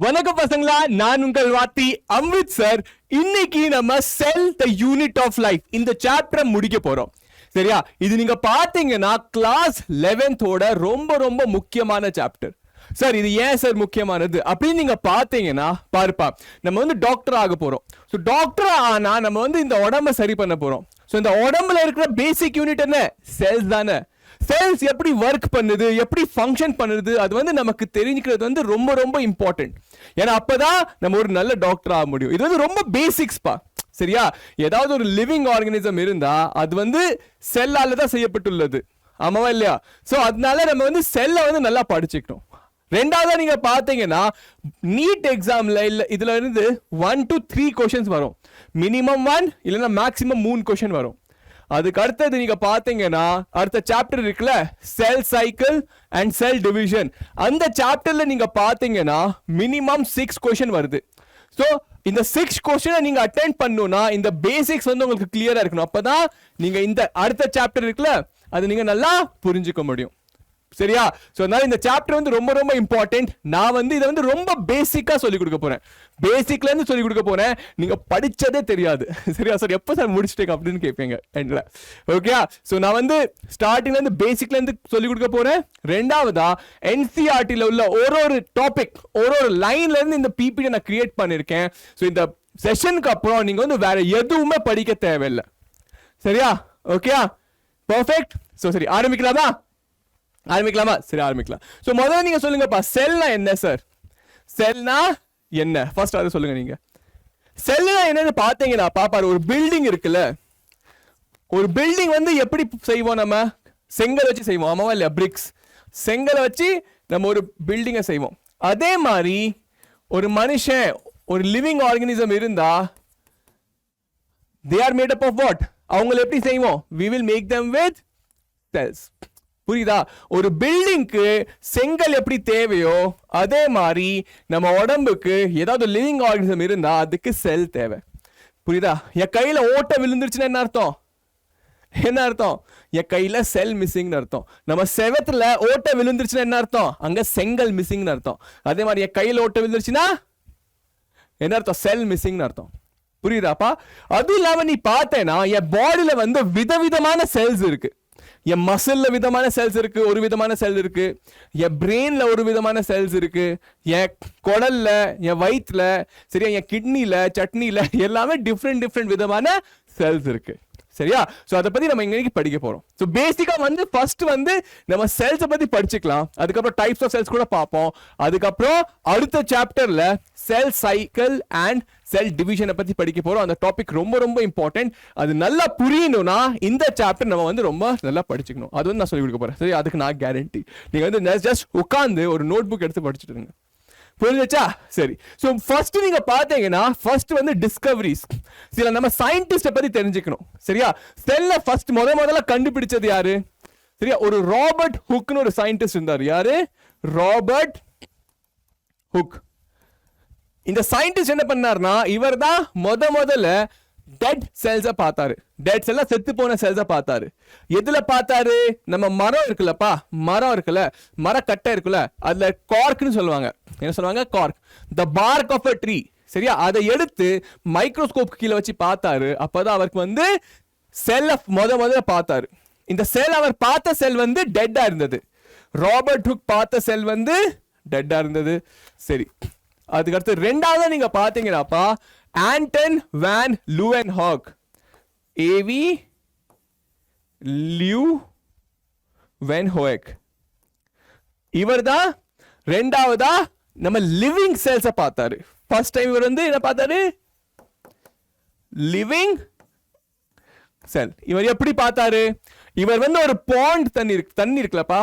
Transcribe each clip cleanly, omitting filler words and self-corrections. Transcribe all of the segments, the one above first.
வணக்கம் பசங்களா, நான் உங்கள் வாத்தி அம்ரித் சார். இன்னைக்கு நம்ம செல் த யூனிட் ஆஃப் லைஃப் இந்த சாப்டரை முடிக்க போறோம். சரியா? இது நீங்க பாத்தீங்கன்னா கிளாஸ் 11th ரொம்ப ரொம்ப முக்கியமான சாப்டர். சார் இது ஏன் சார் முக்கியமானது அப்படின்னு நீங்க பாத்தீங்கன்னா பாருப்பா, நம்ம வந்து டாக்டர் ஆக போறோம். ஸோ டாக்டர் ஆனா நம்ம வந்து இந்த உடம்ப சரி பண்ண போறோம். ஸோ இந்த உடம்புல இருக்கிற பேசிக் யூனிட் என்ன? செல்ஸ் தானே. செல்ஸ் எப்படி ஒர்க் பண்ணுது, எப்படி ஃபங்க்ஷன் பண்ணுது, அது வந்து நமக்கு தெரிஞ்சுக்கிறது வந்து ரொம்ப ரொம்ப இம்பார்ட்டன்ட். ஏன்னா அப்பதான் நம்ம ஒரு நல்ல டாக்டர் ஆக முடியும். இது வந்து ரொம்ப பேசிக்ஸ்பா. சரியா? ஏதாவது ஒரு லிவிங் ஆர்கனிசம் இருந்தா அது வந்து செல்லால தான் செய்யப்பட்டுள்ளது. ஆமாவா இல்லையா? ஸோ அதனால நம்ம வந்து செல்லை வந்து நல்லா படிச்சுக்கணும். ரெண்டாவது நீங்க பாத்தீங்கன்னா நீட் எக்ஸாம்ல இல்ல இதுல இருந்து 1 to 3 கொஸ்டின்ஸ் வரும். மினிமம் 1 இல்லைன்னா மேக்ஸிமம் 3 கொஸ்டின் வரும். அதுக்கு அடுத்தது நீங்க பாத்தீங்கன்னா அடுத்த சாப்டர் இருக்குல்ல, cell cycle and cell division. அந்த சாப்டர்ல நீங்க பாத்தீங்கன்னா மினிமம் 6 கொஸ்டின் வருது. ஸோ இந்த 6 கொஸ்டினை நீங்க அட்டென்ட் பண்ணணும்னா இந்த பேசிக்ஸ் வந்து உங்களுக்கு கிளியரா இருக்கணும். அப்பதான் நீங்க இந்த அடுத்த சாப்டர் இருக்குல்ல அது நீங்க நல்லா புரிஞ்சுக்க முடியும். சரியா? சோ அதனால இந்த சாப்டர் வந்து ரொம்ப ரொம்ப இம்பார்ட்டன்ட். நான் வந்து இதை வந்து ரொம்ப பேசிக்கா சொல்லி கொடுக்க போறேன். பேசிக்ல இருந்து சொல்லி கொடுக்க போறேன். நீங்க படிச்சதே தெரியாது. சரியா சார்? எப்ப சார் முடிச்சிட்டேங்க அப்படின்னு கேட்பீங்க என்ல. ஓகே? சோ நான் வந்து ஸ்டார்டிங்ல இருந்து பேசிக்ல இருந்து சொல்லி கொடுக்க போறேன். ரெண்டாவதா என்சிஆர்டில உள்ள ஒரு டாபிக் ஒரு லைன்ல இருந்து இந்த பிபிடி நான் கிரியேட் பண்ணிருக்கேன். சோ இந்த செஷனுக்கு அப்புறம் நீங்க வந்து வேற எதுவுமே படிக்க தேவையில்லை. சரியா? ஓகே? பெர்ஃபெக்ட். சோ சரி ஆரம்பிக்கலாமா? ஆரம்பிக்கலாமா? சரி ஆரம்பிக்கலாம். சோ முதல்ல நீங்க சொல்லுங்கப்பா, செல்னா என்ன சார்? செல்னா என்ன ஃபர்ஸ்ட் அதை சொல்லுங்க. நீங்க செல்னா என்னன்னு பாத்தீங்கன்னா பாப்பாரு, ஒரு பில்டிங் இருக்குல்ல, ஒரு பில்டிங் வந்து எப்படி செய்வோம்? நம்ம செங்கல் வச்சு செய்வோம். ஆமாவா இல்லையா? பிரிக்ஸ் செங்கலை வச்சு நம்ம ஒரு பில்டிங்கை செய்வோம். அதே மாதிரி ஒரு மனுஷன் ஒரு லிவிங் ஆர்கனிசம் இருந்தா they are made up of what? அவங்களை எப்படி செய்வோம்? we will make them with cells. புரியுதா? ஒரு பில்டிங்க்கு செங்கல் எப்படி தேவையோ அதே மாதிரி நம்ம உடம்புக்கு ஏதாவது லிவிங் ஆர்கனிசம் இருந்தா அதுக்கு செல் தேவை. புரியுதா? என் கையில ஓட்டை விழுந்துருச்சுன்னா என்ன அர்த்தம்? என்ன அர்த்தம்? என் கையில செல் மிஸ்ஸிங்னு அர்த்தம். நம்ம செவத்துல ஓட்டை விழுந்துருச்சுன்னா என்ன அர்த்தம்? அங்க செங்கல் மிஸ்ஸிங்னு அர்த்தம். அதே மாதிரி என் கையில ஓட்டை விழுந்துருச்சுன்னா என்ன அர்த்தம்? செல் மிஸ்ஸிங்னு அர்த்தம். புரியுதாப்பா? அது இல்லாம நீ பார்த்தேன்னா என் பாடியில வந்து விதவிதமான செல்ஸ் இருக்கு. என் மசில்ல விதமான செல்ஸ் இருக்கு, ஒரு விதமான செல் இருக்கு. என் பிரெயின்ல ஒரு விதமான செல்ஸ் இருக்கு. என் குடல்ல, என் வயிற்றுல, சரியா, என் கிட்னில, சட்னில எல்லாமே டிஃப்ரெண்ட் விதமான செல்ஸ் இருக்கு. சரியா? சோ அதை பத்தி நம்ம இன்னைக்கு படிக்க போறோம். சோ பேசிக்கா வந்து ஃபர்ஸ்ட் வந்து நம்ம செல்ஸ் பத்தி படிச்சுக்கலாம். அதுக்கப்புறம் டைப்ஸ் ஆஃப் செல்ஸ் கூட பார்ப்போம். அதுக்கப்புறம் அடுத்த சாப்டர்ல செல் சைக்கிள் அண்ட் செல் டிவிஷனை பத்தி படிக்க போறோம். அந்த டாபிக் ரொம்ப ரொம்ப இம்பார்ட்டன்ட். அது நல்லா புரியணும்னா இந்த சாப்டர் நம்ம வந்து ரொம்ப நல்லா படிச்சுக்கணும். அது வந்து நான் சொல்லி கொடுக்க போறேன். சரி, அதுக்கு நான் கேரண்டி. நீங்க வந்து ஜஸ்ட் உட்கார்ந்து ஒரு நோட் புக் எடுத்து படிச்சுட்டு இருங்க. புரிஞ்சுச்சா? சரி. சோ ஃபர்ஸ்ட் நீங்க பாத்தீங்கன்னா ஃபர்ஸ்ட் வந்து டிஸ்கவரிஸ். சில நம்ம சயின்டிஸ்ட பத்தி தெரிஞ்சுக்கணும். சரியா? செல்ல ஃபர்ஸ்ட் முதல்ல கண்டுபிடிச்சது யாரு? சரியா? ஒரு ராபர்ட் ஹுக்னு ஒரு சயின்டிஸ்ட் இருந்தார். யாரு? Robert hook. இந்த சயின்டிஸ்ட் என்ன பண்ணார்னா இவர் தான் முதல்ல டெட் செல்ஸ பார்த்தாரு. டெட் செல்ல செத்து போன செல்ஸ பார்த்தாரு. எதுல பார்த்தாரு? நம்ம மரம் இருக்குல்லப்பா, மரம் இருக்குல்ல, மரக்கட்டை இருக்குல்ல, அதுல கார்க்னு சொல்லுவாங்க. என்ன சொல்லுவாங்க? Cork. The bark of a tree. சரியா? அதை எடுத்து மைக்ரோஸ்கோப் கீழே வச்சு பார்த்தாரு. அப்பதான் அவருக்கு வந்து செல்ல முதல்ல பார்த்தாரு. இந்த செல் அவர் பார்த்த செல் வந்து டெட்டா இருந்தது. ராபர்ட் ஹுக் பார்த்த செல் வந்து டெட்டா இருந்தது. சரி, அதுக்கு அடுத்து ரெண்டாவது நீங்க பாத்தீங்கன்னாப்பா ஆண்டன் வான் லூவென்ஹாக். ஏவி லியூவென்ஹாக். இவர் தான் ரெண்டாவதா நம்ம லிவிங் செல்ஸ பார்த்தாரு. ஃபர்ஸ்ட் டைம் இவர் வந்து என்ன பார்த்தாரு? லிவிங் செல். இவர் எப்படி பார்த்தாரு? இவர் வந்து ஒரு பாண்ட் தண்ணி இருக்குல்லப்பா,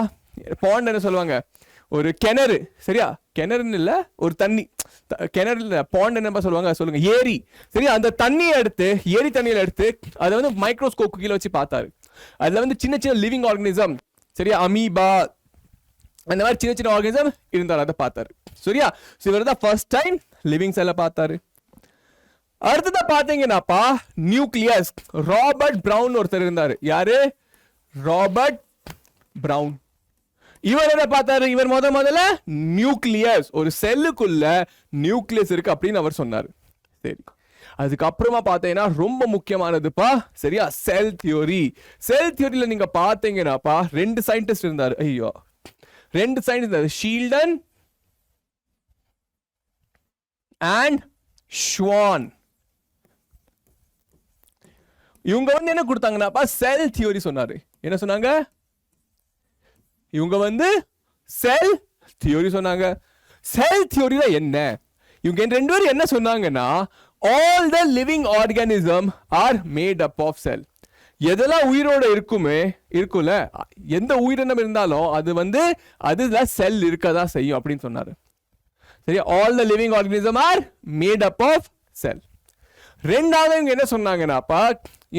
பாண்ட் என்ன சொல்லுவாங்க? ஒரு கிணறு. சரியா? கிணறுன்னு இல்ல, ஒரு தண்ணி கிணறு இல்ல, பாண்ட் என்ன சொல்லுவாங்க? சொல்லுங்க. ஏரி. சரியா? அந்த தண்ணியை எடுத்து, ஏரி தண்ணியில எடுத்து அதை வந்து மைக்ரோஸ்கோப் கீழே வச்சு பார்த்தாரு. அதுல வந்து சின்ன சின்ன லிவிங் ஆர்கனிசம், சரியா, அமீபா அந்த மாதிரி சின்ன சின்ன ஆர்கனிசம் இருந்தார். அதை பார்த்தாரு. சரியா? இவர் தான் ஃபர்ஸ்ட் டைம் லிவிங் செல்ல பார்த்தாரு. அடுத்ததா பாத்தீங்கன்னாப்பா நியூக்ளியஸ். ராபர்ட் பிரவுன் ஒருத்தர் இருந்தாரு. யாரு? Robert brown. இவர் என்ன பார்த்தாரு? இவர் முதல்ல நியூக்ளியஸ், ஒரு செல்லுக்குள்ள நியூக்ளியஸ் இருக்கு அப்படின்னு அவர் சொன்னாரு. சரி, அதுக்கப்புறமா பார்த்தீங்கன்னா ரொம்ப முக்கியமானதுப்பா, சரியா, செல் தியோரி. செல் தியோரியில நீங்க பார்த்தீங்கன்னாப்பா 2 சயின்டிஸ்ட் இருந்தாரு. ஐயோ, 2 சயின்டிஸ்ட் இருந்தாரு, ஷீல்டன் அண்ட் ஷ்வான். இவங்க வந்து என்ன கொடுத்தாங்கன்னாப்பா செல் தியோரி சொன்னாரு. என்ன சொன்னாங்க? இவங்க வந்து செல் தியோரி சொன்னாங்க. செல் தியோரியில என்ன? இவங்க 2 பேரும் என்ன சொன்னாங்கன்னா, all the living organism are made up of cell. எதெல்லாம் உயிரோட இருக்கும்ல, எந்த உயிரினம் இருந்தாலும் அது வந்து அதுல செல் இருக்கதா செய்யும் அப்படின்னு சொன்னாரு. சரி, all the living organism are made up of cell. ரெண்டாவது இவங்க என்ன சொன்னாங்கன்னாப்பா,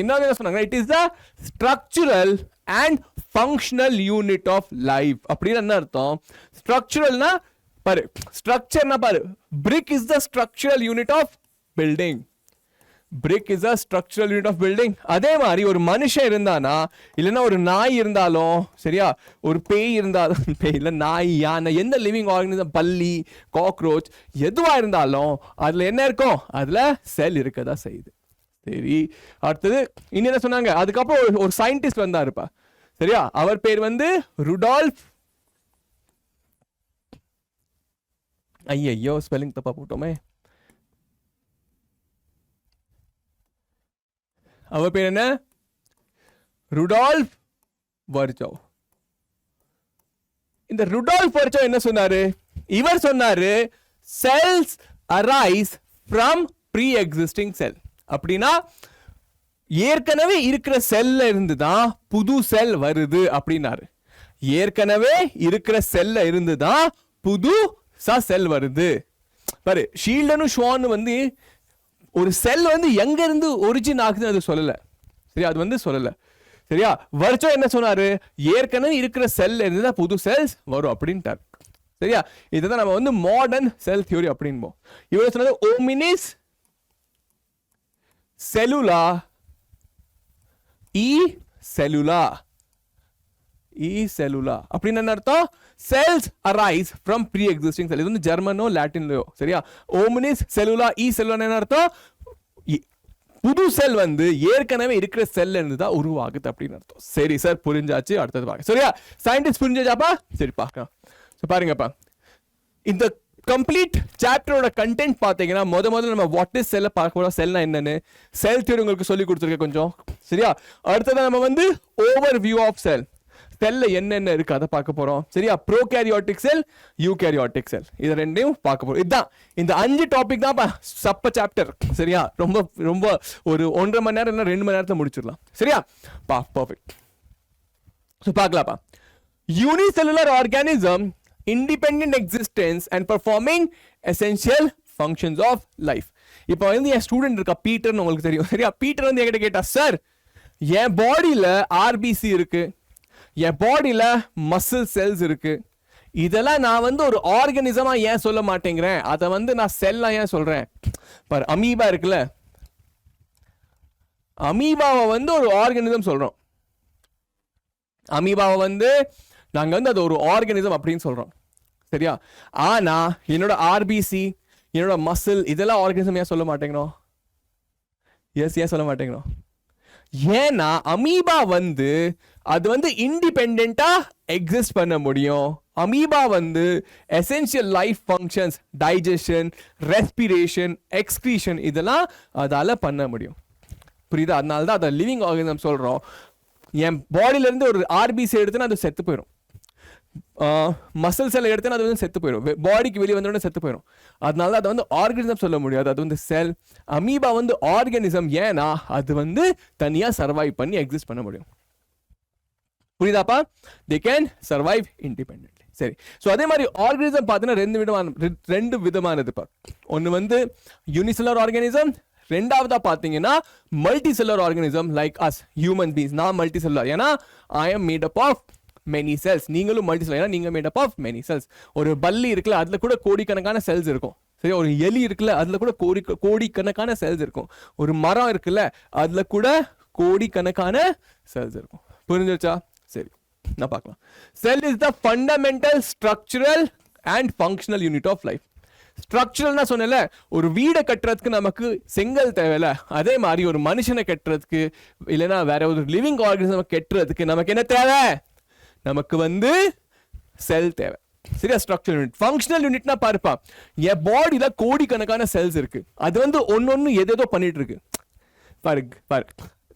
என்ன சொன்னாங்க, it is the structural and functional unit of life. அப்படின்னு என்ன அர்த்தம்? ஸ்ட்ரக்சரல்னா பாரு, ஸ்ட்ரக்சர்னா பாரு, brick is the structural unit of building. brick is a structural unit of building. அதே மாதிரி ஒரு மனுஷன் இருந்தானா, இல்லைன்னா ஒரு நாய் இருந்தாலும், சரியா, ஒரு பேய் இருந்தாலும், பேய் இல்லை, நாய், யானை, எந்த லிவிங் ஆர்கனிசம், பல்லி, காக்ரோச், எதுவா இருந்தாலும் அதுல என்ன இருக்கும்? அதுல செல் இருக்கதா செய்யுது. சரி, அடுத்தது இன்னும் என்ன சொன்னாங்க? அதுக்கப்புறம் ஒரு சயின்டிஸ்ட் வந்தாருப்பா, சரியா, அவர் பேர் வந்து ருடால்ஃப். ஐயோ, ஸ்பெல்லிங் தப்பா போட்டோமே. அவர் பேர் என்ன? ருடால்ஃப் வர்ச்சோவ். இந்த ருடால்ஃப் வர்ச்சோவ் என்ன சொன்னாரு? இவர் சொன்னாரு, cells arise from pre-existing cell. அப்படின்னா ஏற்கனவே இருக்கிற செல்ல இருந்து தான் புது செல் வருது அப்படின்னாரு. ஏற்கனவே இருக்கிற செல்ல இருந்து தான் புது செல் வருது. பாரு, ஷீல்டனும் ஷ்வானும் வந்து ஒரு செல் வந்து எங்க இருந்து ஒரிஜின் ஆகுது அது சொல்லல. சரியா, அது வந்து சொல்லல. சரியா, வர்ச்சோ என்ன சொன்னாரு? ஏற்கனவே இருக்கிற செல்ல இருந்து தான் புது செல்ஸ் வரும் அப்படின்ட்டார். சரியா, இதுதான் நம்ம வந்து மாடர்ன் செல் தியோரி அப்படின்போம். இவர் சொன்னது ஓமினிஸ் செல்லுலா செல்லுலா செல்லுலா அப்படின்னு என்ன அர்த்தம்? cells arise from pre-existing cell. இது வந்து ஜெர்மனோ லாட்டின்லயோ. சரியா, ஓமினிஸ் செல்லுலா செல்லுலா என்ன அர்த்தம்? புது செல் வந்து ஏற்கனவே இருக்கிற செல்ல இருந்து தான் உருவாகுது அப்படின்னு அர்த்தம். சரி சார், புரிஞ்சாச்சு. அடுத்தது பாருங்க. சரியா, சயின்டிஸ்ட் புரிஞ்சாப்பா? சரி, பார்க்கலாம். பாருங்கப்பா, இந்த கம்ப்ளீட் சாப்டரோட கண்டென்ட் பார்த்தீங்கன்னா முதல்ல நம்ம வாட் இஸ் செல்ல பார்க்க போறோம். செல்னா என்னன்னு செல் தியரி உங்களுக்கு சொல்லி கொடுத்துருக்கேன் கொஞ்சம். சரியா, அடுத்தது நம்ம வந்து ஓவர் வியூ ஆஃப் செல், செல்ல என்னென்ன இருக்கு அதை பார்க்க போறோம். சரியா, ப்ரோகாரியோட்டிக் செல், யூகாரியோட்டிக் செல், இது ரெண்டையும் பார்க்க போறோம். இதுதான் இந்த 5 டாபிக் தான் சப்ப சாப்டர். சரியா, ரொம்ப ரொம்ப ஒரு 1.5 மணி நேரம் இல்லை 2 மணி நேரத்தில் முடிச்சிடலாம். சரியா பா, பர்ஃபெக்ட். ஸோ பார்க்கலாம்ப்பா. Unicellular organism, independent existence and performing essential functions of life. இப்போ வந்து என் ஸ்டூடெண்ட் இருக்கா பீட்டர்னு உங்களுக்கு தெரியும். சரியா, பீட்டர் வந்து என்கிட்ட கேட்டா, சார் என் பாடியில ஆர்பிசி இருக்கு, என் பாடியில மசில் செல்ஸ் இருக்கு, இதெல்லாம் நான் வந்து ஒரு ஆர்கானிசமா ஏன் சொல்ல மாட்டேங்கிறேன், அதை வந்து நான் செல்லா ஏன் சொல்றேன்? பாரு, அமீபா இருக்குல்ல, அமீபாவை வந்து ஒரு ஆர்கானிசம் சொல்றோம். அமீபாவை வந்து நாங்க வந்து அது ஒரு ஆர்கானிசம் அப்படின்னு சொல்றோம். சரியா, ஆனா என்னோட ஆர்பிசி, என்னோட மசில், இதெல்லாம் ஆர்கானிசம் ஏன் சொல்ல மாட்டேங்கிறோம்? ஏன் சொல்ல மாட்டேங்கிறோம்? ஏன்னா அமீபா வந்து அது வந்து இண்டிபெண்டா எக்ஸிஸ்ட் பண்ண முடியும். அமீபா வந்து essential life functions, digestion, respiration, excretion, இதெல்லாம் அதால பண்ண முடியும். புரியுதா? அதனால தான் அதை லிவிங் ஆர்கானிசம் சொல்றோம். என் பாடியில இருந்து ஒரு ஆர்பிசி எடுத்துன்னா அது செத்து போயிடும், மசில் செல் எடுத்தா அது வந்து செத்து போயிடும், பாடிக்கு வெளியே வந்தோடனே செத்து போயிடும். அதனால அதை வந்து ஆர்கானிசம் சொல்ல முடியாது, அது வந்து செல். அமீபா வந்து ஆர்கானிசம், ஏன்னா அது வந்து தனியா சர்வைவ் பண்ணி எக்ஸிஸ்ட் பண்ண முடியும். புரியுதாப்பா? they can survive independently. சரி, ஸோ அதே மாதிரி ஆர்கானிசம் பார்த்தீங்கன்னா 2 விதமானதுப்பா. ஒன்று வந்து யூனிசெல்லுலர் ஆர்கானிசம், ரெண்டாவதா பார்த்தீங்கன்னா multicellular organism like us human beings. நான் மல்டி செல்லுலர், ஏன்னா I am made up of many cells. நீங்களும் மல்டி செல்லுலர், ஏன்னா நீங்க made up of many cells. ஒரு பல்லி இருக்குல்ல, அதுல கூட கோடிக்கணக்கான செல்ஸ் இருக்கும். சரி, ஒரு எலி இருக்குல்ல, அதுல கூட கோடிக்கணக்கான செல்ஸ் இருக்கும். ஒரு மரம் இருக்குல்ல, அதுல கூட கோடிக்கணக்கான செல்ஸ் இருக்கும். புரிஞ்சிருச்சா? சரி, நான் பார்க்கலாம். Cell is the fundamental structural and functional unit of life. ஸ்ட்ரக்சரல்னா சொன்னல, ஒரு வீடை கட்டுறதுக்கு நமக்கு செங்கல் தேவையில்ல, அதே மாதிரி ஒரு மனுஷனை கட்டுறதுக்கு இல்லைன்னா வேற ஒரு லிவிங் ஆர்கனிசம் கட்டுறதுக்கு நமக்கு என்ன தேவை? நமக்கு வந்து செல் தேவை. சரியா? Structural unit. ஃபங்க்ஷனல் யூனிட்னா பாருப்பா, என் பாடியில கோடிக்கணக்கான செல்ஸ் இருக்கு, அது வந்து ஒன்னொன்னு எதேதோ பண்ணிட்டு இருக்கு. பாரு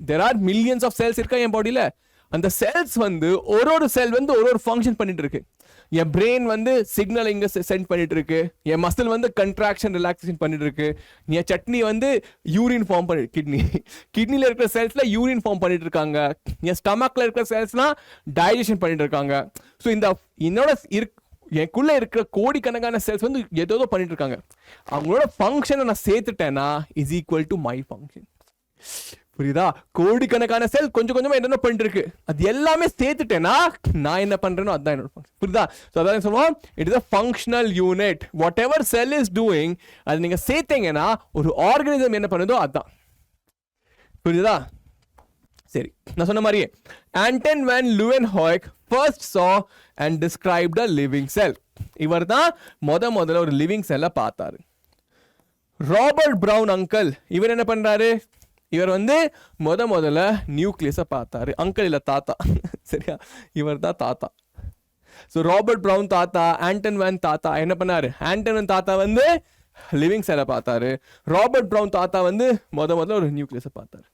there are millions of cells இருக்கா என் பாடியில. அந்த செல்ஸ் வந்து ஒரு செல் வந்து ஒரு ஃபங்க்ஷன் பண்ணிட்டு இருக்கு. என் பிரெயின் வந்து சிக்னல் இங்க சென்ட் பண்ணிட்டு இருக்கு, என் மசில் வந்து கண்ட்ராக்ஷன் ரிலாக்ஸேஷன் பண்ணிட்டு இருக்கு, என் சட்னி வந்து யூரின் ஃபார்ம் பண்ணி கிட்னில இருக்கிற செல்ஸ்ல யூரின் ஃபார்ம் பண்ணிட்டு இருக்காங்க, என் ஸ்டமக்ல இருக்கிற செல்ஸ்லாம் டைஜஷன் பண்ணிட்டு இருக்காங்க. ஸோ என்னோட எனக்குள்ள இருக்கிற கோடிக்கணக்கான செல்ஸ் வந்து ஏதோ பண்ணிட்டு இருக்காங்க. அவங்களோட ஃபங்க்ஷனை நான் சேர்த்துட்டேன்னா is equal to my function. புரியுதா? கோடிக்கணக்கான செல் கொஞ்சம் கொஞ்சமா என்ன பண்ணிட்டு இருக்கு, அது எல்லாமே சேர்த்துட்டேன்னா நான் என்ன பண்றேனோ அதுதான் என்னோட ஃபங்க்ஷன். புரியுதா? ஸோ அதான் சொல்லுவோம், it is a functional unit. What ever sell is doing, அது நீங்க சேர்த்தீங்கன்னா ஒரு ஆர்கானிசம் என்ன பண்ணுதோ அதுதான். புரியுதா? சரி, நான் சொன்ன மாதிரியே Anton van Leeuwenhoek first saw and described a living cell. இவர் தான் முதல்ல ஒரு லிவிங் செல்லை பார்த்தாரு. ராபர்ட் பிரவுன் அங்கிள் இவர் என்ன பண்றாரு, இவர் வந்து முதல்ல நியூக்ளியஸை பார்த்தாரு. அங்கிள் இல்ல, தாத்தா. சரியா? இவர் தான் தாத்தா. ஸோ ராபர்ட் பிரவுன் தாத்தா, ஆண்டன் வேன் தாத்தா என்ன பண்ணாரு, ஆண்டன் வேன் தாத்தா வந்து லிவிங் செல்லை பார்த்தாரு, ராபர்ட் பிரவுன் தாத்தா வந்து முதல்ல ஒரு நியூக்ளியஸை பார்த்தாரு.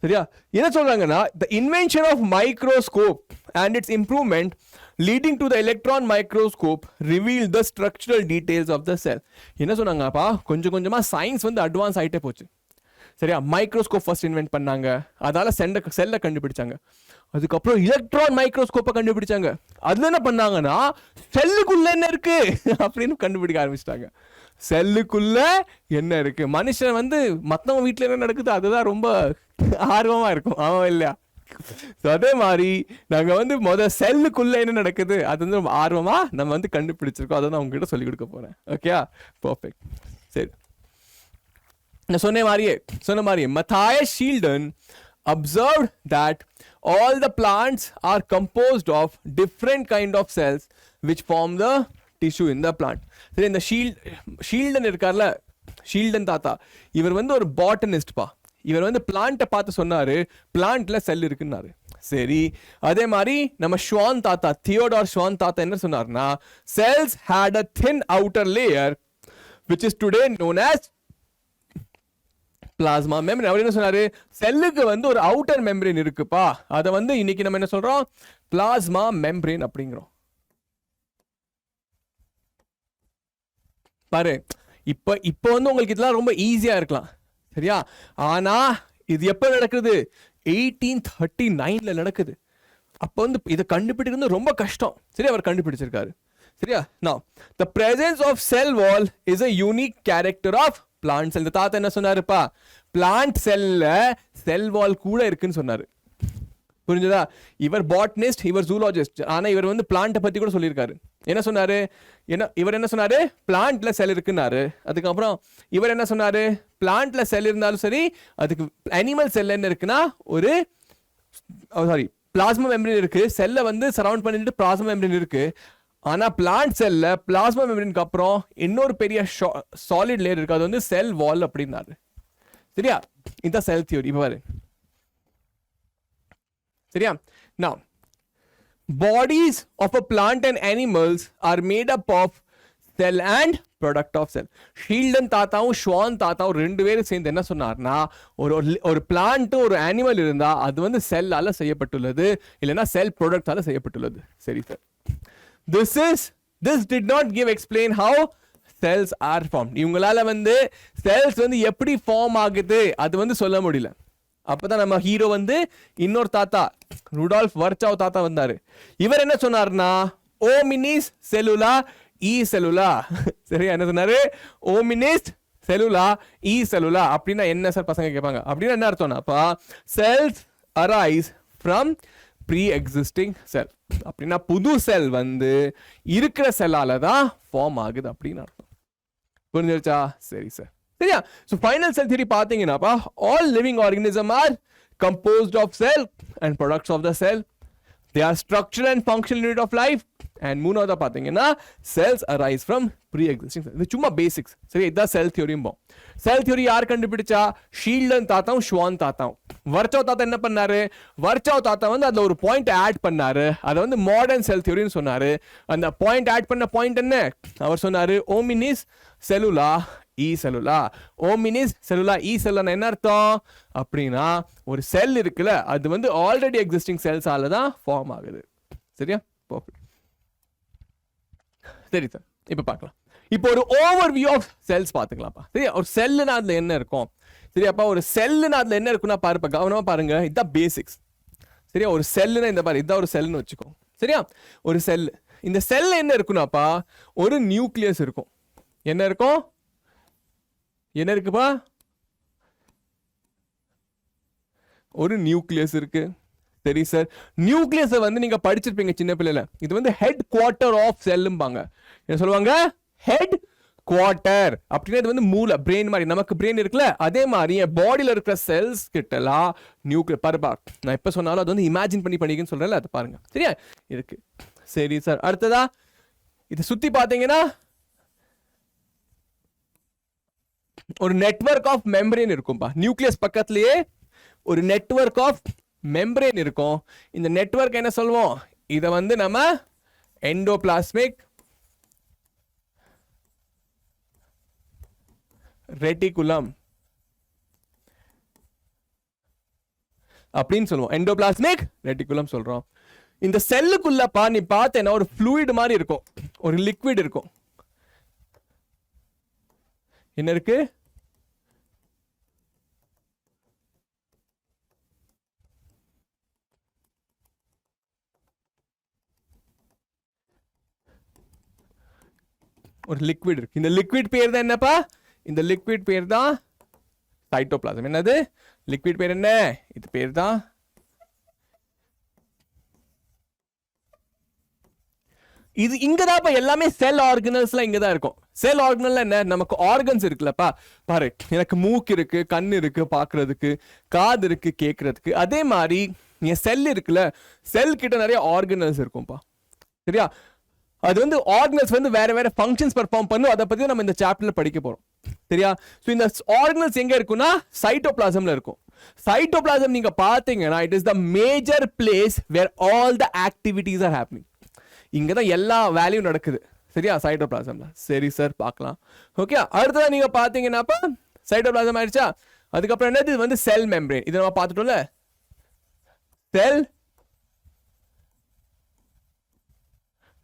சரியா? என்ன சொல்றாங்கன்னா, the invention of microscope and its improvement leading to the electron microscope revealed the structural details of the cell. என்ன சொன்னாங்கப்பா, கொஞ்சம் கொஞ்சமா சயின்ஸ் வந்து அட்வான்ஸ் ஆயிட்டே போச்சு. சரியா? மைக்ரோஸ்கோப் ஃபர்ஸ்ட் இன்வென்ட் பண்ணாங்க, அதால செல்லை கண்டுபிடிச்சாங்க. அதுக்கப்புறம் எலக்ட்ரான் மைக்ரோஸ்கோப்பை கண்டுபிடிச்சாங்க. அதுல என்ன பண்ணாங்கன்னா, செல்லுக்குள்ள என்ன இருக்கு அப்படின்னு கண்டுபிடிக்க ஆரம்பிச்சிட்டாங்க. செல்லுக்குள்ள என்ன இருக்கு, மனுஷன் வந்து மத்தவங்க வீட்டுல என்ன நடக்குது அதுதான் ரொம்ப ஆர்வமா இருக்கும், ஆமா இல்லையா? அதே மாதிரி நாங்க வந்து செல்லுக்குள்ள என்ன நடக்குது அது வந்து ரொம்ப ஆர்வமா நம்ம வந்து கண்டுபிடிச்சிருக்கோம். அதை நான் உங்ககிட்ட சொல்லிக் கொடுக்க போறேன். Okay, perfect. சரி, நான் சொன்ன மாதிரியே Matthias Sheldon observed that all the plants are composed of different kind of cells which form the tissue in the plant. சரி, இந்த ஷீல்டன் இருக்கார்ல, ஷீல்டன் தாத்தா, இவர் வந்து ஒரு பாட்டனிஸ்ட் பா. இவர் வந்து பிளான்ட்டை பார்த்து சொன்னாரு, பிளான்ட்ல செல் இருக்குன்னாரு. சரி, அதே மாதிரி நம்ம ஷ்வான் தாத்தா, தியோடார் ஷ்வான் தாத்தா என்ன சொன்னார்னா, cells had a thin outer layer which is today known as plasma membrane. அவர் என்ன சொன்னாரு, செல்லுக்கு வந்து ஒரு அவுட்டர் மெம்பரேன் இருக்குப்பா, அதை வந்து இன்னைக்கு நம்ம என்ன சொல்றோம், பிளாஸ்மா மெம்பரேன் அப்படிங்கிறோம். பாரு, இப்போ வந்து உங்களுக்கு இதெல்லாம் ரொம்ப ஈஸியா இருக்கலாம். சரியா? ஆனா இது எப்ப நடக்குது, 1839ல நடக்குது. அப்ப வந்து இதை கண்டுபிடிக்கிறது ரொம்ப கஷ்டம். சரி, அவர் கண்டுபிடிச்சிருக்காரு. சரியா? now the presence of cell wall is a unique character of plant cell. இந்த தாத்தா என்ன சொன்னாருப்பா, பிளான்ட் செல்ல செல் வால் கூட இருக்குன்னு சொன்னாரு. புரிஞ்சதா? இவர் பாட்னிஸ்ட், இவர் ஜூலாஜிஸ்ட், ஆனா இவர் வந்து பிளான்ட்டை பத்தி கூட சொல்லியிருக்காரு. என்ன சொன்னாரு, இவர் என்ன சொன்னாரு, பிளான்ட்ல செல் இருக்குன்னாரு. அதுக்கப்புறம் இவர் என்ன சொன்னாரு, பிளான்ட்ல செல் இருந்தாலும் சரி, அதுக்கு அனிமல் செல் என்ன இருக்குன்னா ஒரு பிளாஸ்மா மெம்பரேன் இருக்கு. செல்லை வந்து சரவுண்ட் பண்ணிட்டு பிளாஸ்மா மெம்பரேன் இருக்கு. ஆனா பிளான்ட் செல்ல பிளாஸ்மா மெம்பரேனுக்கு அப்புறம் இன்னொரு பெரிய சாலிட் லேயர் இருக்கு, அது வந்து செல் வால் அப்படின்னாரு. சரியா? இந்த செல் தியோரி. இப்ப பாரு, சரியா? now bodies of a plant and animals are made up of cell and product of cell. ஷீல்டன் தாத்தாவும் ஷ்வான் தாத்தாவும் ரெண்டு பேரும் சேர்ந்து என்ன சொன்னார்னா, ஒரு பிளான்ட் ஒரு அனிமல் இருந்தா அது வந்து செல்லால செய்யப்பட்டுள்ளது, இல்லைன்னா செல் ப்ராடக்டால செய்யப்பட்டுள்ளது. சரி sir, this did not explain how cells are formed. இவங்களால வந்து செல்ஸ் வந்து எப்படி ஃபார்ம் ஆகுது அது வந்து சொல்ல முடியல. அப்பதான் நம்ம ஹீரோ வந்து இன்னொரு தாத்தா, ருடால்ஃப் வர்ச்சாவ் தாத்தா வந்தாரு. இவர் என்ன சொன்னார்னா, ஓமினிஸ் செல்லுலா இ செல்லுலா. சரி, என்ன சொன்னாரு, ஓமினிஸ் செல்லுலா இ செல்லுலா அப்படின்னா என்ன சார் பசங்க கேட்பாங்க. அப்படின்னா என்ன அர்த்தம்னாப்பா, cells arise from pre existing cell. அப்படின்னா புது செல் வந்து இருக்கிற செல்லால தான் ஃபார்ம் ஆகுது அப்படின்னு அர்த்தம். புரிஞ்சிருச்சா? சரி சார். சரியா? so final cell theory பாத்தீங்கன்னாப்பா, all living organism are composed of cell and products of the cell. they are structural and functional unit of life. And மூணாவதா பாத்தீங்கன்னா cells arise from pre-existing cells. இது சும்மா basics. சரி, இதான் செல் தியரியும். செல் theory யார் கண்டுபிடிச்சா? ஷீல்டன் தாத்தாவும் ஷ்வான் தாத்தாவும். வர்ச்சாவ் தாத்தா என்ன பண்ணாரு? வர்ச்சாவ் தாத்தா வந்து அதுல ஒரு பாயிண்ட் ஆட் பண்ணாரு. அதை வந்து மாடர்ன் செல் தியரின்னு சொன்னாரு. அந்த பாயிண்ட் ஆட் பண்ண பாயிண்ட் என்ன? அவர் சொன்னாரு ஓமினிஸ் செல்லுலா இ செல்லுலா. ஓமினிஸ் செல்லுலா இ செல்லுலா என்ன அர்த்தம் அப்படின்னா, ஒரு செல் இருக்குல்ல, அது வந்து ஆல்ரெடி எக்ஸிஸ்டிங் செல்ஸால தான் ஃபார்ம் ஆகுது. சரியா? சரி சார், இப்ப பார்க்கலாம். இப்போ ஒரு ஓவர்வியூ ஆஃப் செல்ஸ் பாத்துக்கலாம்ப்பா. சரியா? ஒரு செல்லுனா அதுல என்ன இருக்கும்? சரியாப்பா, ஒரு செல்லுனா அதுல என்ன இருக்குன்னா பாருப்பா, கவனமா பாருங்க. இதுதான் பேசிக்ஸ். சரியா? ஒரு செல்லுனா இந்த பாரு, இதான் ஒரு செல்னு வச்சுக்கோ. சரியா? ஒரு செல், இந்த செல்ல என்ன இருக்குன்னாப்பா, ஒரு நியூக்ளியஸ் இருக்கும். என்ன இருக்கும்? என்ன இருக்குப்பா? ஒரு நியூக்ளியஸ் இருக்கு. சரி சார், நியூக்ளியஸை வந்து நீங்க படிச்சிருப்பீங்க சின்ன பிள்ளைல. இது வந்து ஹெட் குவார்ட்டர் ஆஃப் செல்லும்பாங்க. என்ன சொல்லுவாங்க? ஹெட் குவார்ட்டர் அப்படின்னா இது வந்து மூளை, பிரெயின் மாதிரி. நமக்கு பிரெயின் இருக்குல்ல, அதே மாதிரி பாடியில இருக்கிற செல்ஸ் கிட்டலாம் நியூக்ளியர் பாருப்பா. நான் எப்ப சொன்னாலும் அது வந்து இமேஜின் பண்ணி பண்ணிக்கன்னு சொல்றேன்ல, அது பாருங்க. சரியா? இருக்கு. சரி சார், அடுத்ததா இதை சுத்தி பாத்தீங்கன்னா ஒரு நெட்வொர்க் ஆஃப் மெம்பரேன் இருக்கும்பா. நியூக்ளியஸ் பக்கத்திலேயே ஒரு நெட்வொர்க் ஆஃப் மெம்பரேன் இருக்கும். இந்த நெட்வொர்க் என்ன சொல்லுவோம்? இதை வந்து நம்ம எண்டோபிளாஸ்மிக் ரெட்டிகுலம் அப்படின்னு சொல்லுவோம். எண்டோபிளாஸ்மிக் ரெட்டிகுலம் சொல்றோம். இந்த செல்லுக்குள்ளப்பா நீ பார்த்தேன்னா ஒரு ஃப்ளூயிட் மாதிரி இருக்கும், ஒரு லிக்விட் இருக்கும். என்ன இருக்கு? ஒரு லிக்விட் இருக்கு. இந்த லிக்விட் பேர் தான் என்னப்பா? இந்த லிக்விட் பேர் தான் சைட்டோபிளாசம். என்னது லிக்விட் பேர்? என்ன இது பேர் தான் இது. இங்கதான் எல்லாமே செல் ஆர்கனல்ஸ்லாம் இங்க தான் இருக்கும். செல் ஆர்கனல் என்ன? நமக்கு ஆர்கன்ஸ் இருக்குல்லப்பா. பாரு, எனக்கு மூக்கு இருக்கு, கண்ணு இருக்கு பாக்குறதுக்கு, காது இருக்கு கேட்கறதுக்கு. அதே மாதிரி நீ செல் இருக்குல்ல, செல் கிட்ட நிறைய ஆர்கனல்ஸ் இருக்கும்பா. சரியா? அது வந்து ஆர்கனல்ஸ் வந்து வேற வேற ஃபங்க்ஷன்ஸ் பெர்ஃபார்ம் பண்ணும். அதை பத்தி நம்ம இந்த சாப்டர்ல படிக்க போறோம். சரியா? சோ இந்த ஆர்கனல்ஸ் எங்க இருக்குன்னா சைட்டோபிளாசம்ல இருக்கும். சைட்டோபிளாசம் நீங்க பாத்தீங்கன்னா it is the major place where all the activities are happening. இங்க தான் எல்லா வேலையும் நடக்குது. சரியா? சைட்டோபிளாசம்ல. சரி சார், பார்க்கலாம். ஓகே, அடுத்ததா நீங்க பாத்தீங்கன்னாப்பா சைட்டோபிளாசம் ஆயிடுச்சா. அதுக்கப்புறம் என்னது? இது வந்து செல் மெம்பரேன். இது நம்ம பார்த்துட்டோம்ல. செல்,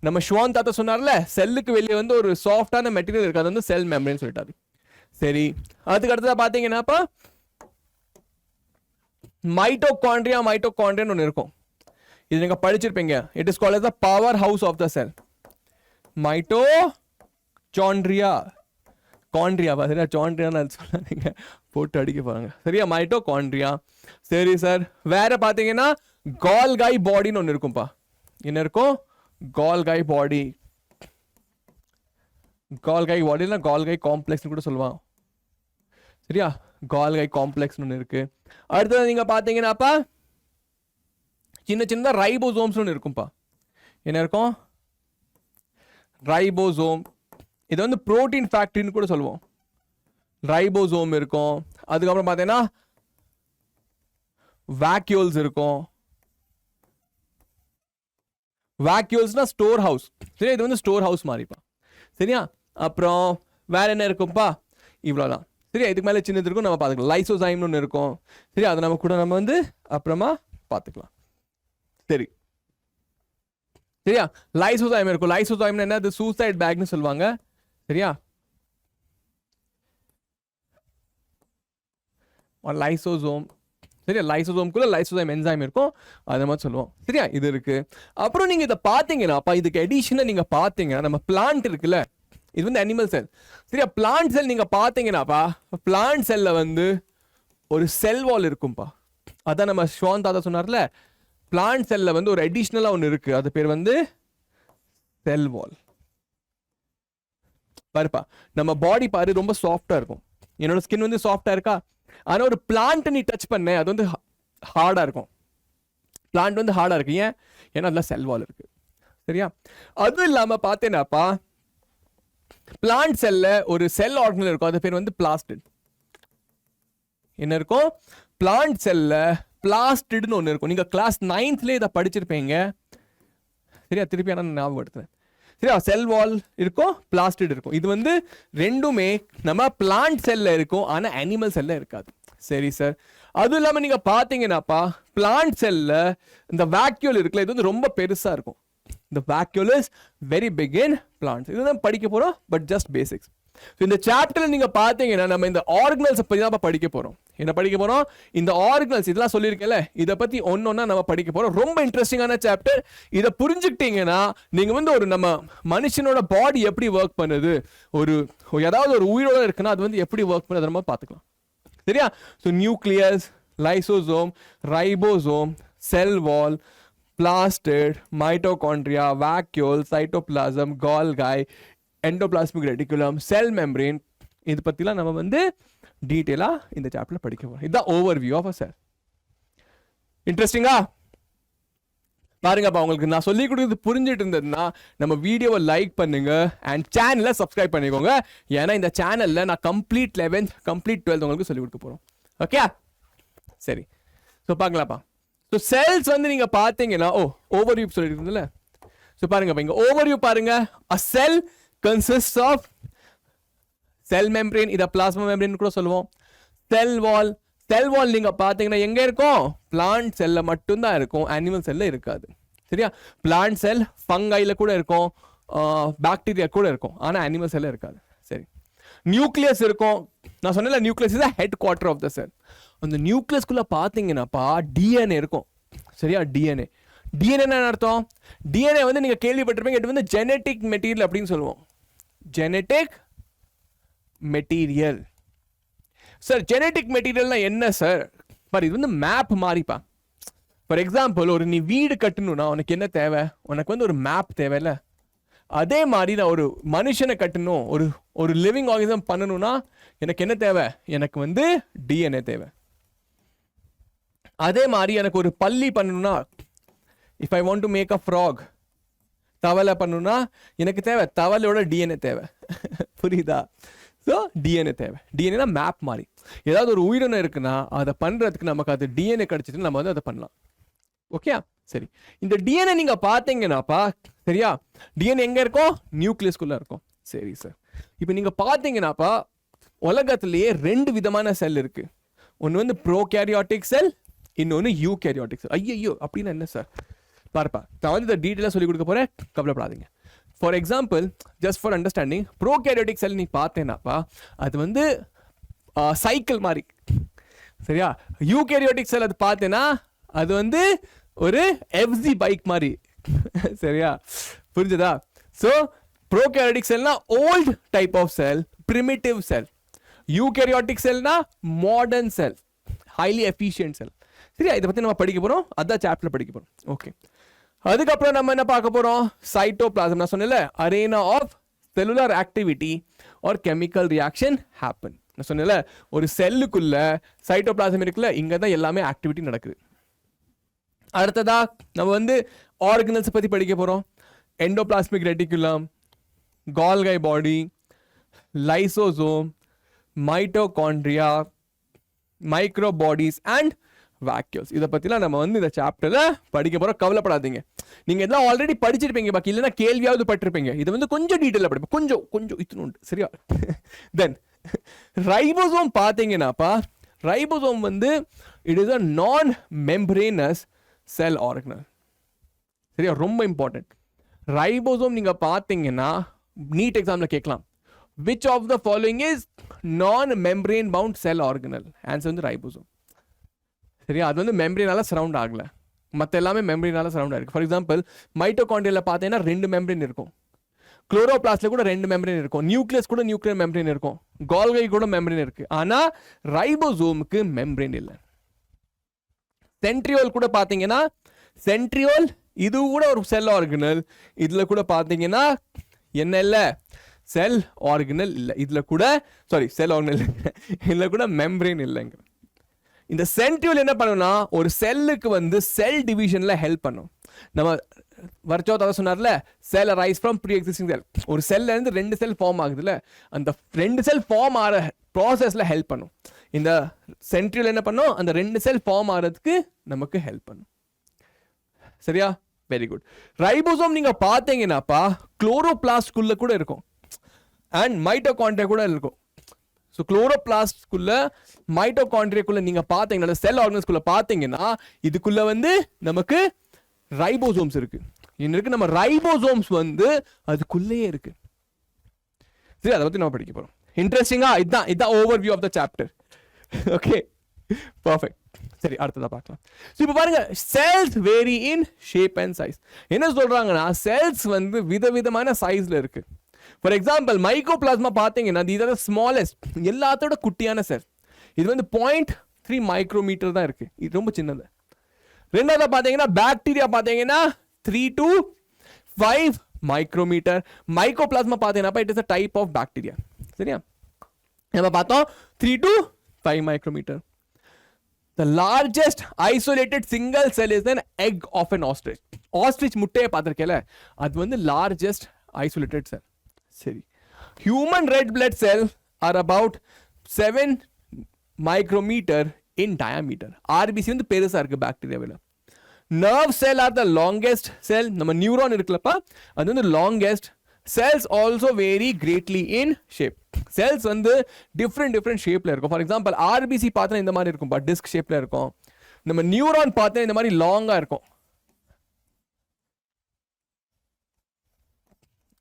நம்ம ஷ்வான் தாத்தா சொன்னார்ல, செல்லுக்கு வெளியே வந்து ஒரு சாஃப்டான மெட்டீரியல் இருக்கு, அது வந்து செல் மெம்பரேன் சொல்லிட்டாரு. சரி, அதுக்கு அடுத்ததா பாத்தீங்கன்னாப்பா மைட்டோகாண்ட்ரியா. மைட்டோகாண்ட்ரியான்னு ஒன்று இருக்கும். இது நீங்க படிச்சிருப்பீங்க. It is called as the power house of the cell. Mitochondria. காண்ட்ரியாவா? சரியா? சாண்ட்ரியான்னு சொல்லாதீங்க, போட்டு அடிக்க போறாங்க. சரியா? மைட்டோகாண்ட்ரியா. சரி சார், வேற பாத்தீங்கன்னா கால்கை பாடின்னு ஒன்று இருக்கும்பா. என்ன இருக்கும்? கால்கை பாடி. கால்கை பாடினா கால்கை காம்ப்ளெக்ஸ் கூட சொல்லுவான். சரியா? கால்கை காம்ப்ளெக்ஸ் ஒன்று இருக்கு. அடுத்தது நீங்க பாத்தீங்கன்னாப்பா சின்ன சின்ன ரைபோசோம்ஸ் ஒன்று இருக்கும்பா. என்ன இருக்கும்? ரைபோசோம். இது வந்து புரோட்டீன் ஃபேக்டரின்னு கூட சொல்லுவோம். ரைபோசோம் இருக்கும். அதுக்கப்புறம் பார்த்தீங்கன்னா வேக்யூல்ஸ் இருக்கும். வேக்யூல்ஸ்னா ஸ்டோர் ஹவுஸ். சரி, இது வந்து ஸ்டோர் ஹவுஸ் மாதிரிப்பா. சரியா? அப்புறம் வேற என்ன இருக்கும்பா? இவ்வளோதான். சரியா? இதுக்கு மேலே சின்னது இருக்கும், நம்ம பார்த்துக்கலாம். லைசோசைம்னு ஒன்று இருக்கும். சரி, அதை நம்ம கூட நம்ம வந்து அப்புறமா பார்த்துக்கலாம். சரி, சரியா? லைசோசைம் இருக்கும். லைசோசைம்னா என்ன? அது சூசைட் பேக்னு சொல்லுவாங்க. சரியா? லைசோசோம். சரியா? லைசோசோம்குள்ள லைசோசைம் என்சைம் இருக்கும், அதை மாதிரி சொல்லுவோம். சரியா? இது இருக்கு. அப்புறம் நீங்க இதை பார்த்தீங்கன்னா இதுக்கு எடிஷனை நீங்க பார்த்தீங்கன்னா நம்ம பிளான்ட் இருக்குல்ல, இது வந்து அனிமல் செல். சரியா? பிளான்ட் செல் நீங்க பார்த்தீங்கன்னாப்பா பிளான்ட் செல்ல வந்து ஒரு செல் வால் இருக்கும்பா. அதான் நம்ம ஷ்வான் தாத்தா சொன்னார்ல, பிளான்ட் செல்ல வந்து ஒரு அடிஷனலா ஒன்று இருக்கு, அது பேர் வந்து செல் வால். பாருப்பா, நம்ம பாடி பாரு ரொம்ப சாஃப்டா இருக்கும். என்னோட ஸ்கின் வந்து சாஃப்டா இருக்கா? ஆனா ஒரு பிளான்ட் நீ டச் பண்ண அது வந்து ஹார்டா இருக்கும். பிளான்ட் வந்து ஹார்டா இருக்கு. ஏன்? ஏன்னா அதுல செல் வால் இருக்கு. சரியா? அதுவும் இல்லாம பார்த்தேனாப்பா பிளான்ட் செல்ல ஒரு செல் ஆர்கனல் இருக்கும், அது பேர் வந்து பிளாஸ்டிட். என்ன இருக்கும்? பிளான்ட் செல்ல பிளாஸ்டிட்னு ஒன்று இருக்கும். நீங்க கிளாஸ் 9th இதை படிச்சிருப்பீங்க. சரியா? திருப்பி நான் ஞாபகப்படுத்துறேன். சரியா? செல் வால் இருக்கும், பிளாஸ்டிட் இருக்கும். இது வந்து ரெண்டுமே நம்ம பிளான்ட் செல்ல இருக்கும், ஆனா அனிமல் செல்ல இருக்காது. சரி சார். அதுவும் இல்லாம நீங்க பாத்தீங்கன்னாப்பா பிளான்ட் செல்ல இந்த வேக்யூல் இருக்குல்ல, இது வந்து ரொம்ப பெருசா இருக்கும். The vacuole is very big in plants. இதுதான் படிக்க போறோம், பட் ஜஸ்ட் பேசிக்ஸ். இந்த சாப்டர்ல நீங்க பாத்தீங்கன்னா நம்ம இந்த ஆர்கனல்ஸ் பத்தி தான் படிக்க போறோம். என்ன படிக்க போறோம்? இந்த ஆர்கனல்ஸ் இதெல்லாம் சொல்லியிருக்கேன்ல, இதை பத்தி ஒன்னொன்னா நம்ம படிக்க போறோம். ரொம்ப இன்ட்ரெஸ்டிங்கான சாப்டர். இதை புரிஞ்சுக்கிட்டீங்கன்னா நீங்க வந்து ஒரு நம்ம மனுஷனோட பாடி எப்படி ஒர்க் பண்ணுது, ஒரு ஏதாவது ஒரு உயிரோட இருக்குன்னா அது வந்து எப்படி ஒர்க் பண்ணுது நம்ம பார்த்துக்கலாம். சரியா? ஸோ நியூக்ளியஸ், லைசோசோம், ரைபோசோம், செல் வால், plastid, mitochondria, vacuole, cytoplasm, Golgi, endoplasmic reticulum, cell membrane. இது பத்திலாம் நம்ம வந்து டீடைலா இந்த சாப்டர்ல படிக்க போறோம். இதுதான் ஓவர்வியூ ஆஃப் a cell. இன்ட்ரெஸ்டிங்கா? பாருங்கப்பா, உங்களுக்கு நான் சொல்லி கொடுத்தது புரிஞ்சிட்டு இருந்ததுன்னா நம்ம வீடியோவை லைக் பண்ணுங்க அண்ட் சேனலை சப்ஸ்கிரைப் பண்ணிக்கோங்க. ஏன்னா இந்த சேனல்ல நான் கம்ப்ளீட் 11th கம்ப்ளீட் 12th உங்களுக்கு சொல்லி கொடுக்க போறோம். ஓகே? சரி. ஸோ பார்க்கலாம்ப்பா. ஸோ செல்ஸ் வந்து நீங்க பாத்தீங்கன்னா ஓவர்வியூ சொல்லிருக்கீங்கல்ல. ஸோ பாருங்க இங்க ஓவர்வியூ பாருங்க. a cell consists of cell membrane, இத plasma membrane கூட சொல்லுவோம். cell wall, cell wall நீங்க பாத்தீங்கன்னா எங்க இருக்கும்? பிளான்ட் செல்ல மட்டும் தான் இருக்கும், அனிமல் செல்ல இருக்காது. சரியா? பிளான்ட் செல் ஃபங்கைல கூட இருக்கும், பாக்டீரியா கூட இருக்கும், ஆனா அனிமல் செல்ல இருக்காது. சரி. நியூக்ளியஸ் இருக்கும். நான் சொன்னேன்ல nucleus is head quarter of the cell. அந்த நியூக்ளியஸ்குள்ள பாத்தீங்கன்னாப்பா டிஎன்ஏ இருக்கும். சரியா? டிஎன்ஏ என்ன அர்த்தம்? டிஎன்ஏ வந்து நீங்க கேள்விப்பட்டிருப்பீங்க, இது வந்து ஜெனெட்டிக் மெட்டீரியல் அப்படின்னு சொல்லுவோம். Genetic material. சார் ஜெனெட்டிக் மெட்டீரியல்னா என்ன சார்? பாரு, இது வந்து மேப் மாதிரிப்பா. ஃபார் எக்ஸாம்பிள், ஒரு நீ வீடு கட்டணும்னா உனக்கு என்ன தேவை? உனக்கு வந்து ஒரு மேப் தேவையில்ல. அதே மாதிரி நான் ஒரு மனுஷனை கட்டணும், ஒரு லிவிங் ஆர்கனிசம் பண்ணணும்னா எனக்கு என்ன தேவை? எனக்கு வந்து டிஎன்ஏ தேவை. அதே மாதிரி எனக்கு ஒரு பல்லி பண்ணணும்னா, if I want to make a frog, தவளை பண்ணணும்னா எனக்கு தேவை தவளையோட டிஎன்ஏ தேவை. புரியுதா? ஸோ டிஎன்ஏ தேவை. டிஎன்ஏனா மேப் மாதிரி. ஏதாவது ஒரு உயிரினம் இருக்குன்னா அதை பண்றதுக்கு நமக்கு அது டிஎன்ஏ கிடைச்சிட்டு நம்ம வந்து அதை பண்ணலாம். ஓகே? சரி. இந்த டிஎன்ஏ நீங்க பாத்தீங்கன்னாப்பா, சரியா, டிஎன்ஏ எங்க இருக்கும்? நியூக்ளியஸ்குள்ள இருக்கும். சரி சார். இப்போ நீங்க பாத்தீங்கன்னாப்பா உலகத்திலேயே 2 விதமான செல் இருக்கு. ஒன்று வந்து ப்ரோகேரியாட்டிக் செல், இன்னொன்று யூகேரியாட்டிக் செல். ஐயோ அப்படின்னா என்ன சார்? பாருப்பா, நான் வந்து இந்த டீட்டெயிலாக சொல்லி கொடுக்க போறேன், கவலைப்படாதீங்க. For example, just for understanding, prokaryotic cell நீ பார்த்தேன்னாப்பா அது வந்து சைக்கிள் மாதிரி. சரியா? யூகேரியாட்டிக் செல் அது பார்த்தேன்னா அது வந்து ஒரு எஃப்சி பைக் மாதிரி. சரியா? புரிஞ்சதா? ஸோ ப்ரோகேரியாட்டிக் செல்னா old type of cell, primitive cell. Eukaryotic செல்னா modern cell, highly efficient cell. சரியா? இதை பற்றி நம்ம படிக்க போகிறோம், அதான் சாப்டர்ல படிக்க போகிறோம். ஓகே. அதுக்கப்புறம் நம்ம என்ன பார்க்க போகிறோம்? சைட்டோபிளாசம். நான் சொன்னேன்ல, arena of cellular activity or chemical reaction happen. நான் சொன்னேன்ல, ஒரு செல்லுக்குள்ள சைட்டோபிளாசம் இருக்குல்ல, இங்கே தான் எல்லாமே ஆக்டிவிட்டி நடக்குது. அடுத்ததா நம்ம வந்து ஆர்கனல்ஸ் பற்றி படிக்க போகிறோம். Endoplasmic reticulum, Golgi body, lysosome, mitochondria, micro bodies and vacuoles. இதை பற்றிலாம் நம்ம வந்து இந்த சாப்டரில் படிக்க போகிறோம். கவலைப்படாதீங்க, நீங்கள் இதெல்லாம் ஆல்ரெடி படிச்சிருப்பீங்க, பாக்கி இல்லைன்னா கேள்வியாவது பட்டிருப்பீங்க. இது வந்து கொஞ்சம் டீட்டெயிலாக படிப்போம், கொஞ்சம் இத்தினுண்டு. சரியா? தென் ரைபோசோம் பார்த்தீங்கன்னாப்பா, ரைபோசோம் வந்து இட் இஸ் அ நான் மெம்பரேனஸ் செல் ஆர்கனல். சரியா? ரொம்ப இம்பார்ட்டன்ட். ரைபோசோம் நீங்க பார்த்தீங்கன்னா நீட் எக்ஸாம்ல கேட்கலாம், which of the following is non membrane bound cell organal? Answer வந்து ரைபோசோம். சரியா? அது வந்து மெம்பரேனால சரவுண்ட் ஆகல, மற்ற எல்லாமே மெம்பரேனால சரவுண்ட் ஆயிருக்கு. ஃபார் எக்ஸாம்பிள், மைட்டோகாண்ட்ரியால பார்த்தீங்கன்னா 2 மெம்பரேன் இருக்கும், குளோரோபிளாஸ்ட்ல கூட 2 மெம்பரேன் இருக்கும், நியூக்ளியஸ் கூட நியூக்ளியர் மெம்பரேன் இருக்கும், கோல்கை கூட மெம்பரேன் இருக்கு. ஆனா ரைபோசோமுக்கு மெம்பரேன் இல்லை. சென்ட்ரியோல் கூட பார்த்தீங்கன்னா, சென்ட்ரியோல் இது கூட ஒரு செல் ஆர்கனல், இதுல கூட பார்த்தீங்கன்னா என்ன இல்லை? செல் ஆர்கனல் இல்லை. இதுல கூட சாரி செல் ஆர்கனல் இதுல கூட மெம்பரேன் இல்லைங்க. இந்த சென்ட்ரியோல் என்ன பண்ணும்னா ஒரு செல்லுக்கு வந்து செல் டிவிஷன்ல ஹெல்ப் பண்ணும். நம்ம வர்ச்சோத் அதை சொன்னார்ல, cell rise from pre existing cell. ஒரு செல்ல இருந்து 2 செல் ஃபார்ம் ஆகுதுல்ல, அந்த 2 செல் ஃபார்ம் ஆகிற ப்ராசஸ்ல ஹெல்ப் பண்ணும். இந்த சென்ட்ரியோல் என்ன பண்ணும், அந்த 2 செல் ஃபார்ம் ஆகிறதுக்கு நமக்கு ஹெல்ப் பண்ணும். சரியா? Very good. ரைபோசோம் நீங்க பார்த்தீங்கன்னாப்பா குளோரோபிளாஸ்ட்குள்ள கூட இருக்கும் அண்ட் மைட்டோகாண்ட்ரியா கூட இருக்கும். ஸோ குளோரோபிளாஸ்ட்குள்ள மைட்டோகாண்ட்ரியாக்குள்ள நீங்க பார்த்தீங்கன்னா செல் ஆர்கனல்ஸ்குள்ள பார்த்தீங்கன்னா இதுக்குள்ள வந்து நமக்கு ரைபோசோம்ஸ் இருக்கு. இன்னைக்கு நம்ம ரைபோசோம்ஸ் வந்து அதுக்குள்ளேயே இருக்கு. சரி, அதை பத்தி நம்ம படிக்க போறோம். இன்ட்ரெஸ்டிங்கா இதான் overview of the chapter. Okay, perfect. சரி, அடுத்ததா பார்க்கலாம். இப்போ பாருங்க, cells vary in shape and size. என்ன சொல்றாங்கன்னா செல்ஸ் வந்து விதவிதமான சைஸ்ல இருக்கு. ஃபார் எக்ஸாம்பிள் மைக்கோபிளாஸ்மா பார்த்தீங்கன்னா இது ஸ்மாலஸ்ட், எல்லாத்தோட குட்டியான செல். இது வந்து 0.3 மைக்ரோமீட்டர் தான் இருக்கு. இது ரொம்ப சின்னது. ரெண்டாவது பார்த்தீங்கன்னா பாக்டீரியா பார்த்தீங்கன்னா 3 to 5 மைக்ரோமீட்டர். மைக்கோபிளாஸ்மா பார்த்தீங்கன்னா it is a type of bacteria. சரியா? நம்ம பார்த்தோம் 3 to 5 micrometre. The largest isolated single cell is an egg of an ostrich. Ostrich முட்டையை பார்த்திருக்கேல, அது வந்து largest isolated cell. சரி, human red blood cell are about 7 micrometer in diameter. RBC வந்து பெருசா இருக்கு பாக்டீரியாவில். Nerve cell are the longest cell. நம்ம neuron இருக்குல்லப்பா, அது வந்து longest. Cells also vary greatly in shape. Cells வந்து different ஷேப்ல இருக்கும். ஃபார் எக்ஸாம்பிள் RBC பார்த்தா இந்த மாதிரி இருக்கும், டிஸ்க் ஷேப்ல இருக்கும். நம்ம நியூரான் பார்த்தா இந்த மாதிரி லாங்கா இருக்கும்.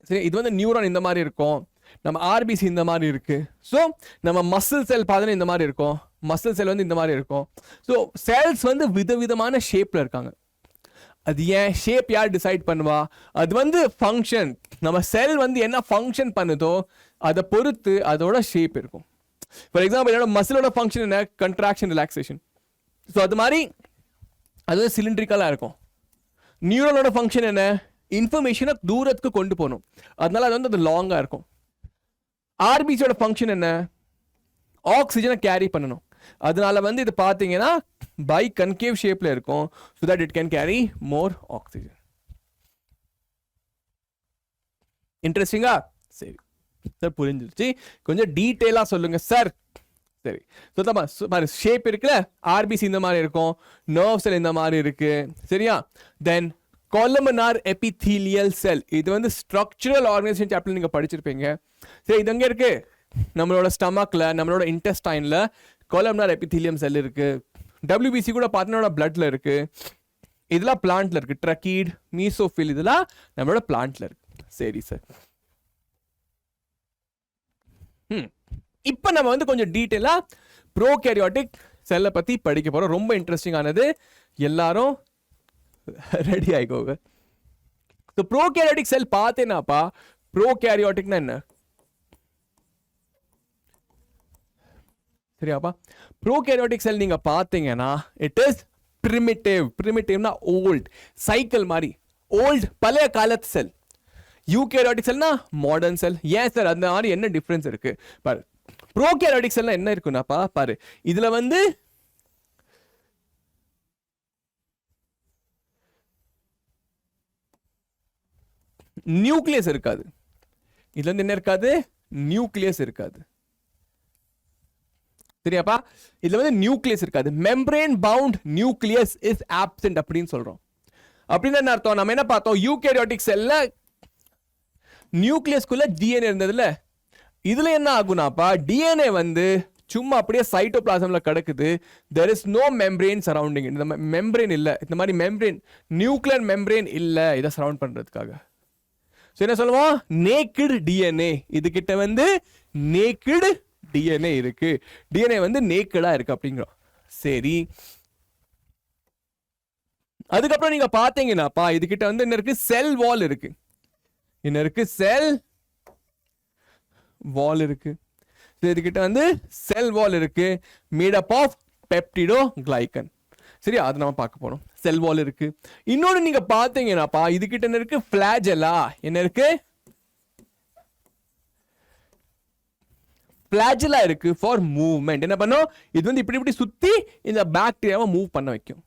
சரி, இது வந்து நியூரான் இந்த மாதிரி இருக்கும். நம்ம RBC இந்த மாதிரி இருக்கு. ஸோ நம்ம மசில் செல் பார்த்தா இந்த மாதிரி இருக்கும், மசில் செல் வந்து இந்த மாதிரி இருக்கும். ஸோ செல்ஸ் வந்து விதவிதமான ஷேப்ல இருக்காங்க. அது ஏன் ஷேப் யார் டிசைட் பண்ணுவா? அது வந்து ஃபங்க்ஷன். நம்ம செல் வந்து என்ன ஃபங்க்ஷன் பண்ணுதோ அதை பொறுத்து அதோட ஷேப் இருக்கும். ஃபார் எக்ஸாம்பிள் என்னோட மசிலோட ஃபங்க்ஷன் என்ன? Contraction, relaxation. ஸோ அது மாதிரி அது வந்து சிலிண்ட்ரிக்கலாக இருக்கும். நியூரலோட ஃபங்க்ஷன் என்ன? இன்ஃபர்மேஷனை தூரத்துக்கு கொண்டு போகணும், அதனால அது வந்து அது லாங்காக இருக்கும். RBCயோட ஃபங்க்ஷன் என்ன? ஆக்சிஜனை கேரி பண்ணணும், அதனால வந்து இது பார்த்தீங்கன்னா பை கன்கேவ் ஷேப்ல இருக்கும், so that it can carry more oxygen. இன்ட்ரெஸ்டிங்கா? சரி சார், புரிஞ்சிருச்சு. கொஞ்சம் டீட்டெயிலா சொல்லுங்க சார். சரி, பாரு ஷேப் இருக்குல்ல, RBC இந்த மாதிரி இருக்கும், நர்வ் செல் இந்த மாதிரி இருக்கு. சரியா? தென் columnar epithelial cell, இது வந்து ஸ்ட்ரக்சரல் ஆர்கனைசேஷன் சாப்டர் நீங்க படிச்சிருப்பீங்க. சரி, இது எங்க இருக்கு? நம்மளோட ஸ்டமக்ல, நம்மளோட இன்டெஸ்டைன்ல columnar epithelium cell இருக்கு. WBC கூட பார்த்தீங்கன்னா பிளட்ல இருக்கு. இதெல்லாம் பிளான்ட்ல இருக்கு. ட்ரக்கீட், மீசோஃபில் இதெல்லாம் நம்மளோட பிளான்ட்ல இருக்கு. சரி சார், இப்போ நம்ம வந்து கொஞ்சம் டீட்டெயிலா ப்ரோகேரியாட்டிக் செல்லை பத்தி படிக்க போறோம். ரொம்ப இன்ட்ரெஸ்டிங் ஆனது, எல்லாரும் ரெடி ஆயிக்கோங்க. ப்ரோகேரியாட்டிக் செல் பார்த்தேனாப்பா, ப்ரோகேரியாட்டிக்னா என்ன? சரியாப்பா, ப்ரோகேரியாட்டிக் செல் நீங்க பார்த்தீங்கன்னா இட் இஸ் பிரிமிட்டிவ். பிரிமிட்டிவ்னா ஓல்ட், சைக்கிள் மாதிரி ஓல்ட், பழைய காலத்து செல். யூகேரியாட்டிக் செல்னா மாடர்ன் செல். ஏன் சார் அந்த மாதிரி என்ன டிஃபரன்ஸ் இருக்கு பாரு. ப்ரோகேரியாட்டிக் செல்னா என்ன இருக்குன்னாப்பா பாரு, இதுல வந்து நியூக்ளியஸ் இருக்காது. இதுல இருந்து என்ன இருக்காது? நியூக்ளியஸ் இருக்காது. சரியாப்பா, இதுல வந்து நியூக்ளியஸ் இருக்காது. Membrane bound nucleus is absent அப்படின்னு சொல்றோம். அப்படின்னு என்ன அர்த்தம்? நம்ம என்ன பார்த்தோம்? யூகேரியாட்டிக் செல்ல நியூக்ளியஸ்குள்ள டிஎன்ஏ இருந்ததுல, இதுல என்ன ஆகுனாப்பா, டிஎன்ஏ வந்து சும்மா அப்படியே சைட்டோபிளாசம்ல கிடக்குது. there is no membrane surrounding it. இந்த மெம்பரேன் இல்ல, இந்த மாதிரி மெம்பரேன், நியூக்ளியர் மெம்பரேன் இல்ல இதை சரவுண்ட் பண்றதுக்காக. சோ என்ன சொல்லுவோம்? Naked DNA. இது கிட்ட வந்து நேக்கட் டிஎன்ஏ இருக்கு, டிஎன்ஏ வந்து நேக்கடா இருக்கு அப்படிங்கிறோம். சரி, அதுக்கப்புறம் நீங்க பாத்தீங்கன்னாப்பா இது கிட்ட வந்து என்ன இருக்கு? செல் வால் இருக்கு. என்ன இருக்கு? செல் வால் இருக்கு. இதுகிட்ட வந்து செல் வால் இருக்கு, மேட் அப் ஆஃப் பெப்டிடோ கிளைகன். சரி, அது நம்ம பார்க்க போறோம். செல் வால் இருக்கு. இன்னொன்னு நீங்க பாத்தீங்கன்னாப்பா இதுகிட்ட என்ன இருக்கு? பிளாஜெல்லா. என்ன இருக்கு? flagella இருக்கு for movement. என்ன பண்ணும்? இது வந்து இப்படி சுத்தி இந்த பாக்டீரியாவை மூவ் பண்ண வைக்கும்.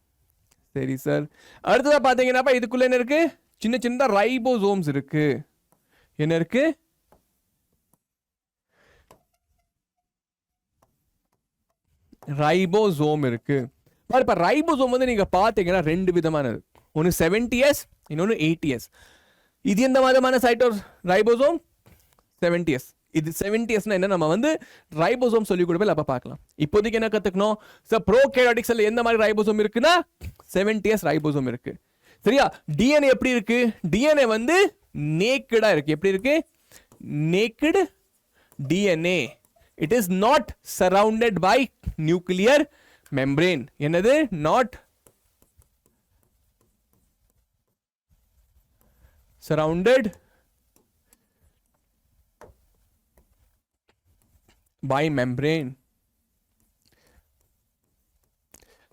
சரி சார். அடுத்ததா பாத்தீங்கன்னா இதுக்குள்ள என்ன இருக்கு? சின்ன சின்ன ரைபோசோம்ஸ் இருக்கு. என்ன இருக்கு? ரைபோசோம் இருக்கு. இப்ப ரைபோசோம் வந்து நீங்க பாத்தீங்கன்னா ரெண்டு விதமானது. ஒன்னு 70s, இன்னொன்னு 80s. இது எந்த விதமான சைட்டோ ரைபோசோம்? 70s. இது 70sனா என்ன, நம்ம வந்து ரைபோசோம் சொல்லி கொடுப்பேன், அப்ப பார்க்கலாம். இப்போதைக்கு என்ன கத்துக்கணும்? சார் ப்ரோகாரியோட்டிக் செல்ல எந்த மாதிரி ரைபோசோம் இருக்குன்னா 70s ரைபோசோம் இருக்கு. சரியா? டிஎன்ஏ எப்படி இருக்கு? டிஎன்ஏ வந்து நேக்கடா இருக்கு. எப்படி இருக்கு? Naked DNA. It is not surrounded by nuclear membrane. என்னது? Not surrounded by membrane.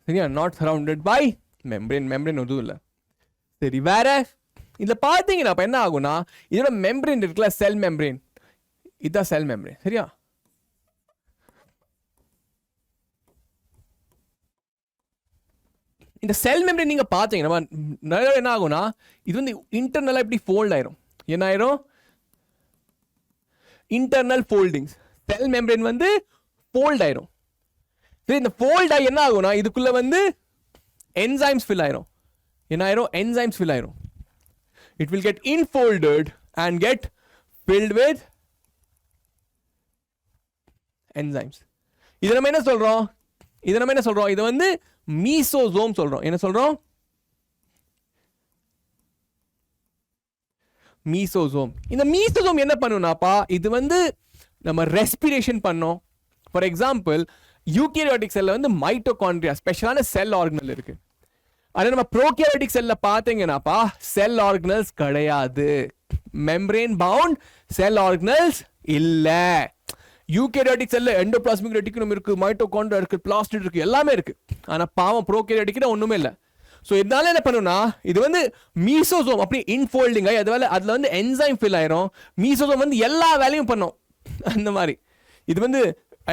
சரியா? Not surrounded by membrane. membrane எதுவும் இல்லை. சரி, வேற இதுல பாத்தீங்கன்னா அப்ப என்ன ஆகும்னா இதோட மெம்பரேன் இருக்குல்ல, செல் மெம்பரேன், இதுதான் செல் மெம்பரேன். சரியா? இந்த செல் மெம்பரேன் நீங்க பாத்தீங்கன்னா நிறைய என்ன ஆகும்னா இது வந்து இன்டர்னலா இப்படி ஃபோல்ட் ஆயிரும். என்ன ஆயிரும்? இன்டர்னல் ஃபோல்டிங்ஸ். செல் மெம்பரேன் வந்து ஃபோல்ட் ஆயிரும். சரி, இந்த ஃபோல்ட் ஆகி என்ன ஆகும்னா இதுக்குள்ள வந்து என்சைம்ஸ் ஃபில் ஆயிரும். என்ன ஆயிரும்? என்சைம்ஸ் ஃபில் ஆயிரும். It will get infolded and get filled with enzymes. இது நம்ம என்ன சொல்றோம்? இது வந்து மீசோசோம் சொல்றோம். என்ன சொல்றோம்? மீசோசோம். இந்த மீசோசோம் என்ன பண்ணுனாப்பா, இது வந்து நம்ம ரெஸ்பிரேஷன் பண்ணோம். ஃபார் எக்ஸாம்பிள் யூகேரியோட்டிக் செல்ல வந்து மைட்டோகாண்ட்ரியா ஸ்பெஷலான செல் ஆர்கனல் இருக்கு. ஆனா நம்ம ப்ரோகாரியோட்டிக் செல்ல பாத்தீங்கன்னாப்பா செல் ஆர்கனல்ஸ் கிடையாது. மெம்பரேன் பவுண்ட் செல் ஆர்கனல்ஸ் இல்ல. யூகேரியோட்டிக் செல்ல எண்டோபிளாஸ்மிக் ரெட்டிகுலம் இருக்கு, மைட்டோகாண்ட்ரியா இருக்கு, பிளாஸ்மிட் இருக்கு, எல்லாமே இருக்கு. ஆனா பாவம் ப்ரோகாரியோட்டிக்ல ஒண்ணுமே இல்ல. சோ இதனால என்ன பண்ணுனா இது வந்து மீசோசோம் அப்படி இன்ஃபோல்டிங் ஆகி அதுல வந்து என்சைம் ஃபில் ஆயிரும். மீசோசோம் வந்து எல்லா வேலையும் பண்ணும். அந்த மாதிரி இது வந்து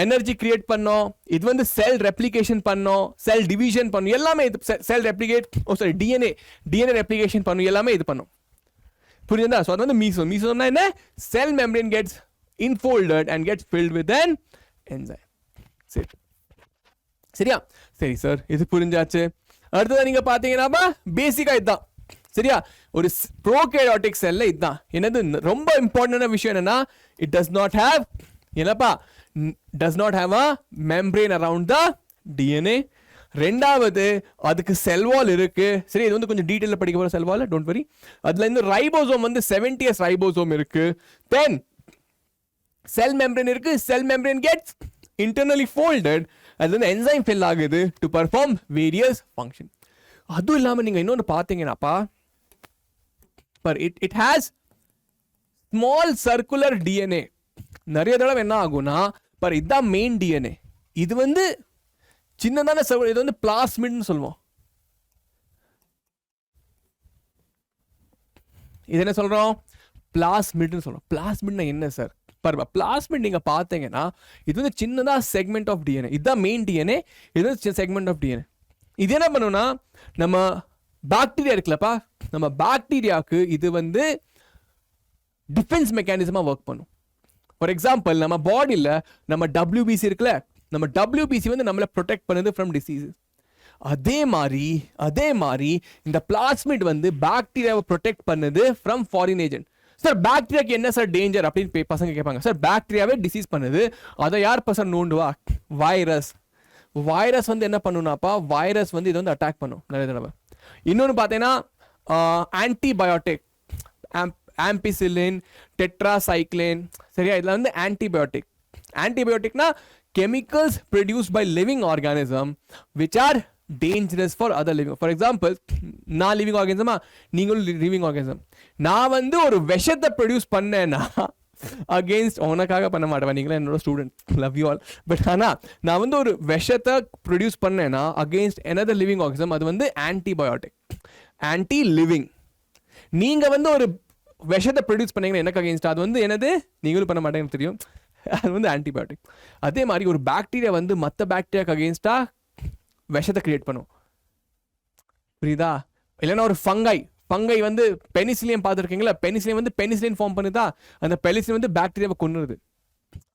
எனர்ஜி கிரியேட் பண்ணோம், இது வந்து செல் ரெப்ளிகேஷன் பண்ணோம், செல் டிவிஷன் பண்ணும், எல்லாமே இது செல் ரெப்ளிகேட் டிஎன்ஏ ரெப்ளிகேஷன் பண்ணும், எல்லாமே இது பண்ணும். புரியுதா? சோ அது வந்து மீசோசோம்னா என்ன? செல் membrane gets infolded and gets filled with an enzyme. சரி, சரியா? சரி சார், இது புரிஞ்சாச்சு. அடுத்தது நீங்க பாத்தீங்கன்னா பேசிக்கா இதுதான். சரியா? ஒரு ப்ரோகாரியோட்டிக் செல்ல இதுதான். என்னது ரொம்ப இம்பார்ட்டன்டான விஷயம் என்னன்னா it does not have என்னப்பா does not have a membrane around the DNA. ரெண்டாவது அதுக்கு செல் வால் இருக்கு. சரி, இது வந்து கொஞ்சம் டீடைல்ல படிக்க போற செல் வால், டோன்ட் வரி. அதுல இந்த ரைபோசோம் வந்து 70s ரைபோசோம் இருக்கு. தென் செல் மெம்பரேன் இருக்கு. Cell membrane gets internally folded. அது வந்து என்சைம் ஃபில் ஆகுது to perform various function. அதுவும் இல்லாம நீங்க இன்னொன்னு பாத்தீங்கன்னாப்பா it has small circular DNA. நிறைய தடவை என்ன ஆகும்னா இதுதான் மெயின் டிஎன்ஏ. இது வந்து சின்னதான இது வந்து பிளாஸ்மிட்னு சொல்லுவோம். இது என்ன சொல்றோம்? பிளாஸ்மிட்னு சொல்றோம். பிளாஸ்மிட்னா என்ன சார்? பாருங்க, பிளாஸ்மிட் நீங்க பாத்தீங்கன்னா இது வந்து சின்னதா செக்மெண்ட் ஆஃப் டிஎன்ஏ. இதுதான் மெயின் டிஎன்ஏ, இது வந்து செக்மெண்ட் ஆஃப் டிஎன்ஏ. இது என்ன பண்ணும்னா நம்ம பாக்டீரியா இருக்குல்லப்பா, நம்ம பாக்டீரியாவுக்கு இது வந்து டிஃபென்ஸ் மெக்கானிசமா ஒர்க் பண்ணும். ஃபார் எக்ஸாம்பிள் நம்ம பாடியில் நம்ம WBC இருக்குல்ல, நம்ம WBC வந்து நம்மளை ப்ரொடெக்ட் பண்ணுது ஃப்ரம் டிசீஸ். அதே மாதிரி இந்த பிளாஸ்மிட் வந்து பாக்டீரியாவை ப்ரொடெக்ட் பண்ணுது ஃப்ரம் ஃபாரின் ஏஜென்ட். சார் பாக்டீரியாக்கு என்ன சார் டேஞ்சர் அப்படின்னு பசங்க கேட்பாங்க. சார் பாக்டீரியாவே டிசீஸ் பண்ணுது, அதை யார் பசங்க நோண்டுவா? வைரஸ். வைரஸ் வந்து என்ன பண்ணுனாப்பா, வைரஸ் வந்து இது வந்து அட்டாக் பண்ணும் நிறைய தடவை. இன்னொன்று பார்த்தீங்கன்னா ஆன்டிபயோட்டிக், ஆம்பிசிலின், டெட்ராசைக்ளின். சரியா? இதில் வந்து antibiotic. ஆன்டிபயோட்டிக்னா chemicals produced by living organism which are dangerous for other living. For example, நான் லிவிங் ஆர்கானிசமா, நீங்களும் லிவிங் ஆர்கானிசம். நான் வந்து ஒரு விஷத்தை ப்ரொடியூஸ் பண்ணேன்னா அகெயின்ஸ்ட் உனக்காக பண்ண மாட்டேன், நீங்களே என்னோட student, love you all. But ஆனால் நான் வந்து ஒரு விஷத்தை ப்ரொடியூஸ் பண்ணேன்னா அகெயின்ஸ்ட் another லிவிங் ஆர்கானிசம், அது வந்து ஆன்டிபயோட்டிக், ஆன்டி லிவிங். நீங்கள் வந்து ஒரு விஷத்தை ப்ரொடியூஸ் பண்ணீங்கன்னா எனக்கு அகெயின்ஸ்ட், அது வந்து என்னது நீங்களும் பண்ண மாட்டேங்கன்னு தெரியும். அது வந்து ஆன்டிபயோட்டிக். அதே மாதிரி ஒரு பாக்டீரியா வந்து மற்ற பாக்டீரியாக்கு அகேன்ஸ்டா விஷத்தை கிரியேட் பண்ணும், புரியுதா? இல்லைன்னா ஒரு ஃபங்கை வந்து பெனிசிலியம் பார்த்துருக்கீங்களா? பெனிசிலியம் வந்து பெனிசிலின் ஃபார்ம் பண்ணுதா, அந்த பெனிசிலின் வந்து பாக்டீரியாவை கொன்னுருது.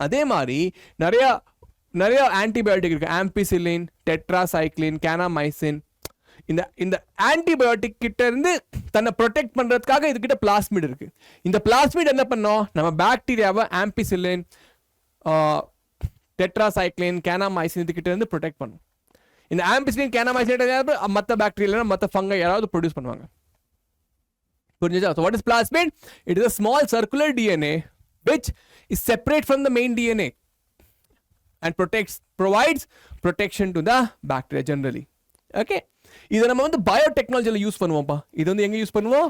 அதே மாதிரி நிறைய ஆன்டிபயோட்டிக் இருக்கு, ஆம்பிசிலின், டெட்ராசைக்ளின், கேனாமைசின். இந்த ஆன்டிபயோட்டிக் கிட்ட இருந்து தன்னை ப்ரொடெக்ட் பண்றதுக்காக இதுகிட்ட பிளாஸ்மிட் இருக்கு. இந்த பிளாஸ்மிட் என்ன பண்ணோம், நம்ம பாக்டீரியாவை ஆம்பிசிலின், டெட்ராசைக்ளின், கேனாமைசின் இதுகிட்ட இருந்து ப்ரொடெக்ட் பண்ணும். இந்த ஆம்பிசிலின், கேனாமைசின் மற்ற பாக்டீரியா மற்ற ஃபங்கை யாராவது ப்ரொடியூஸ் பண்ணுவாங்க, புரிஞ்சுதா? So what is plasmid? It is a small circular DNA which is separate from the main DNA and provides protection to the bacteria generally. Okay, இதை நம்ம வந்து பயோடெக்னாலஜியில் யூஸ் பண்ணுவோம்ப்பா. இது வந்து எங்கே யூஸ் பண்ணுவோம்?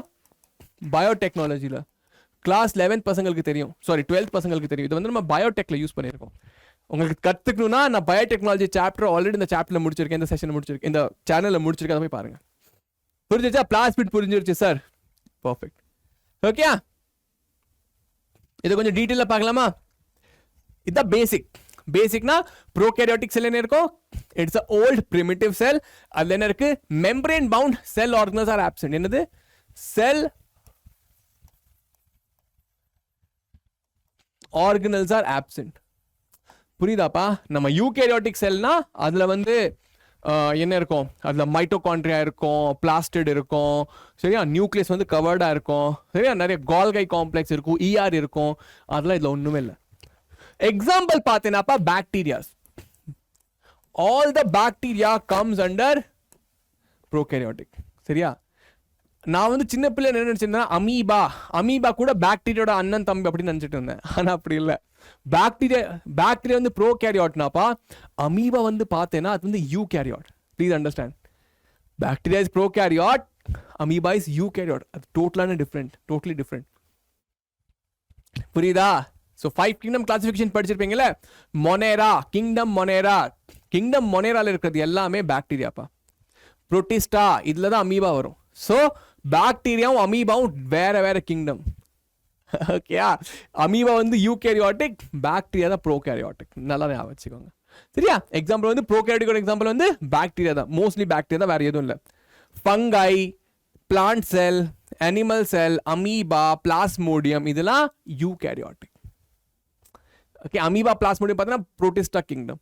பயோடெக்னாலஜியில். கிளாஸ் 11 பசங்களுக்கு தெரியும், சாரி 12 பசங்களுக்கு தெரியும். இது வந்து நம்ம பயோடெக்கில் யூஸ் பண்ணியிருக்கோம். உங்களுக்கு கற்றுக்கணும்னா நான் பயோடெக்னாலஜி சாப்டர் ஆல்ரெடி இந்த சாப்டரில் முடிச்சிருக்கேன், இந்த செஷனில் முடிச்சிருக்கேன், இந்த சேனலில் முடிச்சிருக்கேன், அதை போய் பாருங்க. புரிஞ்சிருச்சா? பிளாஸ்மிட் புரிஞ்சிருச்சு சார், பர்ஃபெக்ட். ஓகே, இது கொஞ்சம் டீட்டெயிலாக பார்க்கலாமா? இதுதான் பேசிக்னா ப்ரோகேரியாட்டிக் செல் என்ன இருக்கும்? It's a old primitive cell. அதுல என்ன இருக்கு? Membrane bound cell organelles are absent. என்னது? Cell organelles are absent. புரியுதாப்பா? நம்ம யூகேரியாட்டிக் செல்னா அதுல வந்து என்ன இருக்கும்? அதுல மைட்டோகாண்ட்ரியா இருக்கும், பிளாஸ்டிட் இருக்கும், சரியா? நியூக்ளியஸ் வந்து கவர்டா இருக்கும், சரியா? நிறைய கால்கை காம்ப்ளெக்ஸ் இருக்கும், ER இருக்கும். அதெல்லாம் இதுல ஒண்ணுமே இல்லை. எக்ஸாம்பிள் பார்த்தீங்கன்னாப்பா bacterias. All the bacteria comes under prokaryotic, சரியா? நான் வந்து சின்ன பிள்ளை என்ன நினைச்சிருந்தேன், அமீபா கூட பாக்டீரியோட அண்ணன் தம்பி அப்படின்னு நினைச்சிட்டு இருந்தேன். ஆனா அப்படி இல்லை. பாக்டீரியா வந்து ப்ரோகேரியாட்னாப்பா, அமீபா வந்து பார்த்தேன்னா அது வந்து eukaryote. Please understand, bacteria is prokaryote, amoeba is eukaryote. அது டோட்டலி டிஃப்ரெண்ட். புரியுதா? ஸோ 5 கிங்டம் கிளாசிஃபிகேஷன் படிச்சிருப்பீங்களே, கிங்டம் மொனேரால இருக்கிறது எல்லாமே பாக்டீரியாப்பா. புரோட்டிஸ்டா இதுல தான் அமீபா வரும். ஸோ பாக்டீரியாவும் அமீபாவும் வேற கிங்டம். ஓகேயா? அமீபா வந்து யூகேரியாட்டிக், பாக்டீரியா தான் ப்ரோகேரியாட்டிக். நல்லா ஞாபகம் வச்சுக்கோங்க, சரியா? எக்ஸாம்பிள் வந்து ப்ரோகேரியாட்டிக் எக்ஸாம்பிள் வந்து பாக்டீரியா தான், மோஸ்ட்லி பாக்டீரியா தான், வேற எதுவும் இல்லை. ஃபங்கை, பிளான்ட் செல், அனிமல் செல், அமீபா, பிளாஸ்மோடியம் இதெல்லாம் யூகேரியாட்டிக். ஓகே, அமீபா பிளாஸ்மோடியம் பார்த்தீங்கன்னா புரோட்டிஸ்டா கிங்டம்.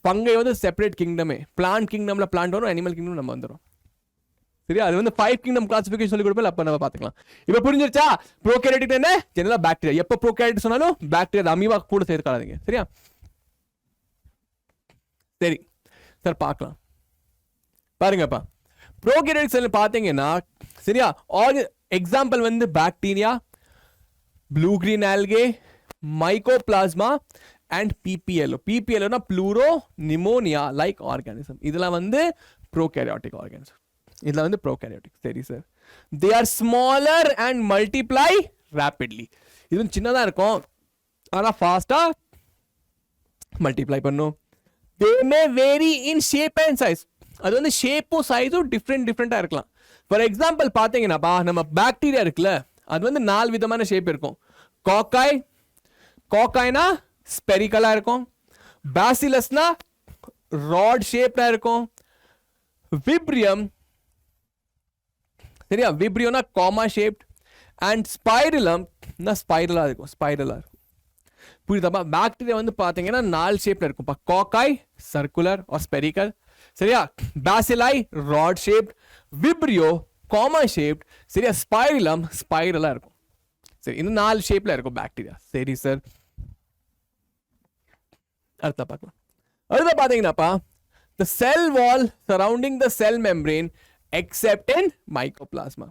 ஃபங்கை வந்து செப்பரேட் கிங்டமே. பிளான்ட் கிங்டம்ல பிளான்ட் வரும், அனிமல் கிங்டம் நம்ம வந்துடும், சரியா? அது வந்து 5 கிங்டம் கிளாசிஃபிகேஷன் சொல்லி கொடுப்பேன், அப்ப நம்ம பார்த்துக்கலாம். இப்போ புரிஞ்சிருச்சா? ப்ரோகேரியாட்டிக் என்ன? ஜெனரலா பாக்டீரியா. எப்போ ப்ரோகேரியாட்டிக் சொன்னாலும் பாக்டீரியா, அமீபா கூட சேர்க்காதீங்க, சரியா? சரி சார், பார்க்கலாம். பாருங்கப்பா, ப்ரோகேரியாட்டிக் செல் பார்த்தீங்கன்னா, சரியா? எக்ஸாம்பிள் வந்து bacteria, blue green algae, mycoplasma and PPLO pleuro pneumonia like organism. இதெல்லாம் வந்து ப்ரோகேரியாட்டிக் ஆர்கானிசம். இதெல்லாம் வந்து ப்ரோகேரியாட்டிக். சரி sir, they are smaller and multiply rapidly. இது சின்னதாக இருக்கும், ஆனால் ஃபாஸ்ட்டாக மல்டிப்ளை பண்ணும். They may vary in shape and size. அது வந்து ஷேப்பும் சைஸும் டிஃப்ரெண்ட்டாக இருக்கலாம். ஃபார் எக்ஸாம்பிள் பார்த்தீங்கன்னாப்பா, நம்ம பாக்டீரியா இருக்குல்ல, அது வந்து 4 விதமான ஷேப் இருக்கும். காக்காய்னா ஸ்பெரிக்கலாக இருக்கும், பேசிலஸ்னா ராட் ஷேப்ல இருக்கும், விப்ரியம், சரியா? விப்ரியோனா காமா ஷேப்ட், அண்ட் ஸ்பைரலம்னா ஸ்பைரலா இருக்கும். புரியுதாப்பா? பாக்டீரியா வந்து பார்த்தீங்கன்னா 4 ஷேப்ல இருக்கும். காக்காய் சர்க்குலர் ஆர் ஸ்பெரிக்கல், சரியா? Bacilli rod shaped, vibrio comma shaped, சரியா? ஸ்பைரலம் ஸ்பைரலா இருக்கும். சரி, இந்த 4 ஷேப்ல இருக்கும் பாக்டீரியா. சரி சார், அடுத்த பார்க்கலாம். அடுத்த பார்த்தீங்கன்னாப்பா, the cell wall surrounding the cell membrane except in mycoplasma.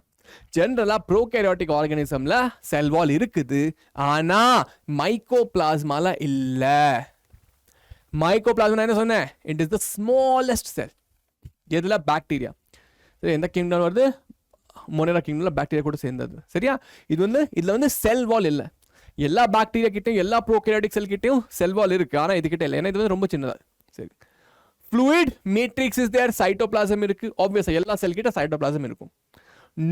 ஜெனரலா ப்ரோகேரியாட்டிக் ஆர்கானிசம்ல செல் வால் இருக்குது, ஆனா மைக்கோபிளாஸ்மால இல்ல. மைக்கோபிளாஸ்மா என்ன சொன்னேன்? இட் இஸ் த ஸ்மாலஸ்ட் செல். எதுல? பாக்டீரியா. எந்த கிங்டம் வருது? மொனேரா கிங்டம்ல பாக்டீரியா கூட சேர்ந்தது, சரியா? இதுல வந்து செல் வால் இல்லை. எல்லா பாக்டீரியா கிட்டையும் எல்லா ப்ரோகேரியாட்டிக் செல் கிட்டையும் செல் வால் இருக்கு, ஆனா இது கிட்ட இல்லை. ஏன்னா இது வந்து ரொம்ப சின்னதா. சரி, fluid matrix is there, cytoplasm இருக்கு. obviously எல்லா செல் கிட்ட cytoplasm இருக்கும்.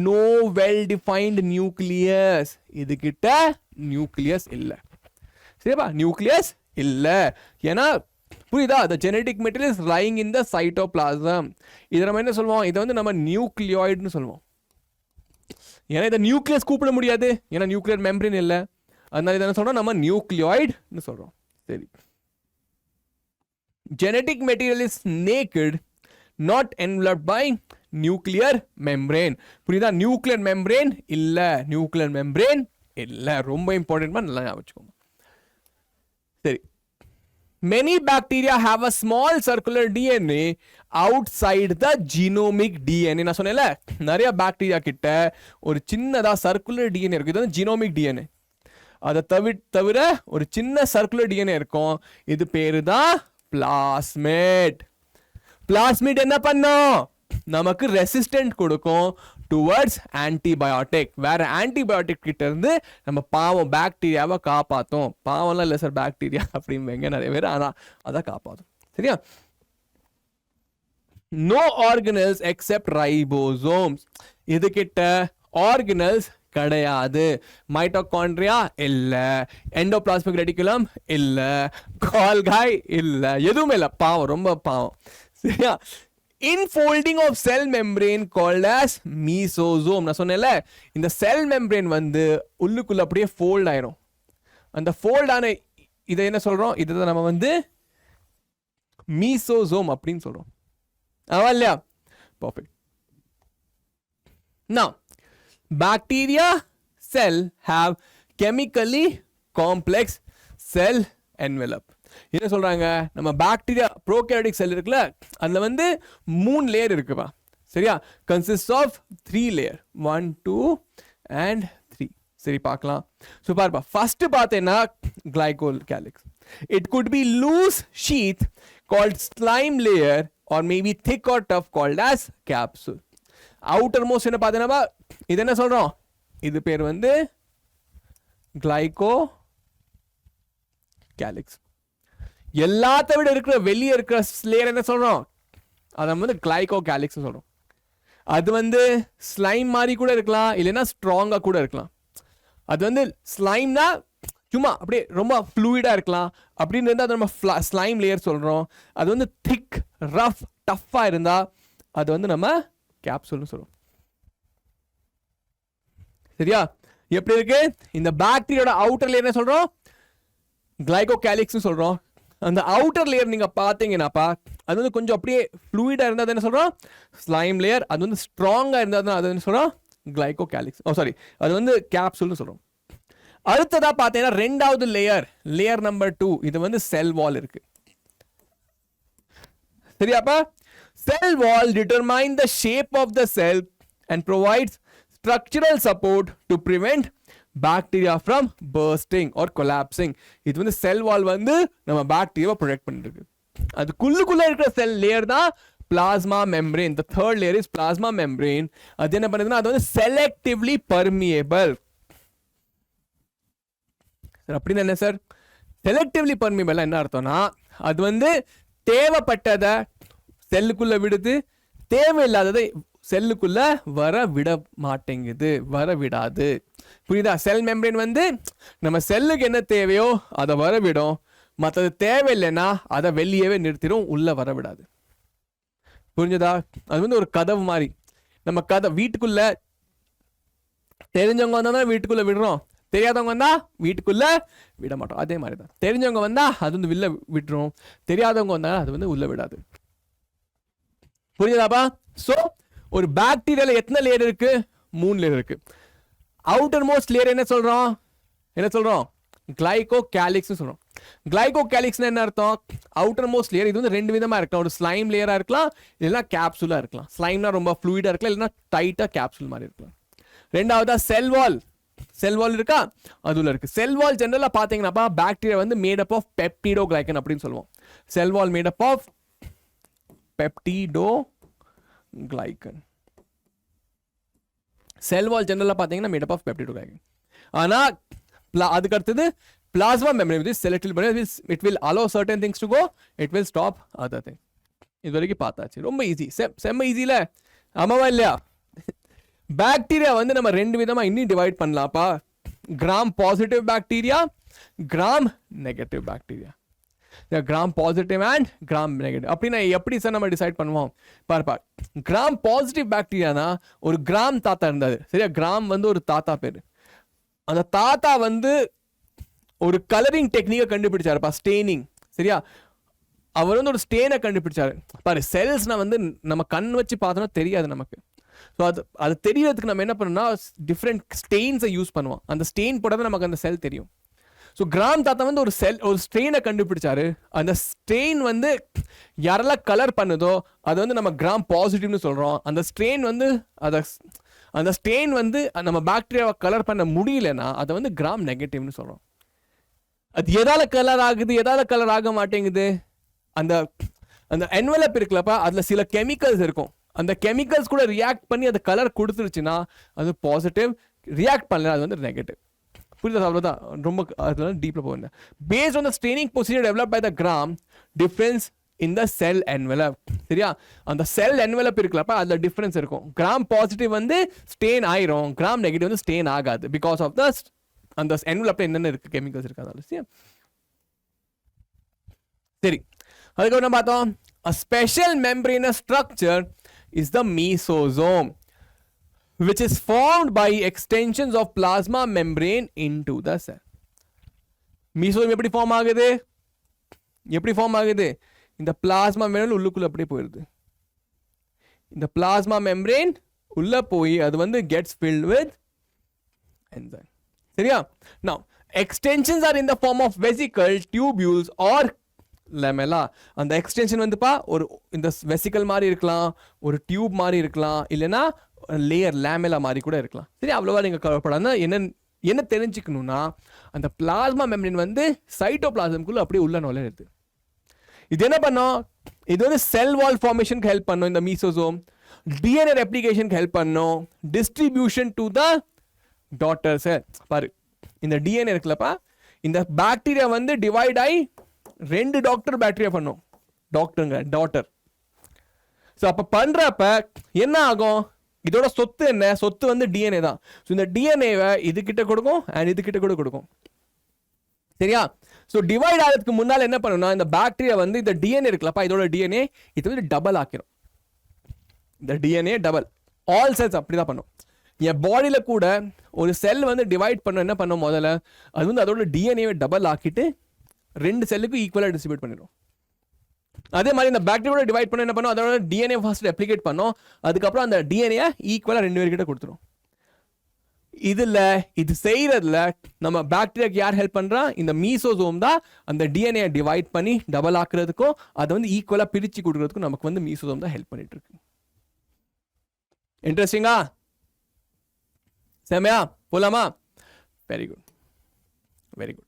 no well defined nucleus, இது கிட்ட நியூக்ளியஸ் இல்ல. சரிப்பா நியூக்ளியஸ் இல்ல ஏன்னா புரியுதா the genetic material is lying in the cytoplasm இத நம்ம என்ன சொல்வோம் இத வந்து நம்ம நியூக்ளியாய்டுன்னு சொல்வோம் ஏன்னா இத நியூக்ளியஸ் கூப்பிட முடியாது ஏன்னா நியூக்ளியர் மெம்பரேன் இல்ல அதனால இத என்ன சொல்றோம் நம்ம நியூக்ளியாய்டுன்னு சொல்றோம் சரி genetic material is naked not enveloped by nuclear membrane புரியுதா நியூக்ளியர் மெம்பரேன் இல்ல நியூக்ளியர் மெம்பரேன் இல்ல ரொம்ப இம்பார்ட்டன்ட் நல்லா ஞாபகம் வச்சுக்கோங்க சரி many bacteria have a small circular DNA outside the genomic DNA நான் சொன்னேன்ல நிறைய பாக்டீரியா கிட்ட ஒரு சின்னதா சர்க்குலர் DNA இருக்கு இது வந்து ஜீனோமிக் DNA அத தவிர ஒரு சின்ன சர்க்குலர் DNA இருக்கும் இது பேரு தான் பிளாஸ்மிட் பிளாஸ்மிட் என்ன பண்ணும் நமக்கு ரெசிஸ்டன்ட் கொடுக்கும் டுவர்ட்ஸ் ஆன்டிபயோட்டிக் வேற ஆன்டிபயோட்டிக் கிட்ட இருந்து நம்ம பாவம் பாக்டீரியாவை காப்பாத்தும் பாவம்லாம் இல்லை சார் பாக்டீரியா அப்படிங்க நிறைய பேர் ஆனா அதை காப்பாத்தும் சரியா நோ ஆர்கனல்ஸ் எக்ஸெப்ட் ரைபோசோம்ஸ் இது கிட்ட ஆர்கனல்ஸ் கிடையாது மைட்டோகாண்ட்ரியா இல்ல எண்டோபிளாஸ்மிக் ரெட்டிகுலம் இல்ல கால்காய் இல்ல எதுவுமே இல்ல பாவம் ரொம்ப பாவம் சரியா infolding of cell membrane called as mesosome நான் சொன்னேன்ல இந்த செல் மெம்பரேன் வந்து உள்ளுக்குள்ள அப்படியே ஃபோல்ட் ஆயிரும் அந்த ஃபோல்ட் ஆன இதை என்ன சொல்றோம் இதை நம்ம வந்து மீசோசோம் அப்படின்னு சொல்றோம் ஆமா இல்லையா perfect now bacteria cell have chemically complex cell envelope என்ன சொல்றாங்க நம்ம பாக்டீரியா ப்ரோகாரியோட்டிக் செல் இருக்குல்ல அதுல வந்து 3 லேயர் இருக்குப்பா சரியா கன்சிஸ்ட் ஆஃப் 3 லேயர் 1 2 and 3 சரி பார்க்கலாம் சோ பாருப்பா ஃபர்ஸ்ட் பார்த்தேன்னா glycol calyx it could be loose sheath called slime layer or maybe thick or tough called as capsule outermost என்ன பார்த்தேன்னா இது என்ன சொல்றோம் இது பேர் வந்து கிளைகோ கேலிக்ஸ் எல்லாத்த விட இருக்கிற வெளியே இருக்கிற லேயர் என்ன சொல்றோம் அதை வந்து கிளைகோ கேலிக்ஸ் சொல்றோம் அது வந்து ஸ்லைம் மாதிரி கூட இருக்கலாம் இல்லைன்னா ஸ்ட்ராங்கா கூட இருக்கலாம் அது வந்து ஸ்லைம்னா சும்மா அப்படியே ரொம்ப ஃப்ளூயிடா இருக்கலாம் அப்படின்னு இருந்தா அது நம்ம ஸ்லைம் லேயர் சொல்றோம் அது வந்து திக் ரஃப் டஃப்பா இருந்தா அது வந்து நம்ம கேப்சூல்னு சொல்றோம் சரியா எப்படி இருக்கு இந்த பாக்டீரியோட அவுட்டர் லேயர் என்ன சொல்றோம் கிளைகோ கேலிக்ஸ் சொல்றோம் அந்த அவுட்டர் லேயர் நீங்க பாத்தீங்கன்னாப்பா அது வந்து கொஞ்சம் அப்படியே ஃப்ளூயிடா இருந்தா என்ன சொல்றோம் ஸ்லைம் லேயர் அது வந்து ஸ்ட்ராங்கா இருந்தா அது என்ன சொல்றோம் கிளைகோ கேலிக்ஸ் சாரி அது வந்து கேப்சூல்னு சொல்றோம் அடுத்ததா பாத்தீங்கன்னா ரெண்டாவது லேயர் நம்பர் 2 இது வந்து செல் வால் இருக்கு சரியாப்பா cell wall determine the shape of the cell and provides structural support to prevent bacteria from bursting or collapsing இது வந்து செல் வால் வந்து நம்ம பாக்டீரியாவை ப்ரொடெக்ட் பண்ணிருக்கு அதுக்குள்ள இருக்கிற செல் லேயர் தான் plasma membrane the third layer is plasma membrane அது என்ன பண்ணுதுன்னா அது வந்து selectively permeable சார் அப்படின்னா என்ன சார் selectively permeable என்ன அர்த்தம்னா அது வந்து தேவைப்பட்டதை செல்லுக்குள்ள விடுது தேவையில்லாததை செல்லுக்குள்ள வர விட மாட்டேங்குது வர விடாது புரியுதா செல் மெம்பரேன் வந்து நம்ம செல்லுக்கு என்ன தேவையோ அதை வர விடும் மற்றது தேவையில்லைன்னா அதை வெளியவே நிறுத்திடும் உள்ள வர விடாது புரிஞ்சதா அது வந்து ஒரு கதவு மாதிரி நம்ம வீட்டுக்குள்ள தெரிஞ்சவங்க வந்தா வீட்டுக்குள்ள விடுறோம் தெரியாதவங்க வந்தா வீட்டுக்குள்ள விட மாட்டோம் அதே மாதிரி தான் தெரிஞ்சவங்க வந்தா அது வந்து வெளில விட்டுரும் தெரியாதவங்க வந்தா அது வந்து உள்ள விடாது புரியுதாப்பா சோ ஒரு பாக்டீரியால எத்தனை லேயர் இருக்கு 3 லேயர் இருக்கு அவுட்டர் மோஸ்ட் லேயர் என்ன சொல்றோம் கிளைகோ கேலிக்ஸ் சொல்றோம் கிளைகோ கேலிக்ஸ்னா என்ன அர்த்தம் அவுட்டர் மோஸ்ட் லேயர் இது வந்து ரெண்டு விதமா இருக்கலாம் ஒரு ஸ்லைம் லேயரா இருக்கலாம் இல்லைன்னா கேப்சூலா இருக்கலாம் ஸ்லைம்னா ரொம்ப ஃப்ளூயிடா இருக்கலாம் இல்லைன்னா டைட்டா கேப்சூல் மாதிரி இருக்கலாம் ரெண்டாவதா செல் வால் இருக்கா அதுல இருக்கு செல் வால் ஜெனரலா பாத்தீங்கன்னா பாக்டீரியா வந்து மேட் அப் ஆஃப் பெப்டிடோ கிளைகன் அப்படின்னு சொல்லுவோம் செல் வால் மேட் அப் ஆஃப் பெப்டிடோ glycan செல் வால் ஜெனரலா பாத்தீங்கன்னா மேட் அப் ஆஃப் பெப்டிடோ கிளைகன் ஆனா அதுக்கு அடுத்தது plasma membrane is selective it will allow certain things to go it will stop other things இது வரைக்கும் பார்த்தாச்சு ரொம்ப ஈஸி செம்ம ஈஸில ஆமாவா இல்லையா பாக்டீரியா வந்து நம்ம ரெண்டு விதமா இன்னும் டிவைட் பண்ணலாம்ப்பா gram positive bacteria gram negative bacteria. The gram positive and gram negative. அப்படின்னா எப்படி சார் நம்ம டிசைட் பண்ணுவோம்? பாருப்பா, கிராம் பாசிட்டிவ் பாக்டீரியானா ஒரு கிராம் தாத்தா இருந்தாரு. சரியா? கிராம் வந்து ஒரு தாத்தா பேரு. அந்த தாத்தா வந்து ஒரு கலரிங் டெக்னிக்கை கண்டுபிடிச்சாருப்பா, ஸ்டெயினிங். சரியா? அவர் வந்து ஒரு ஸ்டெயினை கண்டுபிடிச்சாரு. பாரு, செல்ஸ்னா வந்து நம்ம கண் வச்சு பார்த்தோம்னா தெரியாது நமக்கு. ஸோ அது தெரியறதுக்கு நம்ம என்ன பண்ணணும்னா டிஃப்ரெண்ட் ஸ்டெயின்ஸை யூஸ் பண்ணுவோம். அந்த ஸ்டெயின் போடாத நமக்கு அந்த செல் தெரியும். ஸோ கிராம் தாத்தா வந்து ஒரு ஸ்ட்ரெயினை கண்டுபிடிச்சாரு. அந்த ஸ்ட்ரெயின் வந்து யாரெல்லாம் கலர் பண்ணுதோ அது வந்து நம்ம கிராம் பாசிட்டிவ்னு சொல்கிறோம். அந்த ஸ்ட்ரெயின் வந்து அந்த ஸ்ட்ரெயின் வந்து நம்ம பாக்டீரியாவை கலர் பண்ண முடியலன்னா அதை வந்து கிராம் நெகட்டிவ்னு சொல்கிறோம். அது எதால கலர் ஆகுது, எதால கலர் ஆக மாட்டேங்குது? அந்த அந்த என்வலப் இருக்குல்லப்பா, அதில் சில கெமிக்கல்ஸ் இருக்கும். அந்த கெமிக்கல்ஸ் கூட ரியாக்ட் பண்ணி அது கலர் கொடுத்துருச்சுன்னா அது பாசிட்டிவ், ரியாக்ட் பண்ணல அது வந்து நெகட்டிவ். புரியுதா? அவ்வளோதான், ரொம்ப அதெல்லாம் டீப்பில் போகுது. Based on the staining procedure develop by the Gram difference in the cell envelope. சரியா? அந்த செல் என்வலப் இருக்குல்லப்ப அதில் டிஃப்ரென்ஸ் இருக்கும். கிராம் பாசிட்டிவ் வந்து ஸ்டெயின் ஆயிரும், கிராம் நெகட்டிவ் வந்து ஸ்டெயின் ஆகாது. பிகாஸ் ஆஃப் த அந்த என்வலப்ல என்னென்ன இருக்கு, கெமிக்கல்ஸ் இருக்கு அதனால. சரி, அதுக்கப்புறம் என்ன பார்த்தோம்? A special membranous structure is the mesosome, which is formed by extensions of plasma membrane into the cell. Mesosome எப்படி ஃபார்ம் ஆகுது? எப்படி ஃபார்ம் ஆகுது? இந்த பிளாஸ்மா மெம்பரேன் உள்ளுக்குள்ள அப்படியே போயிடுது. இந்த பிளாஸ்மா மெம்பரேன் உள்ள போய் அது வந்து gets filled with enzyme. சரியா? Now extensions are in the form of vesicle, tubules or lamella. அந்த எக்ஸ்டென்ஷன் வந்துப்பா ஒரு இந்த வெசிக்கல் மாதிரி இருக்கலாம், ஒரு டியூப் மாதிரி இருக்கலாம், இல்லைன்னா லேயர் லேமெலா மாதிரி கூட இருக்கலாம். சரி, அவ்வளோவா நீங்கள் கவலைப்படாத. என்ன தெரிஞ்சுக்கணும்னா அந்த பிளாஸ்மா மெம்பரேன் வந்து சைட்டோபிளாசம்குள்ள அப்படியே உள்ள நுழையுது. இது என்ன பண்ணோம்? இது வந்து செல் வால் ஃபார்மேஷனுக்கு ஹெல்ப் பண்ணும். இந்த மீசோசோம் டிஎன்ஏ ரெப்ளிகேஷனுக்கு ஹெல்ப் பண்ணும். டிஸ்ட்ரிபியூஷன் டு த டாட்டர் செல். பாரு, இந்த டிஎன்ஏ இருக்குல்லப்பா, இந்த பாக்டீரியா வந்து டிவைட் ஆகி 2 டாக்டர் பாக்டீரியா பண்ணும். டாக்டருங்க டாட்டர். ஸோ அப்போ பண்ணுறப்ப என்ன ஆகும்? இதோட சொத்து என்ன? சொத்து வந்து டிஎன்ஏ தான். ஸோ இந்த டிஎன்ஏவை இதுகிட்ட கொடுக்கும் அண்ட் இதுகிட்ட கூட கொடுக்கும். சரியா? ஸோ டிவைட் ஆகிறதுக்கு முன்னால் என்ன பண்ணணும்னா இந்த பாக்டீரியா வந்து இந்த டிஎன்ஏ இருக்குல்லப்பா, இதோட டிஎன்ஏ இது வந்து டபுள் ஆக்கிடும். இந்த டிஎன்ஏ டபுள். ஆல் செல்ஸ் அப்படி தான் பண்ணும். என் பாடியில் கூட ஒரு செல் வந்து டிவைட் பண்ண என்ன பண்ணும்? முதல்ல அது வந்து அதோட டிஎன்ஏவை டபுள் ஆக்கிட்டு 2 செல்லுக்கு ஈக்குவலாக டிஸ்ட்ரிபியூட் பண்ணிடும். அதே மாதிரி இந்த பாக்டீரியா டிவைட் பண்ண என்ன பண்ணும்? அதோட டிஎன்ஏ ஃபர்ஸ்ட் ரெப்ளிகேட் பண்ணும், அதுக்கப்புறம் அந்த டிஎன்ஏ ஈக்குவலாக 2 பேர்கிட்ட கொடுத்துரும். இது செய்யறதுல நம்ம பாக்டீரியாக்கு யார் ஹெல்ப் பண்றா? இந்த மீசோசோம் தான் அந்த டிஎன்ஏ டிவைட் பண்ணி டபுள் ஆக்குறதுக்கும் அதை வந்து ஈக்குவலா பிரிச்சு கொடுக்கறதுக்கும் நமக்கு வந்து மீசோசோம் தான் ஹெல்ப் பண்ணிட்டு இருக்கு. இன்ட்ரெஸ்டிங்கா? செமையா? போலாமா? Very good, very good.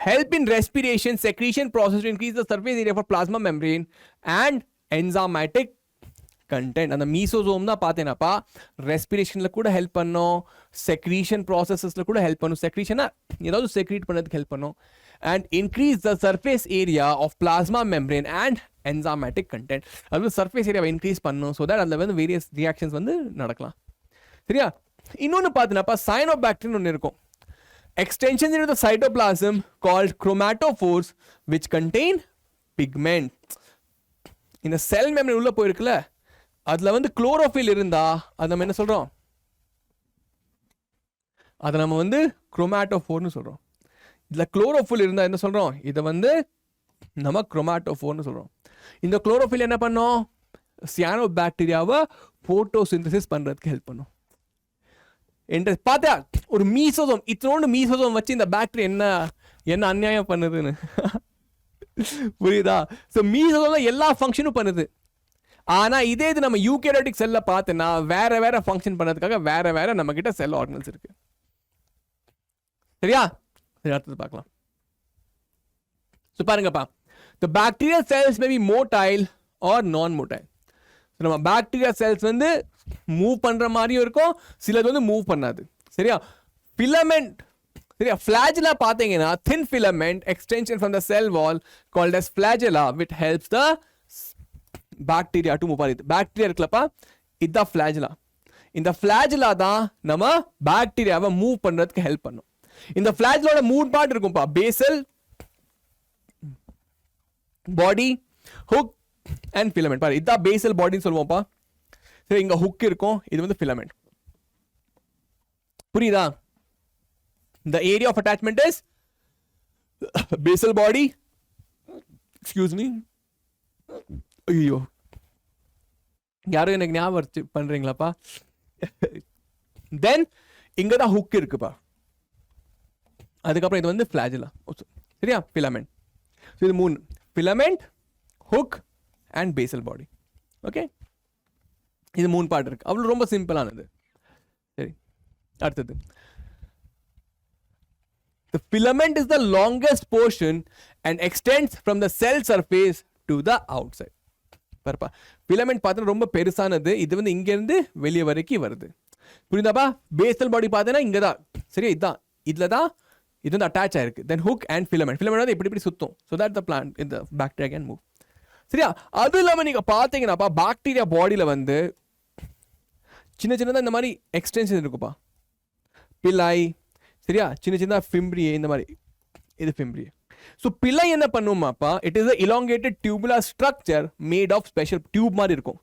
Help in respiration secretion process to increase the surface area for plasma membrane and enzymatic content. அந்த மீசோசோம் தான் பார்த்தேனாப்பா ரெஸ்பிரேஷன்ல கூட ஹெல்ப் பண்ணும், செக்ரீஷன் ப்ராசஸஸ்ல கூட ஹெல்ப் பண்ணும். செக்ரீஷனா ஏதாவது செக்ரீட் பண்ணதுக்கு ஹெல்ப் பண்ணும். and increase the surface area of plasma membrane and enzymatic content. அது சர்ஃபேஸ் ஏரியாவை இன்க்ரீஸ் பண்ணும். ஸோ தட் அதில் வந்து வேரியஸ் ரியாக்ஷன்ஸ் வந்து நடக்கலாம். சரியா? இன்னொன்று பார்த்தீங்கன்னாப்பா சைனோபாக்டீரியன் ஒன்று இருக்கும். Extensions into the cytoplasm called chromatophores which contain pigment. இந்த செல் மெம்பரேன் உள்ள போயிருக்குல்ல, அதுல வந்து குளோரோஃபில் இருந்தா அது நம்ம என்ன சொல்றோம்? அதை நம்ம வந்து குரோமாட்டோஃபோர்னு சொல்றோம். இதுல குளோரோஃபில் இருந்தா என்ன சொல்றோம்? இதை வந்து நம்ம குரோமாட்டோஃபோர்னு சொல்றோம். இந்த குளோரோஃபில் என்ன பண்ணும்? சியானோபாக்டீரியாவை போட்டோசிந்தசிஸ் பண்றதுக்கு ஹெல்ப் பண்ணும். பார்த்தா ஒரு மீசோசோம், இத்தனோண்டு மீசோசோம் வச்சு இந்த பாக்டீரியா என்ன அநியாயம் பண்ணுதுன்னு புரியுதா? ஸோ மீசோசோம் எல்லா ஃபங்க்ஷனும் பண்ணுது. ஆனா இதே இது நம்ம யூகேரியோட்டிக் செல்ல பார்த்தோன்னா வேற வேற ஃபங்க்ஷன் பண்ணதுக்காக வேற வேற நம்ம கிட்ட செல் ஆர்கனல்ஸ் இருக்கு. சரியா? சரி, அடுத்தது பார்க்கலாம். ஸோ பாருங்கப்பா, the bacterial cells may be motile or non-motile. நம்ம பாக்டீரியா செல்ஸ் வந்து மூவ் பண்ற மாதிரியும் இருக்கும், சிலது வந்து மூவ் பண்ணாது. சரியா? ஃபிலமெண்ட், சரியா, flagella பாத்தீங்கன்னா thin filament extension from the cell wall called as flagella which helps the bacteria to move. Bacteria இருக்குல்லப்பா, இதுதான் flagella. இந்த flagella தான் நம்ம பாக்டீரியாவை மூவ் பண்றதுக்கு ஹெல்ப் பண்ணும். இந்த flagellோட 3 பார்ட் இருக்கும்பா. Basal, body, hook and filament. பாரு இதான் பேசல் பாடின்னு சொல்லுவோம்ப்பா. சரி, இங்க ஹுக் இருக்கும், இது வந்து ஃபிலமெண்ட். புரியுதா? The area of attachment is basal body. Excuse me. ஐயோ, யாரும் எனக்கு ஞாபகம் பண்றீங்களாப்பா? தென் இங்க தான் ஹுக் இருக்குப்பா. அதுக்கப்புறம் இது வந்து flagella. சரியா? ஃபிலமெண்ட். இது 3: filament, hook and basal body. Okay, இது 3 பார்ட் இருக்கு. அவ்வளவு ரொம்ப சிம்பிளானது. சரி, அடுத்தது. The filament is the longest portion and extends from the cell surface to the outside. பரப்பா, ஃபிலமெண்ட் பார்த்தா ரொம்ப பெருசானது. இது வந்து இங்க இருந்து வெளியே வரைக்கும் வருது. புரியுதாப்பா? பேசல் பாடி பார்த்தீங்கன்னா இங்க தான். சரியா? இதுதான், இதுல தான் இது வந்து அட்டாச் ஆயிருக்கு. தென் ஹுக் அண்ட் ஃபிலமெண்ட். ஃபிலமெண்ட் வந்து இப்படி சுத்தும். so that the plant in the bacteria can move. சரியா? அது இல்லாம நீங்க பாத்தீங்கன்னாப்பா, பாக்டீரியா பாடியில வந்து சின்ன சின்னதா இந்த மாதிரி எக்ஸ்டென்ஷன் இருக்குப்பா. பிழை, சரியா? சின்ன சின்ன ஃபிம்ப்ரியே, இந்த மாதிரி. இது ஃபிம்ப்ரியே. ஸோ பிழை என்ன பண்ணுமாப்பா? It is elongated tubular structure made of special tube மாதிரி இருக்கும்.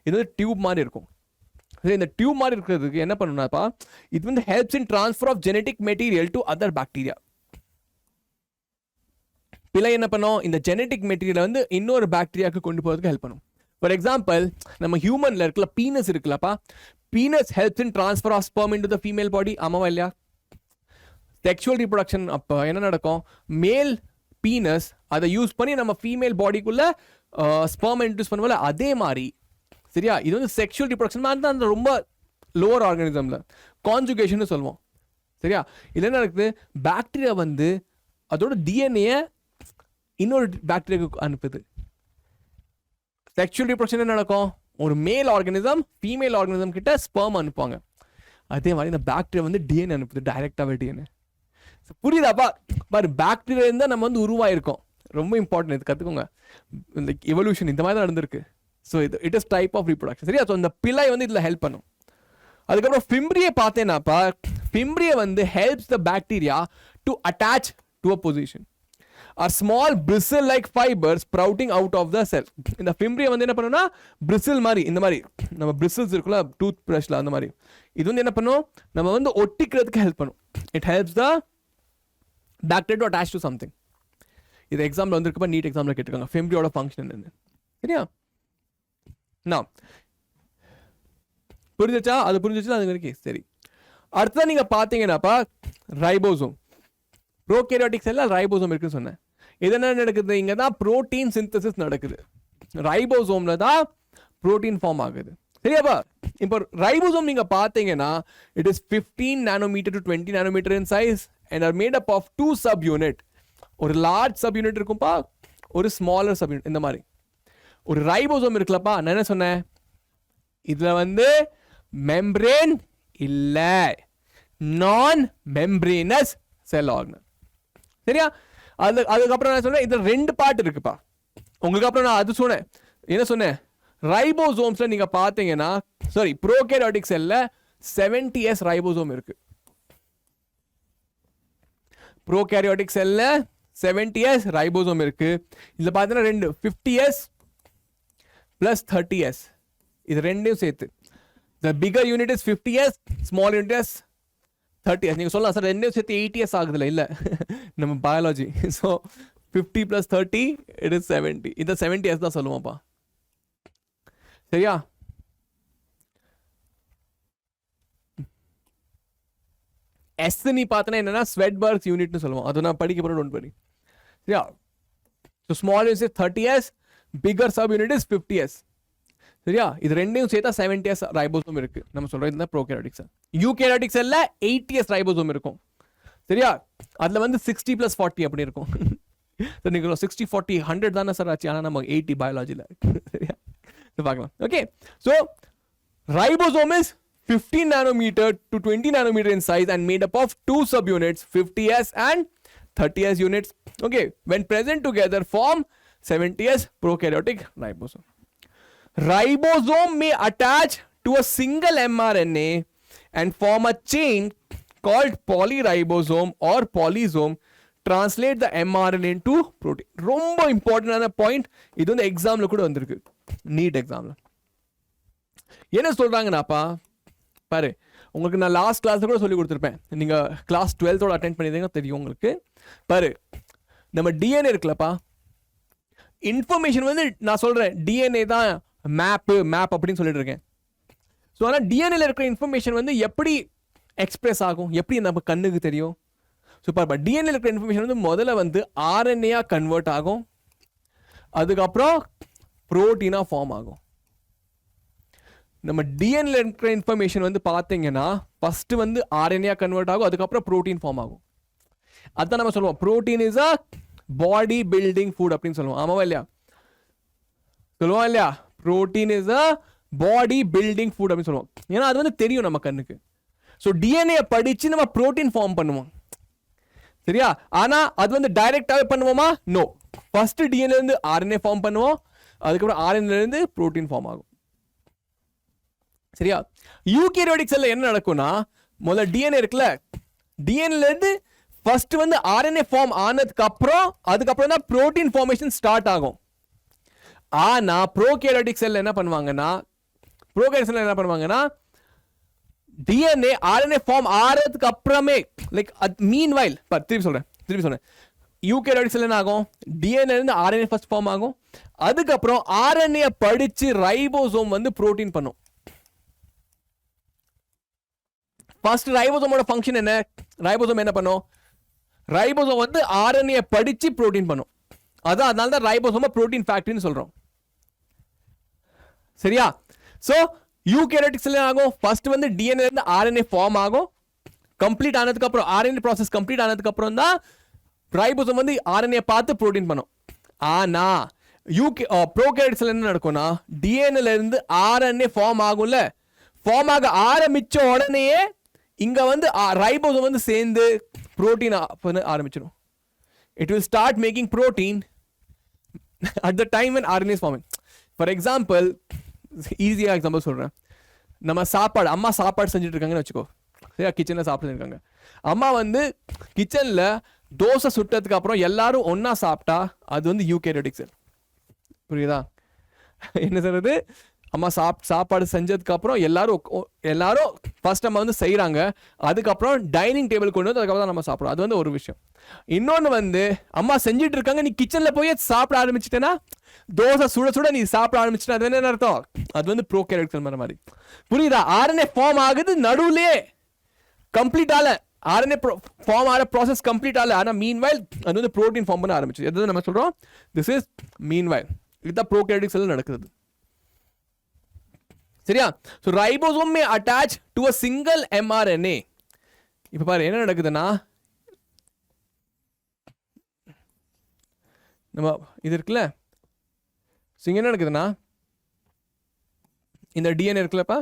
இது வந்து டியூப் மாதிரி இருக்கும். இந்த டியூப் மாதிரி இருக்கிறதுக்கு என்ன பண்ணுனாப்பா, இது வந்து helps in transfer of genetic material to other bacteria. பிழை என்ன பண்ணும்? இந்த ஜெனடிக் மெட்டீரியல் வந்து இன்னொரு பாக்டீரியாவுக்கு கொண்டு போகிறதுக்கு ஹெல்ப் பண்ணும். ஃபார் எக்ஸாம்பிள், நம்ம ஹியூமன்ல இருக்கல பீனஸ் இருக்குல்லப்பா, penis helps in transfer of sperm into the female body. ஆமாவா இல்லையா? செக்ஷுவல் ரீப்ரொடக்ஷன் அப்போ என்ன நடக்கும்? மேல் பீனஸ் அதை யூஸ் பண்ணி நம்ம ஃபீமேல் பாடிக்குள்ள ஸ்பெர்ம் இன்ட்ரூஸ் பண்ணுவோம்ல, அதே மாதிரி. சரியா? இது வந்து செக்ஷுவல் ரீப்ரொடக்ஷன் மாதிரி அந்த ரொம்ப லோவர் ஆர்கானிசம்ல கான்ஜுகேஷன் சொல்லுவோம். சரியா? இது என்ன நடக்குது? பாக்டீரியா வந்து அதோட டிஎன்ஏ இன்னொரு பாக்டீரியாவுக்கு அனுப்புது. செக்ஷுவல் ரீப்ரொடக்ஷன் என்ன நடக்கும்? ஒரு மேல் ஆர்கானிசம் ஃபீமேல் ஆர்கானிசம் கிட்ட ஸ்பெர்ம் அனுப்புவாங்க. அதே மாதிரி இந்த பாக்டீரியா வந்து டிஎன்ஏ அனுப்புது, டைரக்டாவே டிஎன்ஏ. புரியுதாப்பா? பாரு, பாக்டீரியா இருந்தால் நம்ம வந்து உருவாயிருக்கோம். ரொம்ப இம்பார்ட்டன்ட், இது கற்றுக்கோங்க. இந்த எவல்யூஷன் இந்த மாதிரி தான் நடந்திருக்கு. ஸோ இது it is type of reproduction. சரியா? ஸோ இந்த பிழை வந்து இதில் ஹெல்ப் பண்ணும். அதுக்கப்புறம் ஃபிம்ப்ரியை பார்த்தேன்னாப்பா, ஃபிம்ப்ரியை வந்து helps the bacteria to attach to a position. Or small bristle like fibre sprouting out of the cell. இந்த ஃபிம்ப்ரியை வந்து என்ன பண்ணுன்னா, பிரிசில் மாதிரி, இந்த மாதிரி நம்ம பிரிசில்ஸ் இருக்குல்ல டூத் ப்ரஷ்ல, அந்த மாதிரி. இது வந்து என்ன பண்ணும்? நம்ம வந்து ஒட்டிக்கிறதுக்கு ஹெல்ப் பண்ணும். It helps the bacteria to attach to something. இது எக்ஸாம்பிள் வந்துருக்கப்ப நீட் எக்ஸாம்பிள் கேட்டிருக்காங்க, ஃபிம்ப்ரியோட ஃபங்க்ஷன் என்னன்னு. சரியா? நான் புரிஞ்சிச்சா? அது புரிஞ்சிச்சுன்னா அது வரைக்கும் சரி. அடுத்ததான் நீங்க பார்த்தீங்கன்னாப்பா, ரைபோசோம். ப்ரோகேரியாட்டிக் செல்ல ரைபோசோம் இருக்குன்னு சொன்னேன். இது என்ன நடக்குது? இங்கே தான் புரோட்டீன் சிந்தசிஸ் நடக்குது. ரைபோசோம்ல தான் புரோட்டீன் ஃபார்ம் ஆகுது. சரியாப்பா? இப்போ ரைபோசோம் நீங்க பார்த்தீங்கன்னா, it is 15 nanometre to 20 nanometre in size and are made up of 2 sub unit. ஒரு லார்ஜ் சப் யூனிட் இருக்கும்பா, ஒரு ஸ்மாலர் சப் யூனிட். இந்த மாதிரி ஒரு ரைபோசோம் இருக்குல்லப்பா. நான் என்ன சொன்னேன்? இதுல வந்து மெம்பரேன் இல்ல, நான் மெம்பரேனஸ் செல் ஆர்கனல். சரியா? அதுக்கப்புறம் நான் சொன்னேன், இது 2 பார்ட் இருக்குப்பா. உங்களுக்கு அப்புறம் நான் அது சொன்னேன். என்ன சொன்னேன்? ரைபோசோம்ஸ்ல நீங்க பார்த்தீங்கன்னா, சாரி, ப்ரோகேரியாட்டிக் செல்ல 70s ரைபோசோம் இருக்கு. ப்ரோகேரியாட்டிக் செல்ல 70s ரைபோசோம் இருக்கு. இதுல பார்த்தீங்கன்னா 2 50s plus 30s. இது ரெண்டையும் சேர்த்து the bigger unit is 50s, small unit is 30s. நீங்க சொல்லலாம் சார் ரெண்டையும் சேர்த்து 80s ஆகுதுல. இல்ல, நம்ம biology. So 50 plus 30 it is 70. இந்த 70s தான் சொல்லுவோம்ப்பா. சரியா? எஸ் நீ பார்த்தனா என்னன்னா ஸ்வெட்பர்க்ஸ் யூனிட்னு சொல்லுவோம். அது நான் படிக்க போறேன், டோன்ட் வரி. சரியா? So small unit is 30s, bigger subunit is 50s. சரியா? இது ரெண்டையும் சேர்த்தா 70s ரைபோசோம் இருக்கு. நம்ம சொல்றது இந்த ப்ரோகேரியாட்டிக் செல். யூகேரியாட்டிக் செல்ல 80s ரைபோசோம் இருக்கும். சரியா? அதுல வந்து 60 plus 40 அப்படி இருக்கும். நீங்க 60 40 100 தானே சார் ஆச்சு, ஆனால் நம்ம 80 பயாலஜியில். சரியா? பார்க்கலாம். Okay, so ribosome is 15 nanometer to 20 nanometer in size and made up of 2 subunits, 50s and 30s units. Okay, when present together form 70s prokaryotic ribosome. Ribosome may attach to a single mRNA and form a chain called polyribosome or polysome. Translate the mRNA into protein. ரொம்ப இம்பார்ட்டன்டான point. இது வந்து எக்ஸாம்ல கூட வந்திருக்கு, NEET எக்ஸாம்ல. என்ன சொல்றாங்கன்னாப்பா பாரு, உங்களுக்கு நான் லாஸ்ட் கிளாஸ்ல கூட சொல்லி கொடுத்துருப்பேன். நீங்க கிளாஸ் 12th அட்டென்ட் பண்ணியிருந்தீங்கன்னா தெரியும் உங்களுக்கு. பாரு, நம்ம டிஎன்ஏ இருக்குல்லப்பா, இன்ஃபர்மேஷன் வந்து நான் சொல்றேன் டிஎன்ஏ தான் மேப் அப்படின்னு சொல்லிட்டு இருக்கேன். ஸோ ஆனால் டிஎன்ஏல இருக்கிற இன்ஃபர்மேஷன் வந்து எப்படி எக்ஸ்பிரஸ் ஆகும், எப்படி நம்ம கண்ணுக்கு தெரியும்? ஸோ பாருப்பா, டிஎன்ஏல இருக்கிற இன்ஃபர்மேஷன் வந்து முதல்ல வந்து ஆர்என்ஏயா கன்வெர்ட் ஆகும், அதுக்கப்புறம் புரோட்டீனா ஃபார்ம் ஆகும். நம்ம டிஎன்ஏல இருக்கிற இன்ஃபர்மேஷன் வந்து பார்த்தீங்கன்னா ஃபர்ஸ்ட் வந்து ஆர்என்ஏயா கன்வெர்ட் ஆகும், அதுக்கப்புறம் புரோட்டீன் ஃபார்ம் ஆகும். அதான் நம்ம சொல்லுவோம் protein is a body building food அப்படின்னு சொல்லுவோம். ஆமாவா இல்லையா? சொல்லுவோம் இல்லையா? Protein is a body building food அப்படின்னு சொல்லுவோம். ஏன்னா அது வந்து தெரியும் நம்ம கண்ணுக்கு. ஸோ டிஎன்ஏ படிச்சு நம்ம புரோட்டீன் ஃபார்ம் பண்ணுவோம், சரியா? ஆனா அது வந்து டைரக்டாவே பண்ணுவோமா? நோ. ஃபர்ஸ்ட் டிஎன்ஏ இருந்து ஆர்என்ஏ ஃபார்ம் பண்ணுவோம், அதுக்கப்புறம் ஆர்என்ஏ இருந்து புரோட்டீன் ஃபார்ம் ஆகும், சரியா? யூகேரியோட்டிக் செல்ல என்ன நடக்கும்னா, முதல்ல டிஎன்ஏ இருக்குல்ல, டிஎன்ஏல இருந்து ஃபர்ஸ்ட் வந்து ஆர்என்ஏ ஃபார்ம் ஆனதுக்கு அப்புறம் அதுக்கப்புறம் தான் புரோட்டீன் ஃபார்மேஷன் ஸ்டார்ட் ஆகும். ஆனா ப்ரோகேரியோட்டிக் செல்ல என்ன பண்ணுவாங்கன்னா, டிஎன்ஏ ஆர்என்ஏ ஃபார்ம் ஆறதுக்கு அப்புறமே லைக் மீன்வைல் திருப்பி சொல்றேன் யூகேரியோட்டிக் செல் என்ன ஆகும், டிஎன்ஏ இருந்து ஆர்என்ஏ ஃபர்ஸ்ட் ஃபார்ம் ஆகும், அதுக்கப்புறம் ஆர்என்ஏ படிச்சு ரைபோசோம் வந்து புரோட்டீன் பண்ணும். ஃபர்ஸ்ட் ரைபோசோமோட ஃபங்க்ஷன் என்ன? ரைபோசோம் என்ன பண்ணும்? ரைபோசோம் வந்து ஆர்என்ஏ படிச்சு புரோட்டீன் பண்ணும். அதனால தான் ரைபோசோம் புரோட்டீன் ஃபேக்டரின்னு சொல்றோம், சரியா? சோ யூகேரியோட்டிக் செல் ஆகும், ஃபர்ஸ்ட் வந்து டிஎன்ஏ இருந்து ஆர்என்ஏ ஃபார்ம் ஆகும், கம்ப்ளீட் ஆனதுக்கு அப்புறம் ஆர்என்ஏ ப்ராசஸ் கம்ப்ளீட் ஆனதுக்கு அப்புறம் தான் ரைபோசோம் வந்து ஆர்என்ஏ பார்த்து புரோட்டீன் பண்ணும். ஆனா ப்ரோகேரியோட்டிக் செல் என்ன நடக்கும்னா, டிஎன்ஏல இருந்து ஆர்என்ஏ ஃபார்ம் ஆகும்ல, ஃபார்ம் ஆக ஆரம்பிச்ச உடனேயே இங்க வந்து ரைபோசோம் வந்து சேர்ந்து புரோட்டீன் ஆரம்பிச்சிடும். It will start making protein at the time when RNA is forming. For example, ஈஸியா எக்ஸாம்பிள் சொல்றேன். நம்ம சாப்பாடு, அம்மா சாப்பாடு செஞ்சுட்டு இருக்காங்கன்னு வச்சுக்கோ, சரியா? கிச்சன்ல சாப்பிட்டு இருக்காங்க. அம்மா வந்து கிச்சன்ல தோசை சுட்டதுக்கு அப்புறம் எல்லாரும் ஒன்னா சாப்பிட்டா அது வந்து யூகேரியோட்டிக் செல், புரியுதா? என்ன சொல்றது? அம்மா சாப்பாடு செஞ்சதுக்கு அப்புறம் எல்லாரும் ஃபர்ஸ்ட் நம்ம வந்து செய்யறாங்க, அதுக்கப்புறம் டைனிங் டேபிள் கொண்டு வந்து அதுக்கப்புறம் தான் நம்ம சாப்பிடுறோம். அது வந்து ஒரு விஷயம். இன்னொன்று வந்து அம்மா செஞ்சுட்டு இருக்காங்க, நீ கிச்சன்ல போய் சாப்பிட ஆரம்பிச்சிட்டேன்னா, தோசை சுட நீ சாப்பிட ஆரம்பிச்சிட்டா அது என்ன அர்த்தம்? அது வந்து ப்ரோகேரியோட்டிக் செல் மாதிரி, புரியுதா? ஆர்என்ஏ ஃபார்ம் ஆகுது நடுவுலே, கம்ப்ளீட் ஆல ஆர்என்ஏ ஃபார்ம் ஆகிற ப்ராசஸ் கம்ப்ளீட் ஆல, ஆனால் மீன்வைல் அது வந்து புரோட்டீன் ஃபார்ம் பண்ண ஆரம்பிச்சு. எது நம்ம சொல்றோம்? This is meanwhile. இதுதான் ப்ரோகேரியோட்டிக் செல் நடக்குது, சரியா? So ribosome may attach to a single mRNA. இப்ப பாரு என்ன நடக்குதுன்னா, நம்ம இது இருக்குல்ல, இங்க என்ன நடக்குதுன்னா, இந்த டிஎன்ஏ இருக்குல்லப்பா,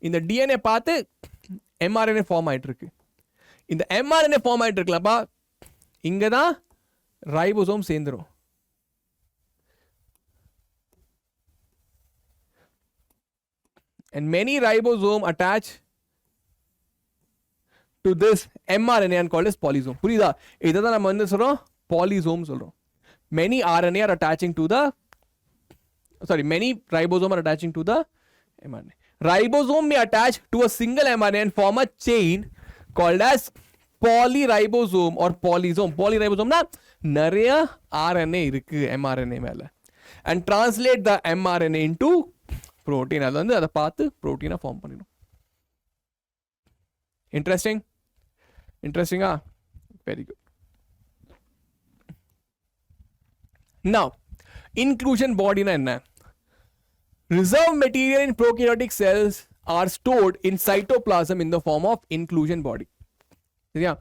இந்த டிஎன்ஏ பார்த்து எம்ஆர்என்ஏ ஃபார்ம் ஆயிட்டு இருக்கு. இந்த எம்ஆர்என்ஏ ஃபார்ம் ஆயிட்டு இருக்குல்லப்பா, இங்க தான் ரைபோசோம் சேர்ந்துரும். And many ribosome attach to this mRNA and called as polysome. புரியுதா? இதான் நம்ம வந்து சொல்றோம் polysome சொல்றோம். Many RNA are attaching to the many ribosome are attaching to the mRNA. Ribosome may attach to a single mRNA and form a chain called as polyribosome or polysome. Polyribosome na நிறைய RNA இருக்கு mRNA மேல, and translate the mRNA into protein. அது வந்து அதை பார்த்து புரோட்டீனை form பண்ணிடும். இன்ட்ரெஸ்டிங்கா? Very good. Now, inclusion body na enna? Reserved material in prokaryotic cells are stored in cytoplasm in the form of inclusion body. சரியா?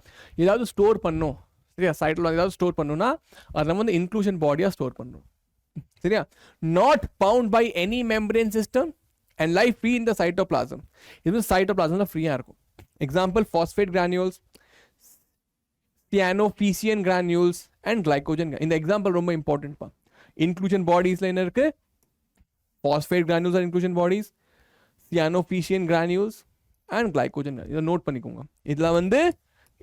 ஏதாவது ஸ்டோர் பண்ணும், சரியா? சைட்டோபிளாசம் ஏதாவது ஸ்டோர் பண்ணும்னா அதை நம்ம வந்து இன்க்ளூஷன் பாடியா ஸ்டோர் பண்ணும், சரியா? Not bound by any membrane system and life free in the cytoplasm. இது சைட்டோபிளாசம் ஃப்ரீயாக இருக்கும். Example phosphate granules, cyanophycean granules and glycogen. இந்த எக்ஸாம்பிள் ரொம்ப இம்பார்ட்டன்ட்பா. இன்க்ளூஷன் பாடிஸ்ல என்ன இருக்கு? Phosphate granules are inclusion bodies, cyanophysian granules and glycogen. இதை நோட் பண்ணிக்கோங்க. இதில் வந்து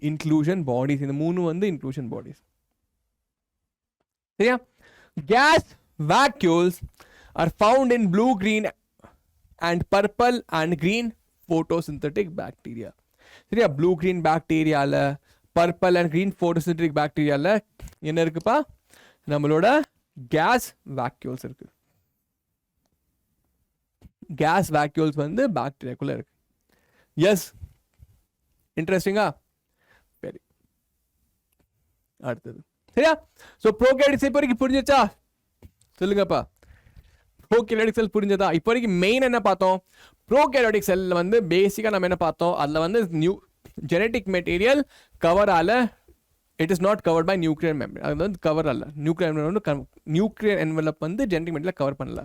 இன்க்ளூஷன் பாடிஸ், இந்த மூணு வந்து இன்க்ளூஷன் பாடிஸ். சரியா? gas vacuoles are found in blue, green and purple and green photosynthetic bacteria. சரியா? blue green bacteriaல purple and green photosynthetic bacteriaல என்ன இருக்குப்பா? நம்மளோட gas vacuoles இருக்கு. gas vacuoles வந்து பாக்டீரியாக்குள்ள இருக்கு. எஸ், இன்ட்ரெஸ்டிங்கா? சரி, அடுத்தது. சரியா? ஸோ ப்ரோகேரியோட்டிக் இப்போ வரைக்கும் புரிஞ்சிச்சா? சொல்லுங்கப்பா. ப்ரோகேரியோட்டிக் செல் புரிஞ்சதா? இப்போ வரைக்கும் மெயின் என்ன பார்த்தோம்? ப்ரோகேரியோட்டிக் செல்ல வந்து பேசிக்காக நம்ம என்ன பார்த்தோம்? அதில் வந்து ஜெனட்டிக் மெட்டீரியல் கவர் ஆல, it is not covered by nuclear membrane. அது வந்து கவர் அல்ல. நியூக்ளியர் என்வலப் வந்து ஜெனட்டிக் மெட்டீரியல் கவர் பண்ணல.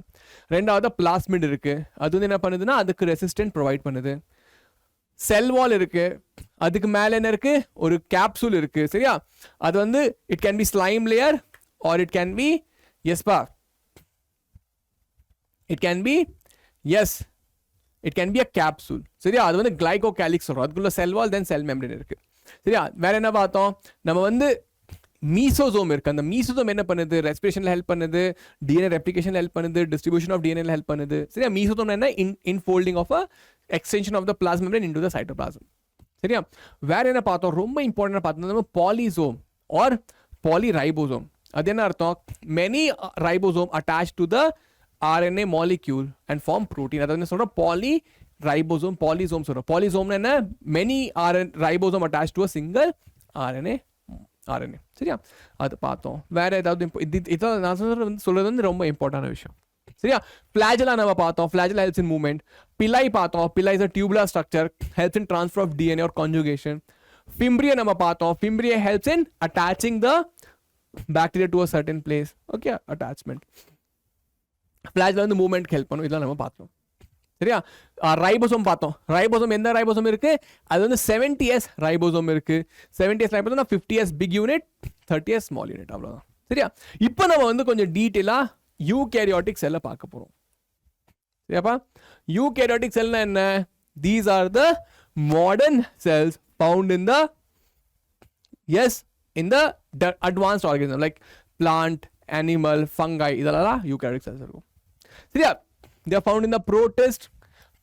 ரெண்டாவது பிளாஸ்மிட் இருக்கு. அது வந்து என்ன பண்ணுதுன்னா அதுக்கு ரெசிஸ்டன்ட் ப்ரொவைட் பண்ணுது. செல் வால் இருக்கு. அதுக்கு மேல என்ன இருக்கு? ஒரு கேப்சூல் இருக்கு. சரியா? அது வந்து it can be slime layer or it can be, எஸ்பா, it can be, yes, it can be a capsule. சரியா? அது வந்து கிளைகோகேலிக்ஸ் சொல்றோம். அதுக்குள்ள செல் வால் தென் செல் மெம்பரேன் இருக்கு. சரியா? வேற என்ன பார்த்தோம்? நம்ம வந்து மீசோசோம் இருக்கு. அந்த மீசோசோம் என்ன பண்ணுது? ரெஸ்பிரேஷன்ல ஹெல்ப் பண்ணுது, டிஎன்ஏ ரெப்ளிகேஷன்ல ஹெல்ப் பண்ணுது, டிஸ்ட்ரிபியூஷன் ஆஃப் டிஎன்ஏல ஹெல்ப் பண்ணுது. சரியா? மீசோசோம் என்ன? Infolding of a extension of the plasma membrane into the cytoplasm. சரியா? வேற என்ன பார்த்தோம்? ரொம்ப இம்பார்ட்டன்ட் பார்த்தோம் பாலிசோம் ஆர் பாலிரைபோசோம். அது என்ன அர்த்தம்? Many ribosome attach to the RNA molecule and form protein. அதாவது என்ன சொல்றோம்? பாலிரைபோசோம், பாலிசோம் சொல்றோம். பாலிசோம்னா என்ன? Many ribosome attach to a single RNA. சரியா? அது பார்த்தோம். வேற ஏதாவது இதான் நான் சொல்றது வந்து ரொம்ப இம்பார்ட்டன்டான விஷயம். சரியா? ஃபிளாஜெல்லா நம்ம பார்த்தோம். Flagella helps in movement. Pili பார்த்தோம். Pili is a tubular structure, helps in transfer of DNA or conjugation. Fimbria நம்ம பார்த்தோம். Fimbria helps in attaching the bacteria to a certain place. Okay, attachment. Flagella வந்து movement help பண்ணும். இதெல்லாம் நம்ம பார்த்தோம். சரியா? Ribosome பார்த்தோம். ரைபோசோம் எந்த ரைபோசோம் இருக்கு? அது வந்து 70S ரைபோசோம் இருக்கு. 70S ribosome 50S big unit, 30S small unit. அவ்வளவுதான். சரியா? இப்போ நம்ம வந்து கொஞ்சம் டீட்டெயிலா யூகேரியோட்டிக் செல்லை பார்க்க போறோம். சரியாப்பா? யூகேரியோட்டிக் செல்னா என்ன? These are the modern cells found in the, yes, in the advanced organism like plant, animal, fungi. இதெல்லாம் யூகேரியோட்டிக் செல்ஸ் இருக்கும். சரியா? They are found in the protist,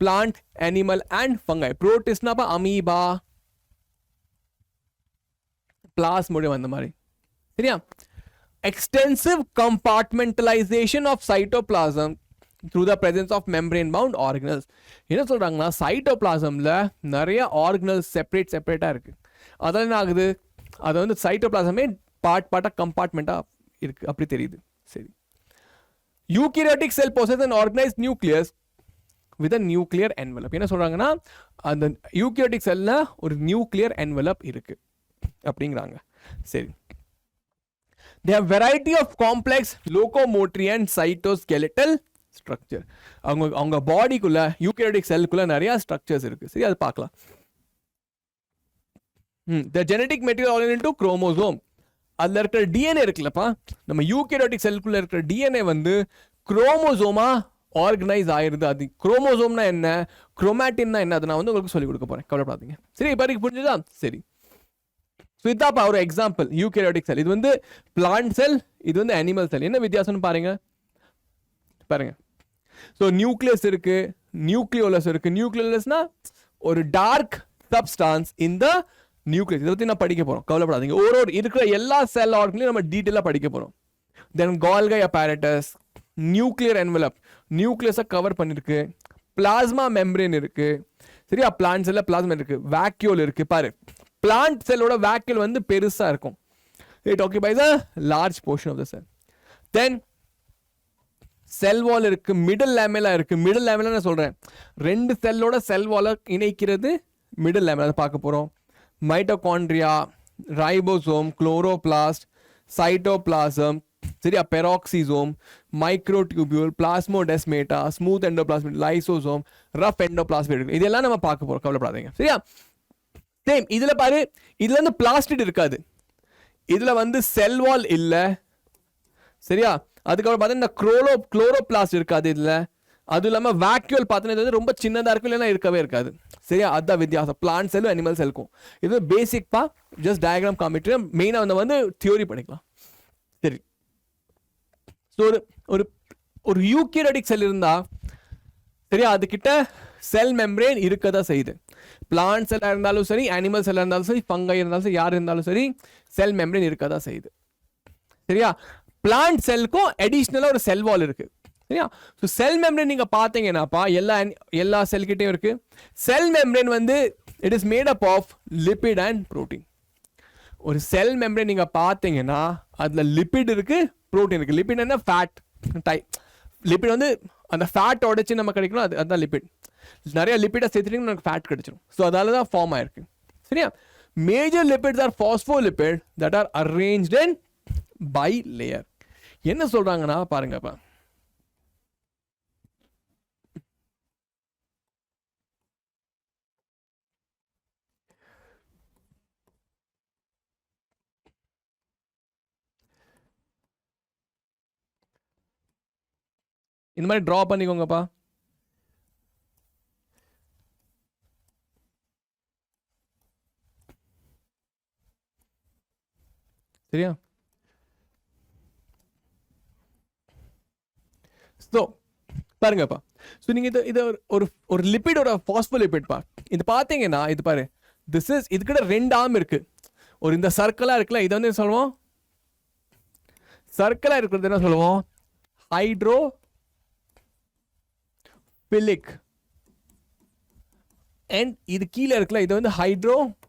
plant, animal and fungi. Protist na pa amoeba, plasmodium அந்த மாதிரி. சரியா? Extensive compartmentalization of cytoplasm through the presence of membrane bound organelles. என்ன சொல்றாங்கன்னா சைட்டோபிளாசம்ல நிறைய organelles செப்பரேட்டா இருக்கு. அதனால என்ன ஆகுது? அது வந்து சைட்டோபிளாசமே பார்ட்டா கம்பார்ட்மெண்டா இருக்கு. அப்படி தெரியுது. சரி. Eukaryotic sell possesses an organized nucleus with a nuclear envelope. என்ன சொல்றாங்கன்னா அந்த யூகேரியோட்டிக் செல்ல ஒரு நியூக்ளியர் என்வலப் இருக்கு அப்படிங்கிறாங்க. சரி. They have variety of complex locomotory and cytoskeletal structure. அவங்க பாடிக்குள்ள யூகேரியோட்டிக் செல்லுக்குள்ள நிறைய ஸ்ட்ரக்சர்ஸ் இருக்கு. சரி, அது பார்க்கலாம். The genetic material organized into chromosome. அதில் இருக்கிற டிஎன்ஏ இருக்குல்லப்பா, நம்ம யூகேரியோட்டிக் செல்லுக்குள்ள இருக்கிற டிஎன்ஏ வந்து குரோமோசோமா ஆர்கனைஸ் ஆயிருது. அது குரோமோசோம்னா என்ன, குரோமாட்டின்னா என்ன, அதை நான் வந்து உங்களுக்கு சொல்லிக் கொடுக்க போறேன். கவலைப்படாதீங்க. சரி, இப்போ புரிஞ்சுதா? சரி. ஸோ இதாப்பா ஒரு எக்ஸாம்பிள் யூகேரியோட்டிக் செல். இது வந்து பிளான்ட் செல், இது வந்து அனிமல் செல். என்ன வித்தியாசம்னு பாருங்க. ஸோ நியூக்ளியஸ் இருக்கு, நியூக்ளியோலஸ் இருக்கு. நியூக்ளியோலஸ்னா ஒரு டார்க் சப்ஸ்டான்ஸ் இந்த நியூக்ளியஸ். இதை பற்றி நான் படிக்க போறோம். கவலைப்படாதீங்க. ஒரு இருக்கிற எல்லா செல் ஆர்கனையும் நம்ம டீட்டெயிலாக படிக்க போறோம். தென் கோல்கை apparatus, நியூக்ளியர் என்வலப், நியூக்ளியஸை கவர் பண்ணிருக்கு. பிளாஸ்மா மெம்பரேன் இருக்கு. சரியா? பிளான்ட் செல்ல பிளாஸ்மா இருக்கு. வேக்யூல் இருக்கு. பாரு, பிளான்ட் செல்லோட வேக்யூல் வந்து பெருசா இருக்கும். It occupies a large portion of the cell. Then sell wall இருக்கு. மிடில் லேமெலா இருக்கு. மிடில் லேமெலா நான் சொல்றேன், ரெண்டு செல்லோட செல் வாலை இணைக்கிறது மிடில் லேமெலா. அதை பார்க்க போறோம். மைட்டோகாண்ட்ரியா, ரைபோசோம், குளோரோபிளாஸ்ட், சைட்டோபிளாசம், சரியா, பெராக்சிசோம், மைக்ரோடியூபியூல், பிளாஸ்மோடெஸ்மேட்டா, ஸ்மூத் எண்டோபிளாஸ்மேட், லைசோசோம், ரஃப் எண்டோபிளாஸ்மேட், இதெல்லாம் நம்ம பார்க்க போறோம். கவலைப்படாதீங்க. சரியா? சேம் இதுல பாரு, இதுல வந்து பிளாஸ்டிட் இருக்காது. இதுல வந்து செல் வால் இல்ல. சரியா? அதுக்கப்புறம் பார்த்தா இந்த குளோரோபிளாஸ்ட் இருக்காது. இதுல அது இல்லாமல் வேக்யூல் பார்த்தீங்கன்னா இது வந்து ரொம்ப சின்னதாக இருக்கும், இல்லைன்னா இருக்கவே இருக்காது. சரியா, அதுதான் வித்தியாசம் பிளான்ட் செல்லும் அனிமல் செல்லுக்கும். இது பேசிக்பா, ஜஸ்ட் டயக்ராம் காமிட்டு மெயினாக வந்து தியோரி பண்ணிக்கலாம். சரி, ஸோ ஒரு ஒரு யூகேரியோட்டிக் செல் இருந்தா சரியா, அதுக்கிட்ட செல் மெம்பரேன் இருக்கதான் செய்யுது. பிளான்ட் செல்லாக இருந்தாலும் சரி, அனிமல் செல்லாக இருந்தாலும் சரி, ஃபங்கை இருந்தாலும் சரி, யார் இருந்தாலும் சரி, செல் மெம்பரேன் இருக்கதான் செய்யுது. சரியா, பிளான்ட் செல்லுக்கும் அடிஷ்னலாக ஒரு செல் வால் இருக்கு. சரியா, ஸோ செல் மெம்பரேன் நீங்க பார்த்தீங்கன்னாப்பா எல்லா செல்கிட்டையும் இருக்கு. செல் மெம்பரேன் வந்து it is made up of lipid and protein. ஒரு செல் மெம்பரேன் நீங்க பார்த்தீங்கன்னா அதுல லிபிட் இருக்கு, புரோட்டீன் இருக்கு. லிபிட் என்ன, ஃபேட் டைப். லிபிட் வந்து அந்த ஃபேட் உடைச்சு நம்ம கிடைக்கணும், அதுதான் லிபிட். நிறைய லிபிடை சேர்த்துட்டு நமக்கு ஃபேட் கிடைச்சிடும். ஸோ அதால தான் ஃபார்ம் ஆயிருக்கு. சரியா, major lipids are phospholipid that are arranged in bilayer. என்ன சொல்றாங்கன்னா பாருங்கப்பா, இந்த மாதிரி டிரா பண்ணிக்கோங்கப்பா. சரியா, ஸோ பாருங்கப்பா. ஸோ நீங்க இது ஒரு லிபிடோட பாஸ்போலிபிட்பா. இது பார்த்தீங்கன்னா இது பாரு, இதுக்கிட்ட 2 ஆர்ம் இருக்கு. ஒரு இந்த சர்க்கிளா இருக்குல்ல, இதை வந்து சொல்லுவோம், சர்க்கிளா இருக்கிறது என்ன சொல்லுவோம், ஹைட்ரோஃபிலிக். அண்ட் இது கீழே இருக்குல்ல, இது வந்து ஹைட்ரோஃபோபிக்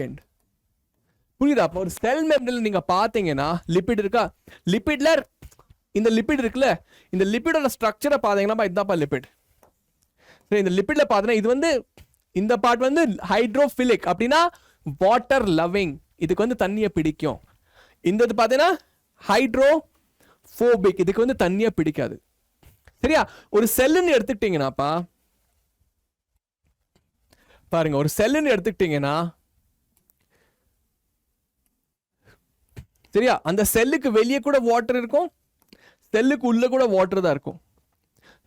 எண்ட். புரியுதா? அப்போ ஒரு செல் மெம்பரேன்ல நீங்க பாத்தீங்கன்னா லிபிட் இருக்கா, லிபிட்ல இந்த லிபிட் இருக்குல்ல, இந்த லிபிடோட ஸ்ட்ரக்சரை பாத்தீங்கன்னா இதுதான்ப்பா லிபிட். சரி, இந்த லிபிட்ல பாத்தீங்கன்னா இது வந்து இந்த பார்ட் வந்து ஹைட்ரோஃபிலிக், அப்படின்னா வாட்டர் லவ்விங், இதுக்கு வந்து தண்ணியை பிடிக்கும். இந்த இது பாத்தீங்கன்னா ஹைட்ரோஃபோபிக், இதுக்கு வந்து தண்ணியை பிடிக்காது. சரியா, ஒரு செல்லுன்னு எடுத்துக்கிட்டீங்கன்னாப்பா பாருங்க, ஒரு செல்லுன்னு எடுத்துக்கிட்டீங்கன்னா சரியா, அந்த செல்லுக்கு வெளியே கூட வாட்டர் இருக்கும், செல்லுக்கு உள்ள கூட வாட்டர் தான் இருக்கும்.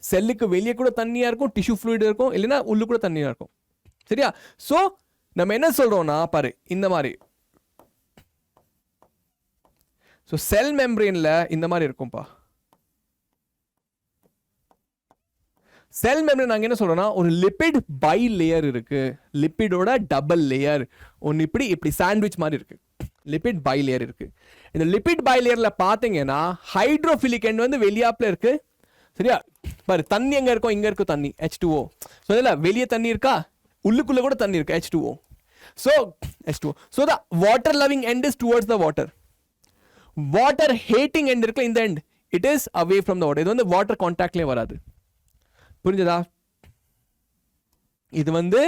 செல்லுக்கு வெளியே கூட தண்ணியா இருக்கும், டிஷ்யூ ஃப்ளூயிட் இருக்கும், இல்லைன்னா உள்ள கூட தண்ணியா இருக்கும். சரியா, சோ நம்ம என்ன சொல்றோம்னா பாரு இந்த மாதிரி, சோ செல் மெம்பரேன்ல இந்த மாதிரி இருக்கும்பா. செல் மெம்பரேன் நாங்க என்ன சொல்றோம்னா ஒரு லிபிட் பை லேயர் இருக்கு, லிபிடோட டபுள் லேயர் ஒன்னு இப்படி சாண்ட்விச் மாதிரி இருக்கு, லிபிட் பை லேயர் இருக்கு. இந்த லிபிட் பை லேயர்ல பாத்தீங்கன்னா ஹைட்ரோஃபிலிக் எண்ட் வந்து வெளியாப்ல இருக்கு. சரியா, பாரு தண்ணி எங்க இருக்கும், இங்க இருக்கும் தண்ணி, H2O. ஸோ அதில் வெளியே தண்ணி இருக்கா, உள்ளுக்குள்ள கூட தண்ணி இருக்கு, H2O. So H2O. So the water loving end is towards the water. Water hating end இருக்குல்ல, இந்த end it is away from the water. இது வந்து வாட்டர் கான்டாக்ட்லேயே வராது. புரிஞ்சதா? இது வந்து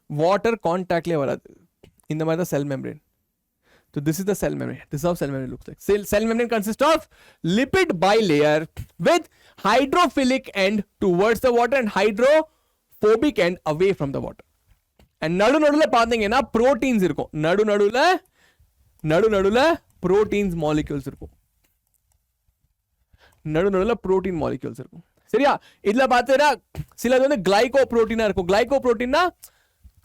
வாட்டர் கான்டாக்ட்லேயே வராது. இந்த மாதிரி தான் செல் membrane. So this is the cell membrane. This is how cell membrane looks like. Cell membrane consists of lipid bilayer with hydrophilic end towards the water and hydrophobic end away from the water. And நடுவுல பாத்தீங்கன்னா proteins இருக்கும். நடுவுல proteins molecules இருக்கும். நடுவுல protein molecules இருக்கும். சரியா, இதுல பாத்தீங்கன்னா சிலது வந்து glycoprotein இருக்கும். glycoproteinனா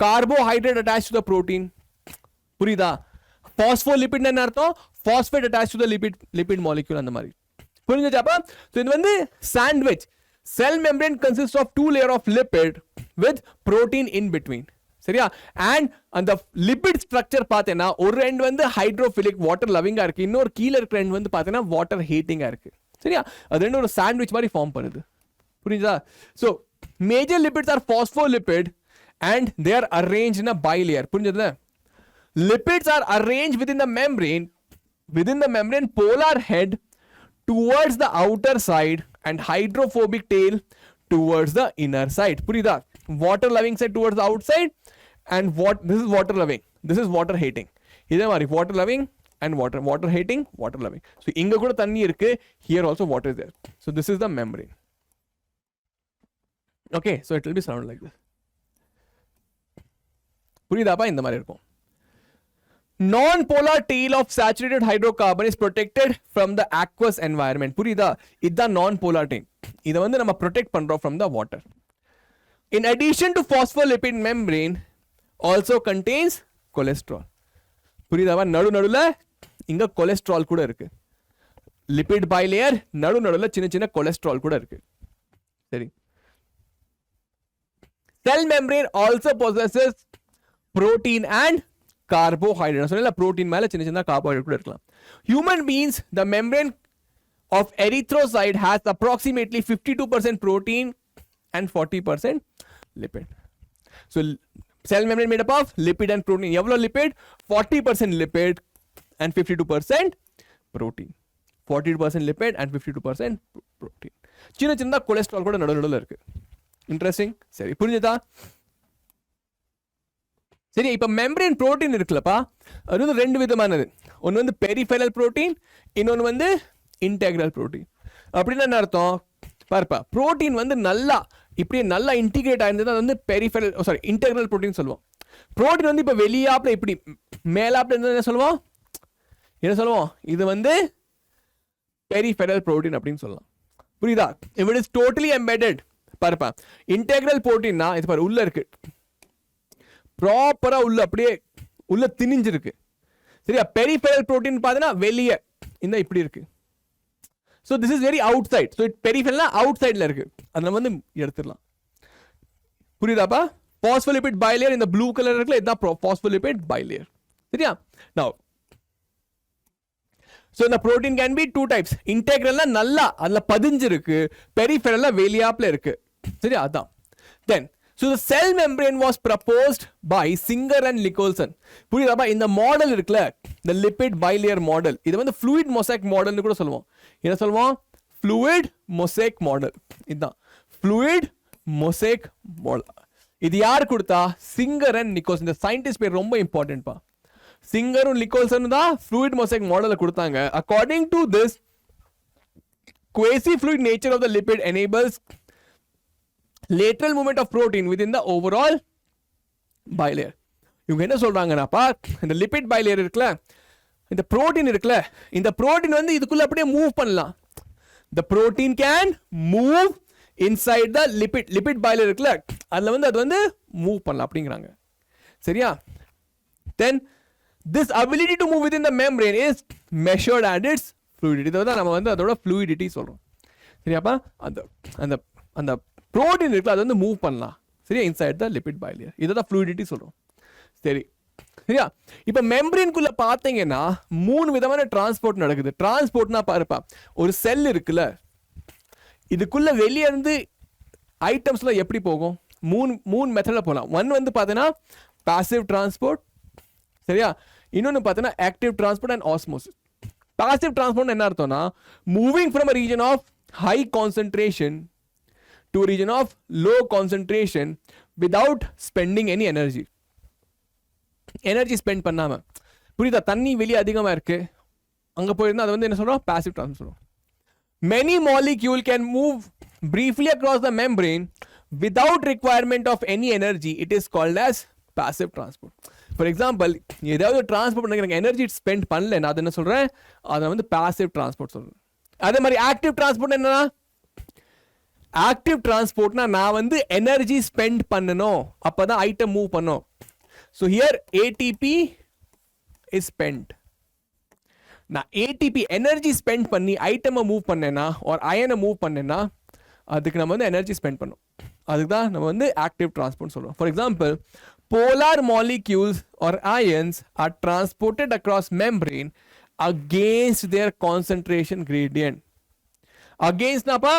carbohydrate attached to the protein. புரியுதா? பாஸ்போலிபிட் என்ன அர்த்தம், phosphate attach to the lipid molecule அந்த மாதிரி. புரிஞ்சுச்சாப்பா? சோ இது வந்து sandwich. Cell membrane consist of 2 layer of lipid with protein in between. சரியா, அண்ட் அந்த லிபிட் ஸ்ட்ரக்சர் பார்த்தேன்னா ஒரு எண்ட் வந்து ஹைட்ரோஃபிலிக் வாட்டர் லவிங்கா இருக்கு, இன்னொரு கீழே இருக்கிற எண்ட் வந்து பார்த்தீங்கன்னா வாட்டர் ஹீட்டிங்கா இருக்கு. சரியா, அது ரெண்டு ஒரு சாண்ட்விச் மாதிரி ஃபார்ம் பண்ணுது. புரியுதா? So major lipids are phospholipid and they are arrange in a bilayer. புரிஞ்சதுல? Lipids are arranged within the membrane polar head towards the outer side and hydrophobic tail towards the inner side. புரியுதா? Water loving side towards the outside and this is water loving, this is water hating. இதே மாதிரி water loving and water hating, water loving. So இங்க கூட தண்ணி இருக்கு, here also water is there. So this is the membrane. Okay, so it will be surrounded like this. புரியுதாப்பா? இந்த மாதிரி இருக்கும். non-polar tail of saturated hydrocarbon is protected from the aqueous environment. புரியுதா? இதுதான் non-polar tail. இதை வந்து நம்ம protect பண்றோம் from the water. In addition to phospholipid membrane also contains cholesterol. புரியுதாவா? நடுவுல இங்க cholesterol கூட இருக்கு. Lipid bilayer நடுவுல சின்ன cholesterol கூட இருக்கு. சரி. Cell membrane also possesses protein and carbohydrate. So, protein மேல சின்ன carbohydrate கூட இருக்கலாம். Human beings, the membrane of erythrocyte has approximately 52% protein and 40% lipid. So, cell membrane made up of lipid and protein. எவ்வளவு lipid? 40% lipid and 52% protein. 40% lipid and 52% protein. சின்ன cholesterol கூட நடுவுல இருக்கு. Interesting. சரி, புரிஞ்சுதா? சரி, இப்ப மெம்பரேன் புரோட்டீன் இருக்குல்லப்பா, அது வந்து ரெண்டு விதமானது. ஒன்று வந்து பெரிஃபெரல் புரோட்டீன், இன்னொன்று வந்து இன்டெக்ரல் புரோட்டீன். அப்படின்னா என்ன அர்த்தம்? பார்ப்பா, புரோட்டீன் வந்து நல்லா இப்படியே நல்லா இன்டிகிரேட் ஆயிருந்தது, அது வந்து பெரிஃபெரல் இன்டெக்ரல் புரோட்டீன் சொல்லுவோம். புரோட்டீன் வந்து இப்போ வெளியாப்புல இப்படி மேலாப்புல இருந்தது என்ன சொல்லுவோம்? இது வந்து பெரிஃபெரல் புரோட்டீன் அப்படின்னு சொல்லலாம். புரியுதா? If it is totally embedded, பார்ப்பா, இன்டெக்ரல் புரோட்டீன்னா இது பாரு உள்ள இருக்கு, ப்ராப்பரா உள்ள அப்படியே உள்ள திணிஞ்சிருக்கு. சரியா? பெரிஃபெரல் புரோட்டீன் பார்த்தீங்கன்னா வெளியே இந்த இப்படி இருக்கு. So this is very outside. So பெரிஃபெரல்னா அவுட் சைட்ல இருக்கு, அதை நம்ம வந்து எடுத்துடலாம். புரியுதாப்பா? பாஸ்போலிபிட் பைலேயர் இந்த ப்ளூ கலர் இருக்குல்ல, இதுதான் பாஸ்போலிபிட் பைலேயர். சரியா? நவ் ஸோ இந்த protein can be two types. இன்டெக்ரல்னா நல்லா அதுல பதிஞ்சிருக்கு, பெரிஃபெரல்னா வெளியாப்ல இருக்கு. சரியா? அதான். தென் so the cell membrane was proposed by Singer and Nicholson. புரியுதாப்பா? இந்த மாடல் இருக்குல்ல, the lipid bilayer model, இது வந்து fluid mosaic model னு கூட சொல்லுவோம். என்ன சொல்லுவோம்? fluid mosaic model. இதுதான் fluid mosaic model. இது யார் கொடுத்தா? Singer and Nicholson. இந்த சயின்டிஸ்ட் பேர் ரொம்ப இம்பார்ட்டன்ட் பா. சிங்கரும் நிக்கோல்சன் தான் fluid mosaic model கொடுத்தாங்க. According to this, quasi fluid nature of the lipid enables lateral movement of protein within the overall bilayer. இவங்க என்ன சொல்றாங்கன்னாப்பா, இந்த லிபிட் பைலேயர் இருக்குல்ல, இந்த புரோட்டீன் இருக்குல்ல, இந்த புரோட்டீன் வந்து இதுக்குள்ள அப்படியே மூவ் பண்ணலாம். the protein can move inside the lipid bilayer இருக்குல்ல, அதுல வந்து அது வந்து மூவ் பண்ணலாம் அப்படிங்கிறாங்க. சரியா? then this ability to move within the membrane is measured at its fluidity. இதை நம்ம வந்து அதோட fluidity சொல்றோம். சரியாப்பா? அந்த அந்த அந்த புரோட்டீன் இருக்குல்ல, அது வந்து மூவ் பண்ணலாம். சரியா? Inside the lipid bilayer. இதை தான் ஃப்ளூயிடிட்டி சொல்றோம். சரி, சரியா? இப்போ மெம்பரேன்குள்ள பார்த்தீங்கன்னா 3 விதமான டிரான்ஸ்போர்ட் நடக்குது. டிரான்ஸ்போர்ட்னா பாருப்பா, ஒரு செல் இருக்குல்ல, இதுக்குள்ள வெளியே இருந்து ஐட்டம்ஸ்லாம் எப்படி போகும்? மூணு மெத்தட்ல போகலாம். ஒன் வந்து பார்த்தீங்கன்னா பாசிவ் டிரான்ஸ்போர்ட். சரியா? இன்னொன்று பார்த்தீங்கன்னா active transport and osmosis. Passive transport என்ன அர்த்தம்னா, moving from a region of high concentration to a region of low concentration without spending any energy. Energy spend பண்ணாம. புரியுதா? தண்ணி வெளியே அதிகமா இருக்கு, அங்க போயிருந்தா அது வந்து என்ன சொல்றோம்? passive transport. Many molecule can move briefly across the membrane without requirement of any energy. It is called as passive transport. For example, ஏதாவது டிரான்ஸ்போர்ட் பண்ண எனக்கு எனர்ஜி ஸ்பெண்ட் பண்ணல, நான் என்ன சொல்றேன்? அதை வந்து passive transport சொல்றேன். அதே மாதிரி ஆக்டிவ் டிரான்ஸ்போர்ட் என்னன்னா, ஆக்டிவ் டிரான்ஸ்போர்ட்னா நான் வந்து எனர்ஜி ஸ்பெண்ட் பண்ணணும், அப்பதான் ஐட்டம் மூவ் பண்ணும். So here ATP is spend. நான் ஏடிபி எனர்ஜி ஸ்பெண்ட் பண்ணி ஐட்டமை மூவ் பண்ணேன்னா ஒரு அயனை மூவ் பண்ணேன்னா அதுக்கு நம்ம வந்து எனர்ஜி ஸ்பெண்ட் பண்ணோம். அதுக்கு தான் நம்ம வந்து ஆக்டிவ் டிரான்ஸ்போர்ட் சொல்லுவோம். For example, polar molecules or ions are transported across membrane against their concentration gradient. Against napa,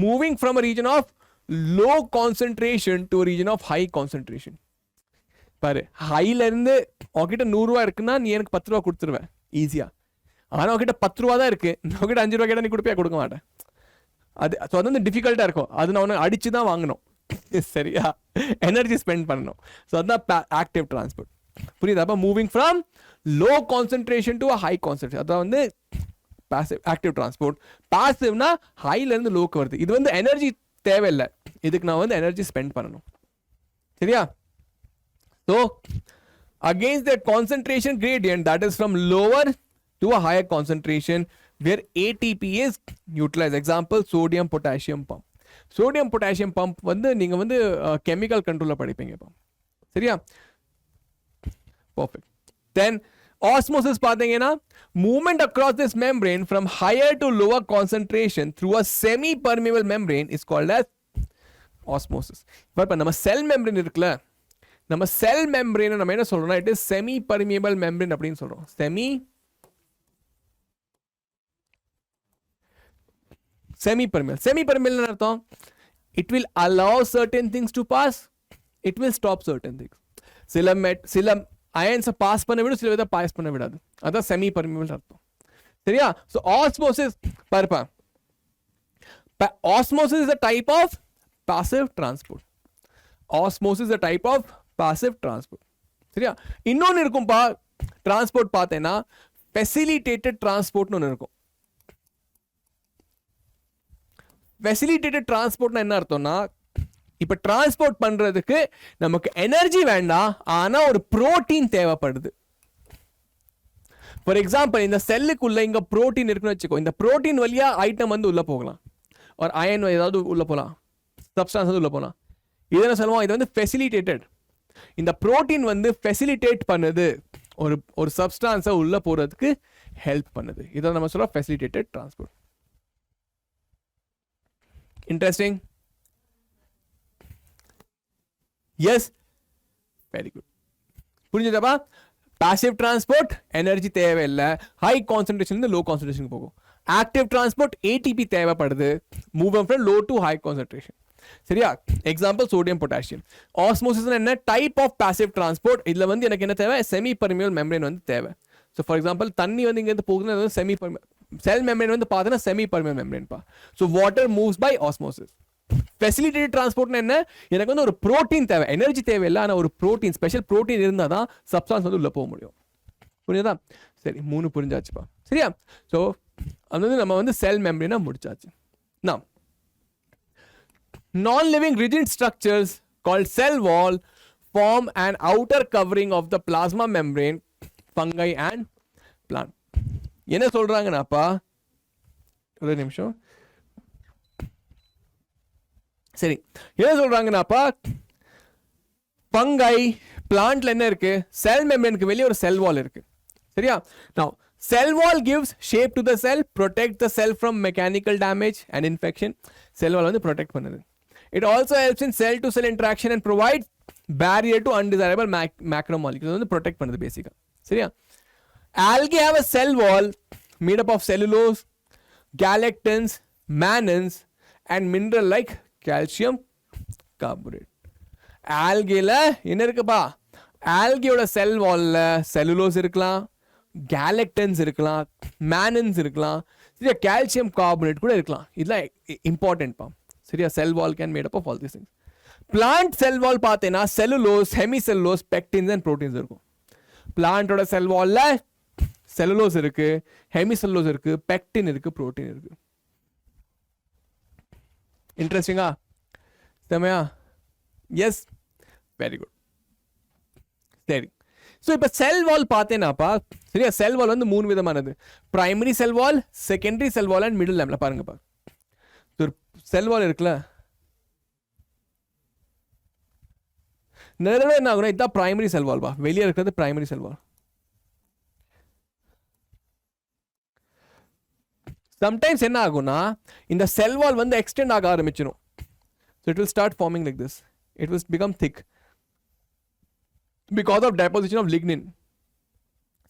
moving from a region of low concentration to a region of high concentration. பாரு, ஹைல இருந்து உன்கிட்ட 100 ரூபா இருக்குன்னா நீ எனக்கு 10 ரூபா கொடுத்துருவேன் ஈஸியா. ஆனா உன்கிட்ட 10 ரூபா தான் இருக்கு, உன்கிட்ட 5 ரூபா கேட்டா நீ கொடுப்பியா? கொடுக்க மாட்டேன். அது வந்து டிஃபிகல்ட்டா இருக்கும், அது நான் உனக்கு அடிச்சு தான் வாங்கணும். சரியா? எனர்ஜி ஸ்பெண்ட் பண்ணணும். ஸோ அதுதான் ஆக்டிவ் டிரான்ஸ்போர்ட். புரியுதா? அப்போ moving from low concentration to high concentration, அதான் வந்து பாசிவ் ஆக்டிவ் டிரான்ஸ்போர்ட். பாசிவ்னா ஹைல இருந்து லோக்கு வருது. இது வந்து எனர்ஜி தேவையில்லை, இதுக்கு நான் வந்து எனர்ஜி ஸ்பெண்ட் பண்ணணும். சரியா? So against their concentration gradient, that is from lower to a higher concentration where ATP is utilized. Example, sodium potassium pump. Sodium potassium pump வந்து நீங்க வந்து chemical control படிப்பீங்க. சரியா? Perfect. Then osmosis பாத்தீங்கன்னா movement across this membrane from higher to lower concentration through a semi permeable membrane is called as osmosis. இப்ப நம்ம செல் membrane இருக்குல்ல, நம்ம செல் மெம்பரேன் நம்ம என்ன சொல்றோம்னா it is semi permeable membrane அப்படினு சொல்றோம். semi permeable ன்னு அர்த்தம் it will allow certain things to pass, it will stop certain things. சில ions பாஸ் பண்ண விடும், சில வித பாஸ் பண்ண விடாது. அதான் semi permeable அர்த்தம். சரியா? So osmosis பாருப்பா, osmosis is a type of passive transport. Osmosis is a type of passive transport. சரியா? இன்னொன்னு இருக்கும்பா transport பார்த்தேன்னா facilitated transport ன்னு ஒன்று இருக்கும். facilitated transport என்ன அர்த்தம்னா, இப்ப டிரான்ஸ்போர்ட் பண்றதுக்கு நமக்கு எனர்ஜி வேண்டாம், ஆனா ஒரு புரோட்டீன் தேவைப்படுது. ஃபார் எக்ஸாம்பிள், இந்த செல்லுக்குள்ள இங்க புரோட்டீன் இருக்குன்னு வச்சுக்கோ, இந்த புரோட்டீன் வழியா ஐட்டம் வந்து உள்ள போகலாம், ஒரு அயன் ஏதாவது உள்ள போகலாம், சப்ஸ்டான்ஸ் வந்து உள்ள போகலாம். இது என்ன சொல்லுவோம், இது வந்து ஃபெசிலிட்டேட்டட். இந்த புரோட்டீன் வந்து ஃபெசிலிட்டேட் பண்ணுது, ஒரு சப்ஸ்டான்ஸை உள்ள போறதுக்கு ஹெல்ப் பண்ணுது. இதை நம்ம சொல்றோம் facilitated transport. Interesting? Yes? Very good. புரிஞ்சுதாப்பா? passive transport எனர்ஜி தேவையில்லை, ஹை கான்சன்ட்ரேஷன் இருந்து லோ கான்சன்ட்ரேஷன் போகும். ஆக்டிவ் டிரான்ஸ்போர்ட் ATP தேவைப்படுது, move from low to high concentration. சரியா? Example sodium potassium. ஆஸ்மோசிஸ் என்ன டைப் ஆஃப் பாசிவ் டிரான்ஸ்போர்ட், இதுல வந்து எனக்கு என்ன தேவை, செமி பர்மியபிள் மெம்பரேன் வந்து தேவை. ஸோ ஃபார் எக்ஸாம்பிள் தண்ணி வந்து இங்கேருந்து போகுதுன்னா செமி செல் மெம்பரேன் வந்து பார்த்தீங்கன்னா செமி பர்மியபிள் மெம்பரேன் பா. So water moves by osmosis. Facilitated டிரான்ஸ்போர்ட்னா என்ன, எனக்கு வந்து ஒரு புரோட்டீன் தேவை, எனர்ஜி தேவையில்லை, ஆனால் ஒரு புரோட்டீன், ஸ்பெஷல் புரோட்டீன் இருந்தால் தான் சப்ஸ்டான்ஸ் வந்து உள்ள போக முடியும். புரியுதா? சரி, 3 புரிஞ்சாச்சுப்பா. சரியா? ஸோ அது வந்து நம்ம வந்து செல் மெம்பரேனா முடிச்சாச்சு. நான் non-living rigid structures called cell wall form an outer covering of the plasma membrane, fungi and plant. என்ன சொல்றாங்கன்னாப்பா, ஒரு நிமிஷம். சரி, என்ன சொல்றாங்கன்னாப்பா, ஃபங்கை பிளான்ட்ல என்ன இருக்கு, செல் மெம்பரேனுக்கு வெளியே ஒரு செல் வால் இருக்கு. சரியா? now cell wall gives shape to the cell, protect the cell from mechanical damage and infection. cell wall வந்து protect பண்ணுது. it also helps in cell to cell interaction and provides barrier to undesirable macromolecules. வந்து protect பண்ணுது பேசிக்கா. சரியா? algae have a cell wall made up of cellulose, galactans, mannans and mineral like calcium carbonate. algae ல என்ன இருக்குப்பா, algae ஓட செல் வால்ல cellulose இருக்கலாம், கேலக்டன்ஸ் இருக்கலாம், மேனன்ஸ் இருக்கலாம், சரியா, கால்சியம் கார்பனேட் கூட இருக்கலாம். இதெல்லாம் இம்பார்ட்டன்ட் பா. சரியா? Cell wall can made up of all these things. Plant cell wall பார்த்தேன்னா cellulose, hemicellulose, pectins and proteins இருக்கும். பிளான்ட்டோட செல் வால்ல செல்லுலோஸ் இருக்கு, ஹெமி செல்லுலோஸ் இருக்கு, பெக்டின் இருக்கு, புரோட்டீன் இருக்கு. இன்ட்ரெஸ்டிங்கா? செமையா? Yes, very good. சரி, ஸோ இப்போ செல் வால் பார்த்தேன்னாப்பா, சரியா, செல் வால் வந்து 3 விதமானது. Primary cell wall, secondary cell wall and middle lamella பாருங்கப்பா. ஒரு செல் வால் இருக்குல்ல, நிறைய என்ன ஆகுனா, இதுதான் பிரைமரி செல் வால் பா, வெளியே இருக்கிறது பிரைமரி செல் வால். சம்டைம்ஸ் என்ன ஆகும்னா, இந்த செல் வால் வந்து எக்ஸ்டெண்ட் ஆக ஆரம்பிச்சிடும். So it will start forming like this. It will become thick because of deposition of lignin.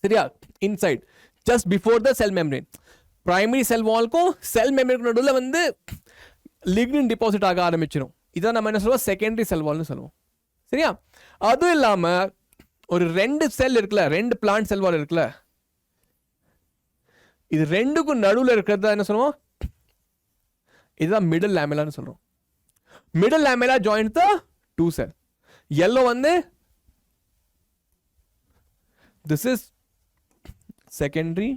சரியா? Inside, just before the cell membrane. Primary cell wall को cell membrane को நடுவுல வந்து lignin deposit ஆக ஆரம்பிச்சிடும். இதான் நம்ம என்ன சொல்லுவோம், செகண்டரி செல் வால்னு சொல்லுவோம். சரியா? அதுவும் இல்லாம ஒரு 2 செல் இருக்குல்ல, 2 பிளான்ட் செல் வால் இருக்குல்ல, இது ரெண்டுக்கும் நடுவுல இருக்கிறது என்ன சொல்லுவோம், இதுதான் மிடில் லேமெலான்னு சொல்றோம். middle lamella joins the 2 cell. yellow வந்து this is secondary,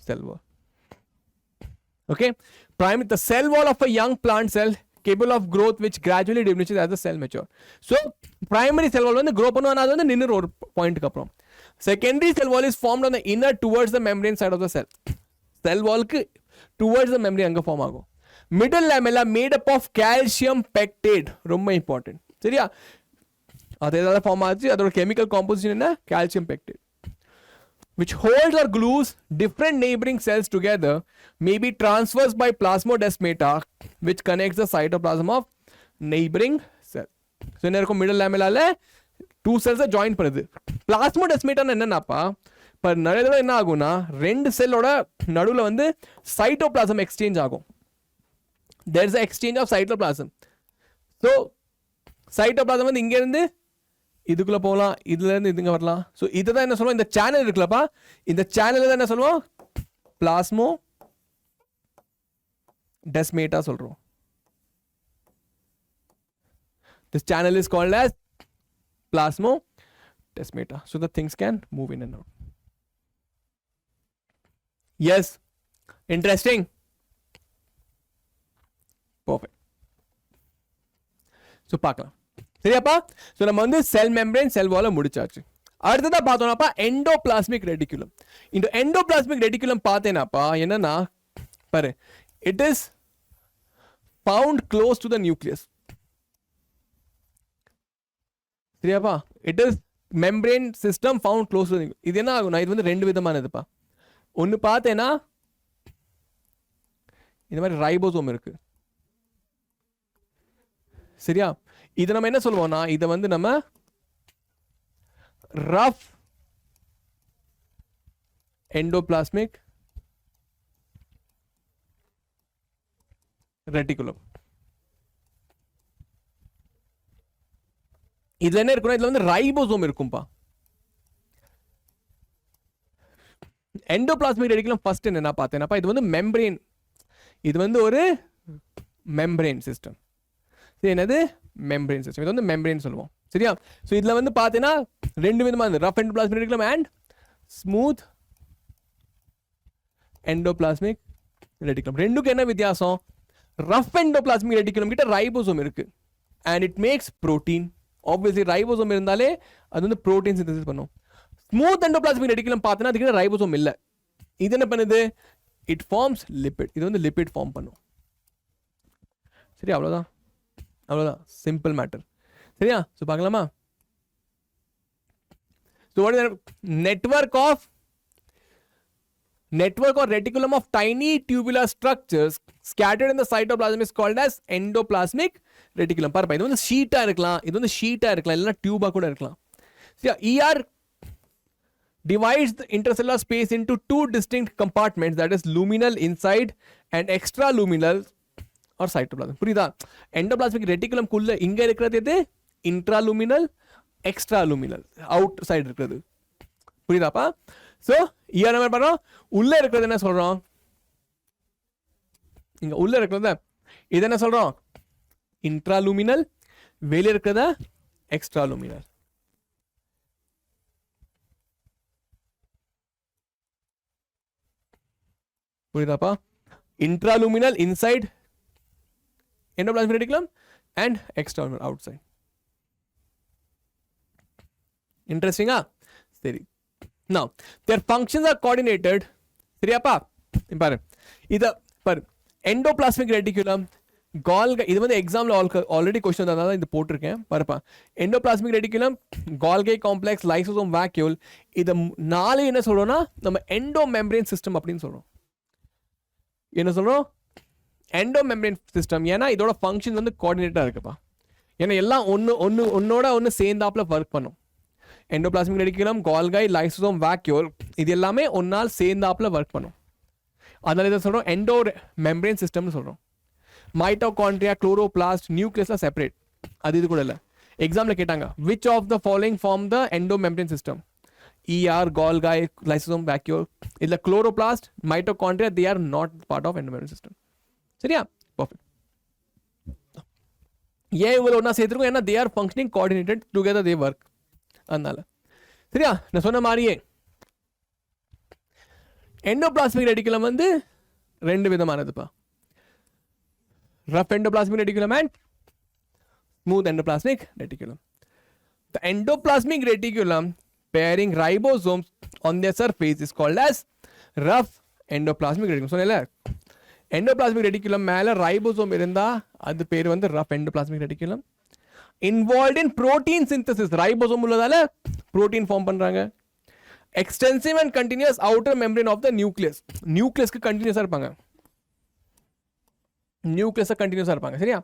cell wall. Okay, primary, the cell wall of a young plant cell capable of growth which gradually diminishes as the cell mature. So primary cell wall வந்து grow பண்ணும் அது வந்து நின்னுற ஒரு பாயிண்ட்க்கு அப்புறம். Secondary cell wall is formed on the inner towards the membrane side of the cell. Cell wall க்கு towards the membrane அங்க form ஆகும். Middle lamella made up of calcium pectate, ரொம்ப important. சரியா? அது எதால ஃபார்ம் ஆச்சு, அதோட கெமிக்கல் காம்போசிஷன் என்ன? calcium pectate, which holds or glues different neighboring cells together, may be transversed by plasmodesmata, which connects the cytoplasm of neighboring cell. So என்ன இருக்கும்? middle lamella two cells join பண்ணுது. plasmodesmata என்னன்னாப்பா, இப்போ நிறைய தடவை என்ன ஆகும்னா ரெண்டு செல்லோட நடுவில் வந்து சைட்டோபிளாசம் எக்ஸ்சேஞ்ச் ஆகும். there is an exchange of cytoplasm. So cytoplasm வந்து இங்க இருந்து இதுக்குள்ள போகலாம், இதுல இருந்து இதுங்க வரலாம். ஸோ இதுதான் என்ன சொல்லுவோம், இந்த சேனல் இருக்குல்லப்பா, இந்த சேனல் தான் என்ன சொல்லுவோம், பிளாஸ்மோ டெஸ்மேட்டா சொல்றோம். This channel is called as plasmodesmata. So the things can move in and out. Yes, interesting. Perfect. So பார்க்கலாம். சரியாப்பா? ஸோ நம்ம வந்து செல் மெம்பரேன் செல் வாலை முடிச்சாச்சு. அடுத்ததா பார்த்தோம்னாப்பா எண்டோபிளாஸ்மிக் ரெட்டிகுலம். இந்த எண்டோபிளாஸ்மிக் ரெட்டிகுலம் பார்த்தேனாப்பா என்னன்னா பாரு, it is found close to the nucleus. சரியாப்பா? It is membrane system found close to. இது என்ன ஆகும்னா இது வந்து ரெண்டு விதமானதுப்பா. ஒன்று பார்த்தேன்னா இந்த மாதிரி ரைபோசோம் இருக்கு. சரியா? இதை நம்ம என்ன சொல்லுவோம்னா இதை வந்து நம்ம ரஃப் எண்டோபிளாஸ்மிக் ரெட்டிகுலம். இதுல என்ன இருக்குன்னா இதுல வந்து ரைபோசோம் இருக்கும்பா. எண்டோபிளாஸ்மிக் ரெட்டிகுலம் ஃபர்ஸ்ட் என்ன பார்த்தேன்னாப்பா இது வந்து மெம்பரேன், இது வந்து ஒரு மெம்பரேன் சிஸ்டம். சரி, என்னது மெம்பரேன் சிஸ்டம், இது வந்து மெம்பரேன் சொல்லுவோம். சரியா? ஸோ இதில் வந்து பார்த்தீங்கன்னா ரெண்டு விதமாக rough endoplasmic reticulum and smooth endoplasmic reticulum. ரெண்டுக்கும் என்ன வித்தியாசம்? ரஃப் எண்டோபிளாஸ்மிக் ரெட்டிகுலம் கிட்ட ரைபோசோம் இருக்கு and it makes protein. Obviously ribosome இருந்தாலே அது வந்து புரோட்டீன் சிந்தசிஸ் பண்ணும். ஸ்மூத் எண்டோபிளாஸ்மிக் ரெட்டிகுலம் பார்த்தீங்கன்னா அதுக்கிட்ட ரைபோசோம் இல்லை. இது என்ன பண்ணுது? It forms lipid. இது வந்து லிபிட் ஃபார்ம் பண்ணும். சரி, அவ்வளோதான், அவ்வளோதான், சிம்பிள் மேட்டர். சரியா? ஸோ பார்க்கலாமா? So what is network or reticulum of tiny tubular structures scattered in the cytoplasm is called as endoplasmic reticulum. பாருப்பா, இது வந்து ஷீட்டா இருக்கலாம், இது வந்து ஷீட்டா இருக்கலாம், இல்லைன்னா டியூபா கூட இருக்கலாம். சரியா? ER divides the intercellular space into two distinct compartments, that is luminal inside and extraluminal or cytoplasm. புரியுதா? எண்டோபிளாஸ்மிக் ரெட்டிகுலம் குள்ள இங்க இருக்கிறது எது? இன்ட்ராலுமினல், எக்ஸ்ட்ராலுமினல், அவுட் சைடு இருக்கிறது. புரியுதாப்பா? ஸோ இயர் நம்ம பண்ணுறோம், உள்ள இருக்கிறது என்ன சொல்றோம்? இங்க உள்ள இருக்கிறத இது என்ன சொல்றோம்? இன்ட்ராலுமினல். வெளியே இருக்கிறத எக்ஸ்ட்ராலுமினல். புரியுதாப்பா? இன்ட்ராலுமினல் inside endoplasmic reticulum and external outside. Interesting, ah? சரி. Now their functions are coordinated. சரியாப்பா? பாரு, இத பாரு, endoplasmic reticulum, Golgi, இது வந்து எக்ஸாம்ல ஆல்ரெடி क्वेश्चन வந்ததால இது போட்டுருக்கேன். பாருப்பா, endoplasmic reticulum, Golgi complex, lysosome vacuole, இத நாலு என்ன சொல்றோம்னா நம்ம endomembrane system அப்படின்னு சொல்றோம். என்ன சொல்றோம்? எண்டோமெம்பரேன் சிஸ்டம். ஏன்னா இதோட ஃபங்க்ஷன் வந்து கோஆர்டினேட்டா இருக்குப்பா. ஏன்னா எல்லாம் ஒன்னோட ஒன்று சேர்ந்தாப்புல ஒர்க் பண்ணும். எண்டோபிளாஸ்மிக் ரெட்டிகுலம், கோல்கை, லைசோசோம், வாக்யூல், இது எல்லாமே ஒன்னால் சேர்ந்தாப்புல ஒர்க் பண்ணும். அதனால இதை சொல்றோம் எண்டோ மெம்பரேன் சிஸ்டம்னு சொல்றோம். மைட்டோகாண்ட்ரியா, குளோரோபிளாஸ்ட், நியூக்ளியஸ்லாம் செப்பரேட். அது இது கூட இல்லை. எக்ஸாம்ல கேட்டாங்க, which of the following form the endomembrane system? ER, Golgi, lysosome, vacuole. இதுல chloroplast, mitochondria, they are not part of endomembrane system. சரியா? பர்ஃபெக்ட். ஏன் இவங்க ஒன்றா சேர்த்துருக்கோம்? ஏன்னா they are functioning coordinated together, they work. அதனால சரியா? நான் சொன்ன மாதிரியே எண்டோபிளாஸ்மிக் ரெட்டிகுலம் வந்து ரெண்டு விதமானதுப்பா. rough endoplasmic reticulum and smooth endoplasmic reticulum. The endoplasmic reticulum bearing ribosomes on their surface is called as rough endoplasmic reticulum. சொன்னேல endoplasmic reticulum மேல ribosome இருந்தா அது பேர் வந்து rough endoplasmic reticulum. Involved in protein synthesis, ribosome உள்ளதால protein form பண்றாங்க. Extensive and continuous outer membrane of the nucleus. Nucleus க்கு continuous இருப்பாங்க. Nucleus continuous இருப்பாங்க சரியா?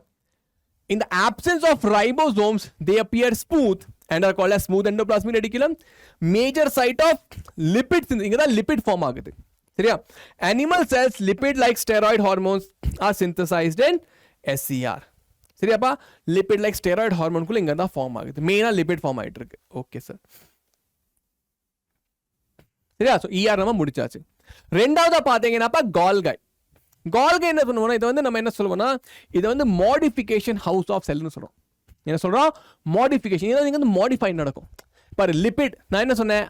In the absence of ribosomes, they appear smooth and are called as smooth endoplasmic reticulum. Major site of lipid synthesis. இங்க தான் lipid form ஆகுது சரியா? Animal cells lipid like steroid hormones are synthesized in SCR. சரியாப்பா? lipid like steroid hormone குள்ள இங்க தான் form ஆகுது. மெயினா lipid form ஆயிட்டு இருக்கு. Okay sir. சரியா? சோ ER நம்ம முடிச்சாச்சு. ரெண்டாவதா பாத்தீங்கன்னாப்பா Golgi. Golgi என்ன பண்ணுவோம்னா இது வந்து நம்ம என்ன சொல்லுவோம்னா இது வந்து modification house of cell னு சொல்றோம். என்ன சொல்றோம்? modification. இது வந்து modify நடக்கும். பாரு லிபிட் நான் என்ன சொன்னேன்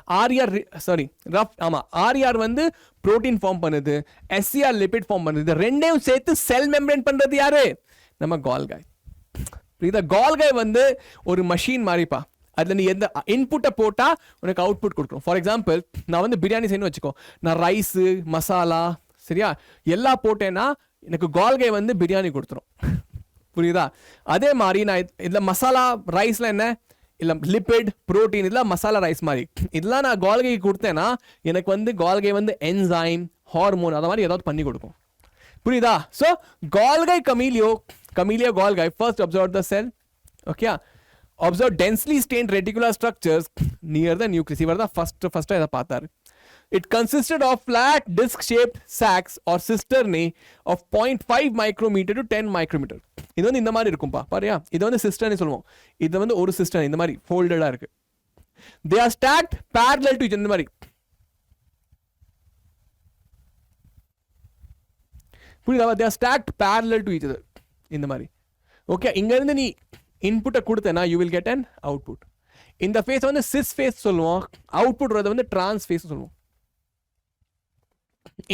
ரஃப் ஆமா ஆர்ஆர் வந்து புரோட்டீன் ஃபார்ம் பண்ணுது எஸ்சிஆர் லிபிட் ஃபார்ம் பண்ணுது ரெண்டையும் சேர்த்து செல் மெம்பரேன் பண்றது யாரு நம்ம கால்காய் புரியுதா கால்காய் வந்து ஒரு மஷின் மாதிரிப்பா அதுல நீ எந்த இன்புட்டை போட்டா உனக்கு அவுட்புட் கொடுக்கும் ஃபார் எக்ஸாம்பிள் நான் வந்து பிரியாணி செய்யணும் வச்சுக்கோ நான் ரைஸ் மசாலா சரியா எல்லாம் போட்டேன்னா எனக்கு கால்காய் வந்து பிரியாணி கொடுத்துரும் புரியுதா அதே மாதிரி நான் இதுல மசாலா ரைஸ்ல என்ன இல்ல லிபிட் புரோட்டீன் இதெல்லாம் மசாலா ரைஸ் மாதிரி இதெல்லாம் நான் கால்கை கொடுத்தேன்னா எனக்கு வந்து கால்கை வந்து என்சைம் ஹார்மோன் அத மாதிரி ஏதாவது பண்ணி கொடுக்கும் புரியுதா so கால்கை கமீலியா கால்கை first observe the cell okay observe densely stained reticular structures near the nucleus இவர் தான் first இத பார்த்தாரு it consisted of flat disc shaped sacs or cisternae of 0.5 micrometer to 10 micrometer இது வந்து இந்த மாதிரி இருக்கும்பா பாரியா இது வந்து சிஸ்டர்னே சொல்லுவோம் இது வந்து ஒரு சிஸ்டர் இந்த மாதிரி ஃபோல்டடா இருக்கு they are stacked parallel to each other இந்த மாதிரி புரியுதா they are stacked parallel to each other இந்த மாதிரி ஓகே இங்க இருந்து நீ இன்புட்டை கொடுத்தேனா you will get an output இந்த ஃபேஸ் வந்து cis phase சொல்லுவோம் அவுட்புட் வரது வந்து trans phase சொல்லுவோம்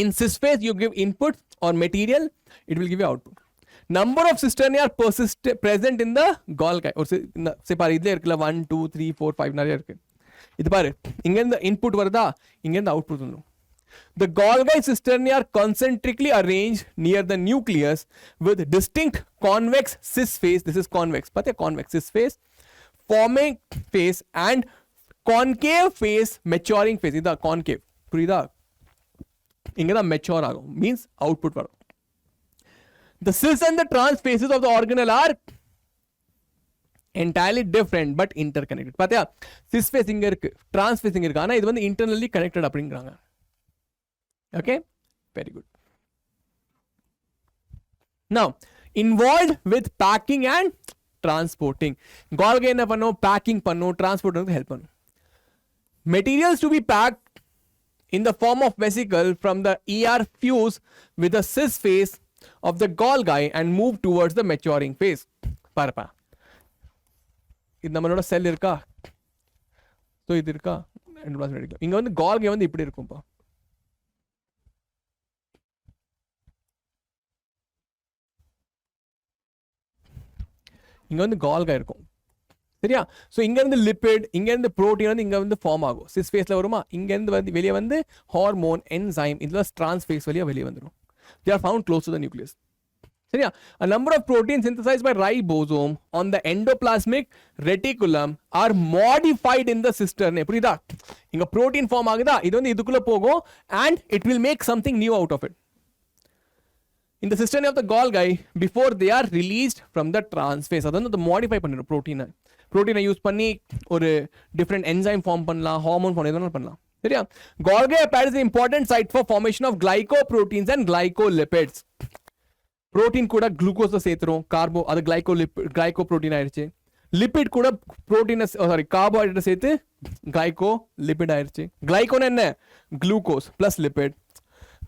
in cis phase you give input or material it will give you output number of cisternae are present in the Golgi or say பாரு இதுல இருக்குல 1 2 3 4 5 நிறைய இருக்கு இது பாரு இங்க இருந்து இன்புட் வருதா இங்க இருந்து அவுட்புட் வந்துரும் the Golgi cisternae are concentrically arranged near the nucleus with distinct convex cis phase this is convex பாத்தியா convex cis phase forming phase and concave phase maturing phase இதா concave புரியுதா இங்க தான் மெச்சூர் ஆகும் மீன்ஸ் அவுட்புட் வரும் the cis and the trans phases of the organelle are entirely different but interconnected பாத்தியா cis phase இங்க இருக்கு trans phase இங்க இருக்கு ஆனா இது வந்து internally connected அப்படிங்கறாங்க okay very good now involved with packing and transporting Golgi என்ன பண்ணும் packing பண்ணும் transport பண்ண ஹெல்ப் பண்ணும் materials to be packed in the form of vesicle from the ER fuse with the cis phase of the Golgi and move towards the maturing phase பாருப்பா இது நம்மளோட செல் இருக்கா so இது இருக்கா endoplasmic reticulum இங்க வந்து Golgi வந்து இப்படி இருக்கும்பா இங்க வந்து Golgi இருக்கும் சரியா சோ இங்க இருந்து லிபிட் இங்க இருந்து புரோட்டீன் வந்து இங்க வந்து ஃபார்ம் ஆகும் சிஸ் ஃபேஸ்ல வருமா இங்க இருந்து வந்து வெளிய வந்து ஹார்மோன் என்சைம் இதெல்லாம் trans phase வழியா வெளிய வந்துரும் they are found close to the nucleus சரியா a number of proteins synthesized by ribosome on the endoplasmic reticulum are modified in the cisternae புரியுதா இங்க புரோட்டீன் ஃபார்ம் ஆகுதா இது வந்து இதுக்குள்ள போகும் and it will make something new out of it in the cisternae of the Golgi before they are released from the trans phase அதாவது அது modify பண்ணிரும் புரோட்டீனை use பண்ணி ஒரு டிஃபரெண்ட் என்சைம் ஃபார்ம் பண்ணலாம் ஹார்மோன் ஃபார்ம் எதுனாலும் பண்ணலாம் சரியா Golgi appears an important site for formation of glycoproteins and glycolipids protein கூட glucose சேர்த்துரும் Carabao அது கிளைகோப்ரோட்டீன் ஆயிடுச்சு லிபிட் கூட புரோட்டீன் கார்போஹைட்ரேட் சேர்த்து கிளைகோலிபிட் ஆயிடுச்சு கிளைகோன் என்ன குளுக்கோஸ் பிளஸ் லிபிட்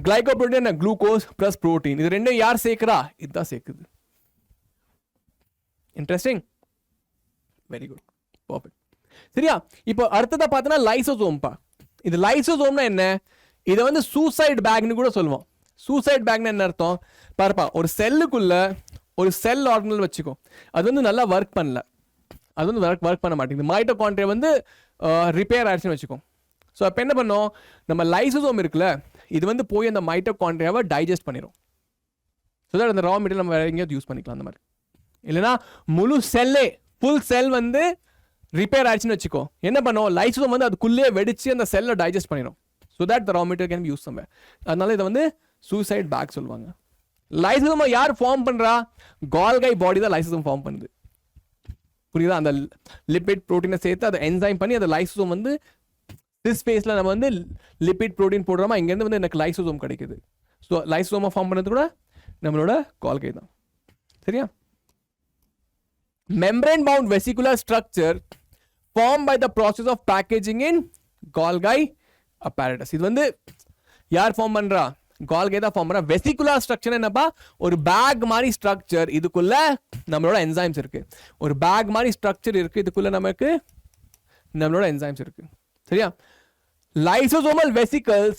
கிளைகோப்ரோட்டீன் என்ன குளுக்கோஸ் பிளஸ் புரோட்டீன் இது ரெண்டும் யார் சேர்க்கிறா இதுதான் சேர்க்குது இன்ட்ரெஸ்டிங் வெரி குட் பர்ஃபெக்ட் சரியா இப்போ அடுத்ததா பார்த்தனா லைசோசோம்பா இது லைசோசோம்னா என்ன இதை வந்து சூசைட் பேக்னு கூட சொல்லுவோம் சூசைட் பேக்னா என்ன அர்த்தம் பாருப்பா ஒரு செல்லுக்குள்ள ஒரு செல் ஆர்கனல் வச்சுக்கோ, அது வந்து நல்லா ஒர்க் பண்ணல, அது வந்து ஒர்க் பண்ண மாட்டேங்குது, மைட்டோகாண்ட்ரியா வந்து ரிப்பேர் ஆயிடுச்சுன்னு வச்சுக்கோ. ஸோ அப்போ என்ன பண்ணோம், நம்ம லைசோசோம் இருக்குல்ல, இது வந்து போய் அந்த மைட்டோகாண்ட்ரியாவை டைஜஸ்ட் பண்ணிடும். ஸோ தட் அந்த ரா மெட்டீரியல் நம்ம வேற எங்கேயாவது யூஸ் பண்ணிக்கலாம் அந்த மாதிரி. இல்லைனா முழு செல்லே ஃபுல் செல் வந்து ரிப்பேர் ஆயிடுச்சுன்னு வச்சுக்கோ, என்ன பண்ணோம், லைசோசோம் வந்து அதுக்குள்ளேயே வெடிச்சு அந்த செல்லை டைஜஸ்ட் பண்ணிடும். So that the raw material can be use somewhere. அதனால இதை வந்து சூசைட் பேக் சொல்லுவாங்க. லைசோசோம் யார் ஃபார்ம் பண்றா, கால்கை பாடி தான் லைசோசோம் ஃபார்ம் பண்ணுது. புரியுதா, அந்த லிபிட் புரோட்டீனை சேர்த்து அதை என்சைம் பண்ணி அந்த லைசோசோம் வந்து திஸ் ஃபேஸில் நம்ம வந்து லிபிட் புரோட்டீன் போடுறோமா, இங்கேருந்து வந்து எனக்கு லைசோசோம் கிடைக்குது. ஸோ லைசோசோமை ஃபார்ம் பண்ணது கூட நம்மளோட கால்கை தான். சரியா, membrane bound vesicular structure formed by the process of packaging in Golgi apparatus. இது வந்து யார் ஃபார்ம் பண்றா, கால்கை தான் ஃபார்ம் பண்றா. வெசிகுலர் ஸ்ட்ரக்சர் என்னப்பா, ஒரு பேக் மாதிரி ஸ்ட்ரக்சர், இதுக்குள்ள நம்மளோட என்சைம்ஸ் இருக்கு. ஒரு பேக் மாதிரி ஸ்ட்ரக்சர் இருக்கு, இதுக்குள்ள நமக்கு நம்மளோட என்சைம்ஸ் இருக்கு. சரியா, lysosomal vesicles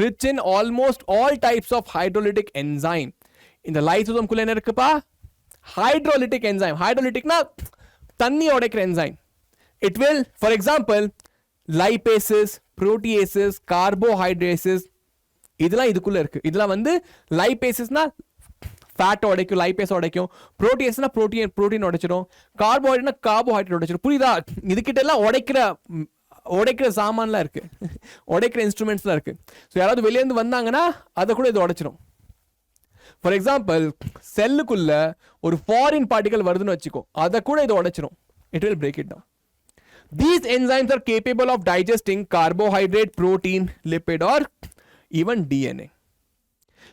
rich in almost all types of hydrolytic enzyme. இந்த லைசோசோம் குள்ள என்ன இருக்குப்பா, ஹைட்ரோலிட்டிக் என்சைம். ஹைட்ரோலிட்டிக்னா தண்ணி உடைக்கிற enzyme. It will for example lipases, proteases, carbohydrases, இதெல்லாம் இதுக்குள்ள இருக்கு. இதெல்லாம் வந்து லைபேசஸ்னா ஃபேட் உடைக்கும், லைபேஸ் உடைக்கும். புரோட்டியேஸ்னா புரோட்டீன் உடைச்சிடும். கார்போஹைட்ரேட்னா கார்போஹைட்ரேட் உடைச்சிடும். புரியுதா, இதுக்கிட்ட எல்லாம் உடைக்கிற சாமான்லாம் இருக்கு, உடைக்கிற இன்ஸ்ட்ருமெண்ட்ஸ்லாம் இருக்கு. ஸோ யாராவது வெளியேருந்து வந்தாங்கன்னா அதை கூட இது உடைச்சிடும். ஃபார் எக்ஸாம்பிள் செல்லுக்குள்ள ஒரு ஃபாரின் பார்ட்டிகல் வருதுன்னு வச்சுக்கோ, அதை கூட இது உடைச்சிடும். It will break it down. These enzymes are capable of digesting carbohydrate, protein, lipid or even DNA.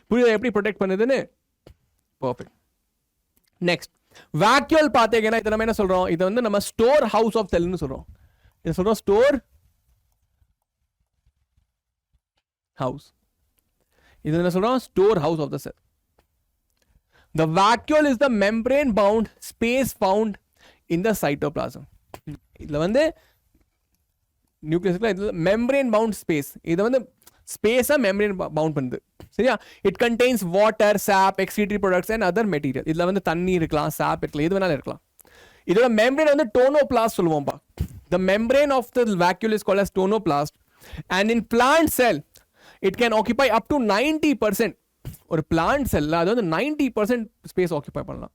புரியுதா எப்படி ப்ரொடெக்ட் பண்ணுதுன்னு? பர்ஃபெக்ட். நெக்ஸ்ட் வாக்யூல் பார்த்தீங்கன்னா இதை நம்ம என்ன சொல்றோம், இதை வந்து நம்ம ஸ்டோர் ஹவுஸ் ஆஃப் செல்னு சொல்றோம். இதை சொல்றோம் ஸ்டோர் ஹவுஸ். இது என்ன சொல்றோம், storehouse of the cell. The vacuole is the membrane bound space found in the cytoplasm. இதுல வந்து நியூக்ளியஸ்ல இதுல membrane bound space, இது வந்து ஸ்பேஸா membrane bound பண்ணுது. சரியா, it contains water, sap, excretory products and other material. இதுல வந்து தண்ணி இருக்கலாம், sap இருக்கலாம், எது வேணாலும் இருக்கலாம். இதோட membrane வந்து tonoplast சொல்லுவோம்பா. The membrane of the vacuole is called as tonoplast and in plant cell it can occupy up to 90%. ஒரு பிளான்ட் செல்ல அது வந்து 90% ஸ்பேஸ் ஆக்குபை பண்ணலாம்.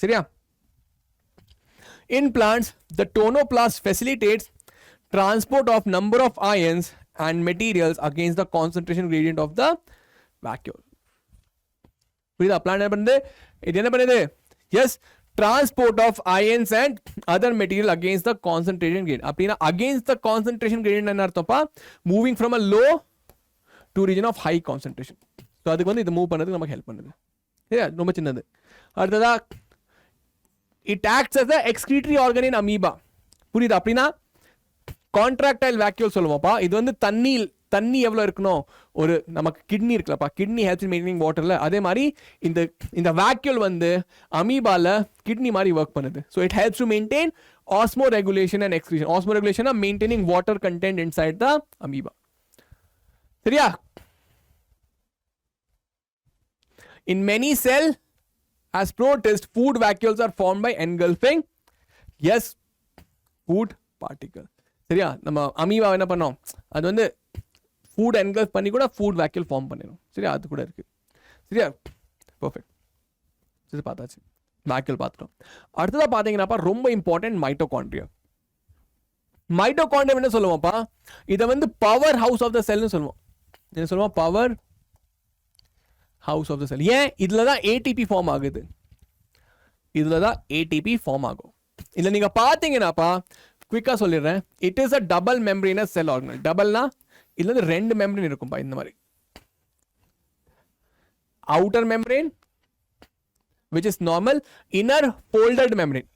சரியா, in plants the tonoplast facilitates transport of number of ions and materials against the concentration gradient of the vacuole. புரியுதா, plant என்ன பண்ணுது, இது என்ன பண்ணுது, S transport of ions and other material against the concentration gradient. அப்படினா against the concentration gradient என்ன அர்த்தம்ப்பா, moving from a low to region of high concentration. So அதுக்கு வந்து இது மூவ் பண்ணதுக்கு நமக்கு ஹெல்ப் பண்ணுது. சரியா, ரொம்ப சின்னது. அடுத்ததா it acts as a excretory organ in amoeba. புரியுதா, அப்படின்னா கான்ட்ராக்டைல் வேக்யூல் சொல்லுவோம்ப்பா. இது வந்து தண்ணி எவ்வளோ இருக்கணும், ஒரு நமக்கு கிட்னி இருக்குல்லப்பா, கிட்னி ஹெல்ப் இன் மெயின்டைனிங் வாட்டர்ல, அதே மாதிரி இந்த வேக்யூல் வந்து அமீபால கிட்னி மாதிரி ஒர்க் பண்ணுது. So it helps to maintain osmoregulation and excretion. Osmoregulation maintaining water content inside the amoeba. சரியா, in many cell as protist food vacuoles are formed by engulfing yes food particle. சரியா, நம்ம amoeba என்ன பண்ணோம், அது வந்து food engulf பண்ணி கூட food vacuole form பண்ணிடும். சரியா, அது கூட இருக்கு. சரியா, பர்ஃபெக்ட். சரி, பார்த்தாச்சு, வேக்யூல் பார்த்துட்டோம். அடுத்ததாக பார்த்தீங்கன்னாப்பா ரொம்ப இம்பார்ட்டன்ட் மைட்டோகாண்ட்ரியா. மைட்டோகாண்ட்ரியா என்ன சொல்லுவோம்ப்பா, இதை வந்து பவர் ஹவுஸ் ஆஃப் த செல்னு சொல்லுவோம். என்ன சொல்லுவோம், பவர் ஹவுஸ் ஆஃப் த செல். ஏன், இதுல தான் ஏடிபி ஃபார்ம் ஆகுது, இதுல தான் ஏடிபி ஃபார்ம் ஆகும். இதுல நீங்க பாத்தீங்கன்னாப்பா குவிக்கா சொல்லிடுறேன், it is a double membranous cell organelle. டபுள்னா இதுல வந்து ரெண்டு மெம்பரேன் இருக்கும்பா, இந்த மாதிரி outer membrane which is normal, inner folded membrane.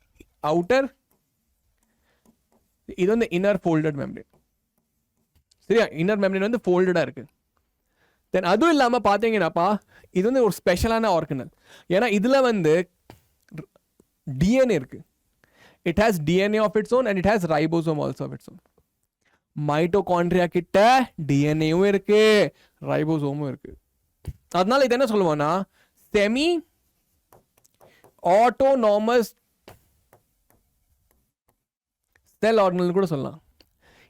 outer இது வந்து inner folded membrane. சரியா, inner membrane வந்து folded இருக்கு. தென் அதுவும் இல்லாமல் பார்த்தீங்கன்னாப்பா இது வந்து ஒரு ஸ்பெஷலான ஆர்கனல். ஏன்னா இதில் வந்து டிஎன்ஏ இருக்கு. It has DNA of its own and it has ribosome also of its own. Mitochondria கிட்ட டிஎன்ஏவும் இருக்கு, ரைபோசோமும் இருக்கு. அதனால இது என்ன சொல்லுவோம்னா செமி ஆட்டோனாமஸ் செல் ஆர்கனல் கூட சொல்லலாம்.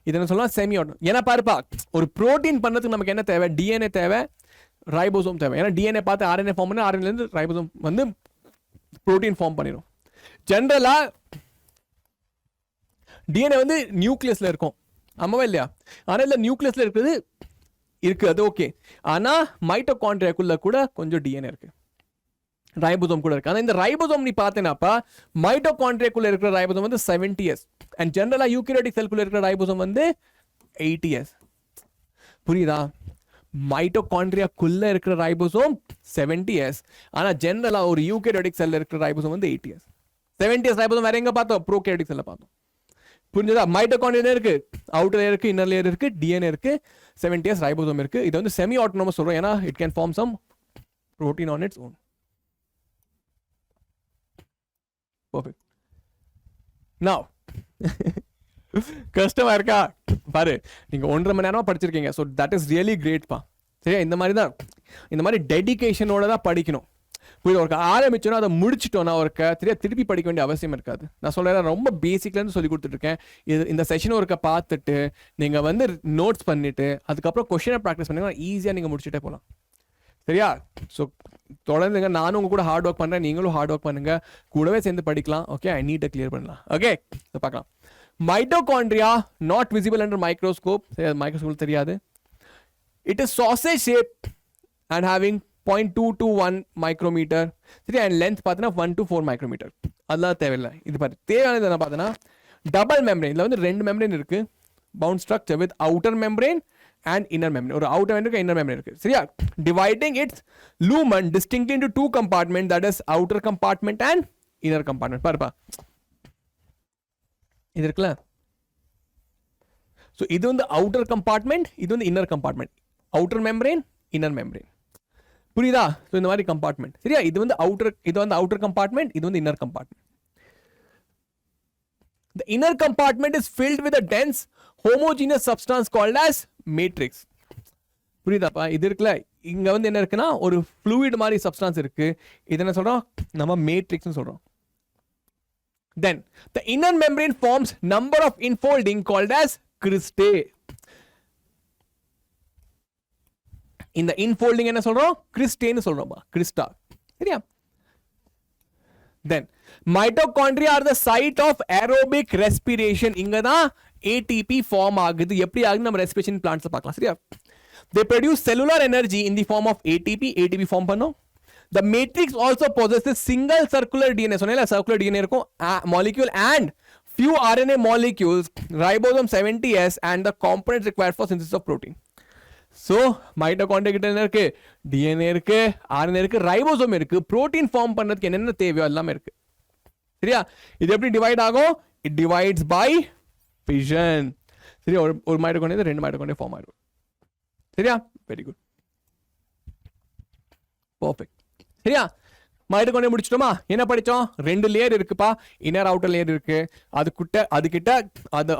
இது என்ன சொல்லலாம், செமி ஆட்டோ. ஏன்னா பாருப்பா, ஒரு புரோட்டீன் பண்ணதுக்கு நமக்கு என்ன தேவை, டிஎன்ஏ தேவை, ரைபோசோம் தேவை. ஏன்னா டிஎன்ஏ பார்த்து ஆர்என்ஏ ஃபார்ம் பண்ணி ஆர்என்ஏலேருந்து ரைபோசோம் வந்து புரோட்டீன் ஃபார்ம் பண்ணிடும். ஜென்ரலாக டிஎன்ஏ வந்து நியூக்ளியஸில் இருக்கும், ஆமாவா இல்லையா? ஆனால் இல்லை நியூக்ளியஸில் இருக்குது அது ஓகே. ஆனால் மைட்டோகாண்ட்ரியாக்குள்ள கூட கொஞ்சம் டிஎன்ஏ இருக்கு, ரைபோசோம் கூட இருக்கு. ஆனால் இந்த ரைபோசோம் நீ பார்த்தேனாப்பா, மைட்டோகாண்ட்ரியாக்குள்ள இருக்கிற ரைபோசோம் வந்து 70 years, அண்ட் ஜென்ரலாக யூகரியோட்டிக் செல்குள்ள இருக்கிற ரைபோசோம் வந்து 80 years. புரியுதா? மைட்டோகாண்ட்ரியாக்குள்ள இருக்கிற ரைபோசோம் 70 years, ஆனால் ஜென்ரலாக ஒரு யூகரியோட்டிக் செல்ல இருக்கிற ரைபோசோம் வந்து 80 years. 70 years ரைபோசோம் வேற எங்க பார்த்தோம், ப்ரோகரியோட்டிக் செல்ல பார்த்தோம். புரிஞ்சதா? மைட்டோகாண்ட்ரியா இருக்கு, அவுட்டர் லேயர் இருக்கு, இன்னர் லேயர் இருக்கு, டிஎன்ஏ இருக்கு, 70 years ரைபோசோம் இருக்கு. இது வந்து செமி ஆட்டோனமஸ் சொல்றோம், ஏன்னா it can form some protein on its own. Perfect. Now கஷ்டமா இருக்கா பாரு, நீங்க 1.5 மணி நேரமா படிச்சிருக்கீங்க, ஸோ தட் இஸ் ரியலி கிரேட்பா. சரியா? இந்த மாதிரி தான், இந்த மாதிரி டெடிகேஷனோட தான் படிக்கணும். புரியுது? ஒரு ஆரம்பிச்சோன்னா அதை முடிச்சிட்டோன்னா ஒருக்க திருப்பி படிக்க வேண்டிய அவசியம் இருக்காது. நான் சொல்கிறேன், ரொம்ப பேசிக்லேருந்து சொல்லி கொடுத்துட்ருக்கேன். இந்த செஷன் ஒருக்க பார்த்துட்டு நீங்கள் வந்து நோட்ஸ் பண்ணிவிட்டு அதுக்கப்புறம் கொஷினை ப்ராக்டிஸ் பண்ணிங்கன்னா ஈஸியாக நீங்கள் முடிச்சுட்டே போகலாம். சரியா? ஸோ தொடர்ந்துங்க, நானும் உங்க கூட ஹார்ட் ஒர்க் பண்ணுறேன், நீங்களும் ஹார்ட் ஒர்க் பண்ணுங்க, கூடவே சேர்ந்து படிக்கலாம். ஓகே, நீட்டை கிளியர் பண்ணலாம். ஓகே, பார்க்கலாம். Mitochondria not visible under microscope. Microscope தெரியாது. It is sausage shape and having 0.221 micrometer. சரி, அண்ட் லென்த் பார்த்தீங்கன்னா 1 to 4 micrometer. அதெல்லாம் தேவையில்லை. இது பார்த்து தேவையானது என்ன பார்த்தீங்கன்னா, டபுள் மெம்ப்ரெயின். இதில் வந்து 2 மெம்ப்ரெயின் இருக்கு, bound structure with outer membrane and inner membrane. ஒரு outer membrane inner membrane இருக்கு. சரியா? Dividing its lumen distinctly into 2 compartments, that is outer compartment and inner compartment. பாருப்பா, இது இருக்குல்ல, so இது வந்து outer compartment, இது வந்து inner compartment. outer membrane, inner membrane. புரியுதா? so இந்த மாதிரி compartment. சரியா? இது வந்து outer compartment, இது வந்து inner compartment. The inner compartment is filled with a dense homogeneous substance called as matrix. புரியுதாப்பா? இது இருக்குல்ல, இங்க வந்து என்ன இருக்குன்னா ஒரு fluid மாதிரி சப்ஸ்டான்ஸ் இருக்கு. இது என்ன சொல்றோம், நம்ம மேட்ரிக்ஸ்னு சொல்றோம். Then the inner membrane forms number of infolding called as cristae. இந்த infolding என்ன சொல்றோம், cristae சொல்றோம்பா, crista. சரியா? Then mitochondria are the site of aerobic respiration. இங்க தான் ATP ஃபார்ம் ஆகுது. எப்படி ஆகுது நம்ம ரெஸ்பிரேஷன் பிளான்ட்ஸ் பார்க்கலாம். சரியா? they produce cellular energy in the form of ATP form பண்ணும். the matrix also possesses single circular DNA. சொன்னேன்ல, circular DNA இருக்கும், molecule and few RNA molecules, ribosome 70S and the components required for synthesis of protein. so mitochondria கிட்ட என்ன இருக்கு, DNA இருக்கு, RNA இருக்கு, ribosome இருக்கு, protein form பண்றதுக்கு என்னென்ன தேவையோ எல்லாமே இருக்கு. சரியா? இது எப்படி டிவைட் ஆகும், it divides by fission. சரியா? ஒரு மைட்டோகாண்ட்ரியா 2 மைட்டோகாண்ட்ரியா ஃபார்ம் ஆயிடும். சரியா? Very good, perfect. சரியா? மைட்டோகாண்ட்ரியா முடிச்சிட்டோமா? என்ன படிச்சோம், 2 லேயர் இருக்குப்பா, இன்னர் அவுட்டர் லேயர் இருக்கு, அதுகிட்ட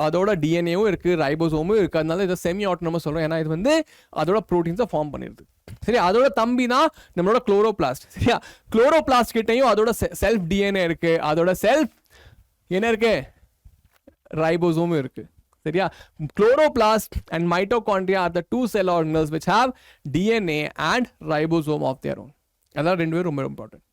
அதோட டிஎன்ஏவும் இருக்கு, ரைபோசோமும் இருக்கு. அதனால இதை செமி ஆட்டோனமஸ் சொல்றோம், ஏன்னா இது வந்து அதோட ப்ரோட்டீன்ஸை ஃபார்ம் பண்ணிடுது. சரி, அதோட தம்பி தான் நம்மளோட குளோரோபிளாஸ்ட். சரியா? குளோரோபிளாஸ்ட் கிட்டையும் அதோட செல்ஃப் டிஎன்ஏ இருக்கு, அதோட செல்ஃப் என்ன இருக்கு, ரைபோசோமும் இருக்கு. சரியா? chloroplast and mitochondria are the 2 cell organelles which have DNA and ribosome of their own. அதான் ரெண்டு பேரும் ரொம்ப இம்பார்ட்டன்ட்.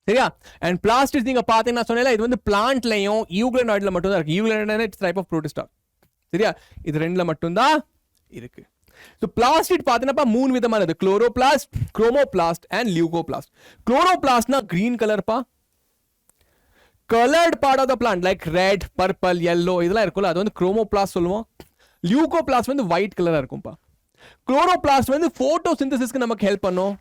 சரியா? and plastids நீங்க பாத்தீங்கன்னா நான் சொன்னேன்ல, இது வந்து பிளான்ட்லயும் யூக்ளினாய்ட்ல மட்டும் தான் இருக்கு. யூக்ளினாய்ட் இட்ஸ் டைப் ஆஃப் புரோட்டிஸ்டா. சரியா? இது ரெண்டுல மட்டும் தான் இருக்கு. so plastid பாத்தீங்கன்னா 3 விதமானது, chloroplast, chromoplast and leucoplast. chloroplast na green color பா, colored part of the plant like red, purple, yellow இதெல்லாம் இருக்கும்ல, அது வந்து chromoplast சொல்லுவோம். leucoplast வந்து white கலரா இருக்கும்பா. chloroplast வந்து photosynthesisக்கு நமக்கு ஹெல்ப் பண்ணும்.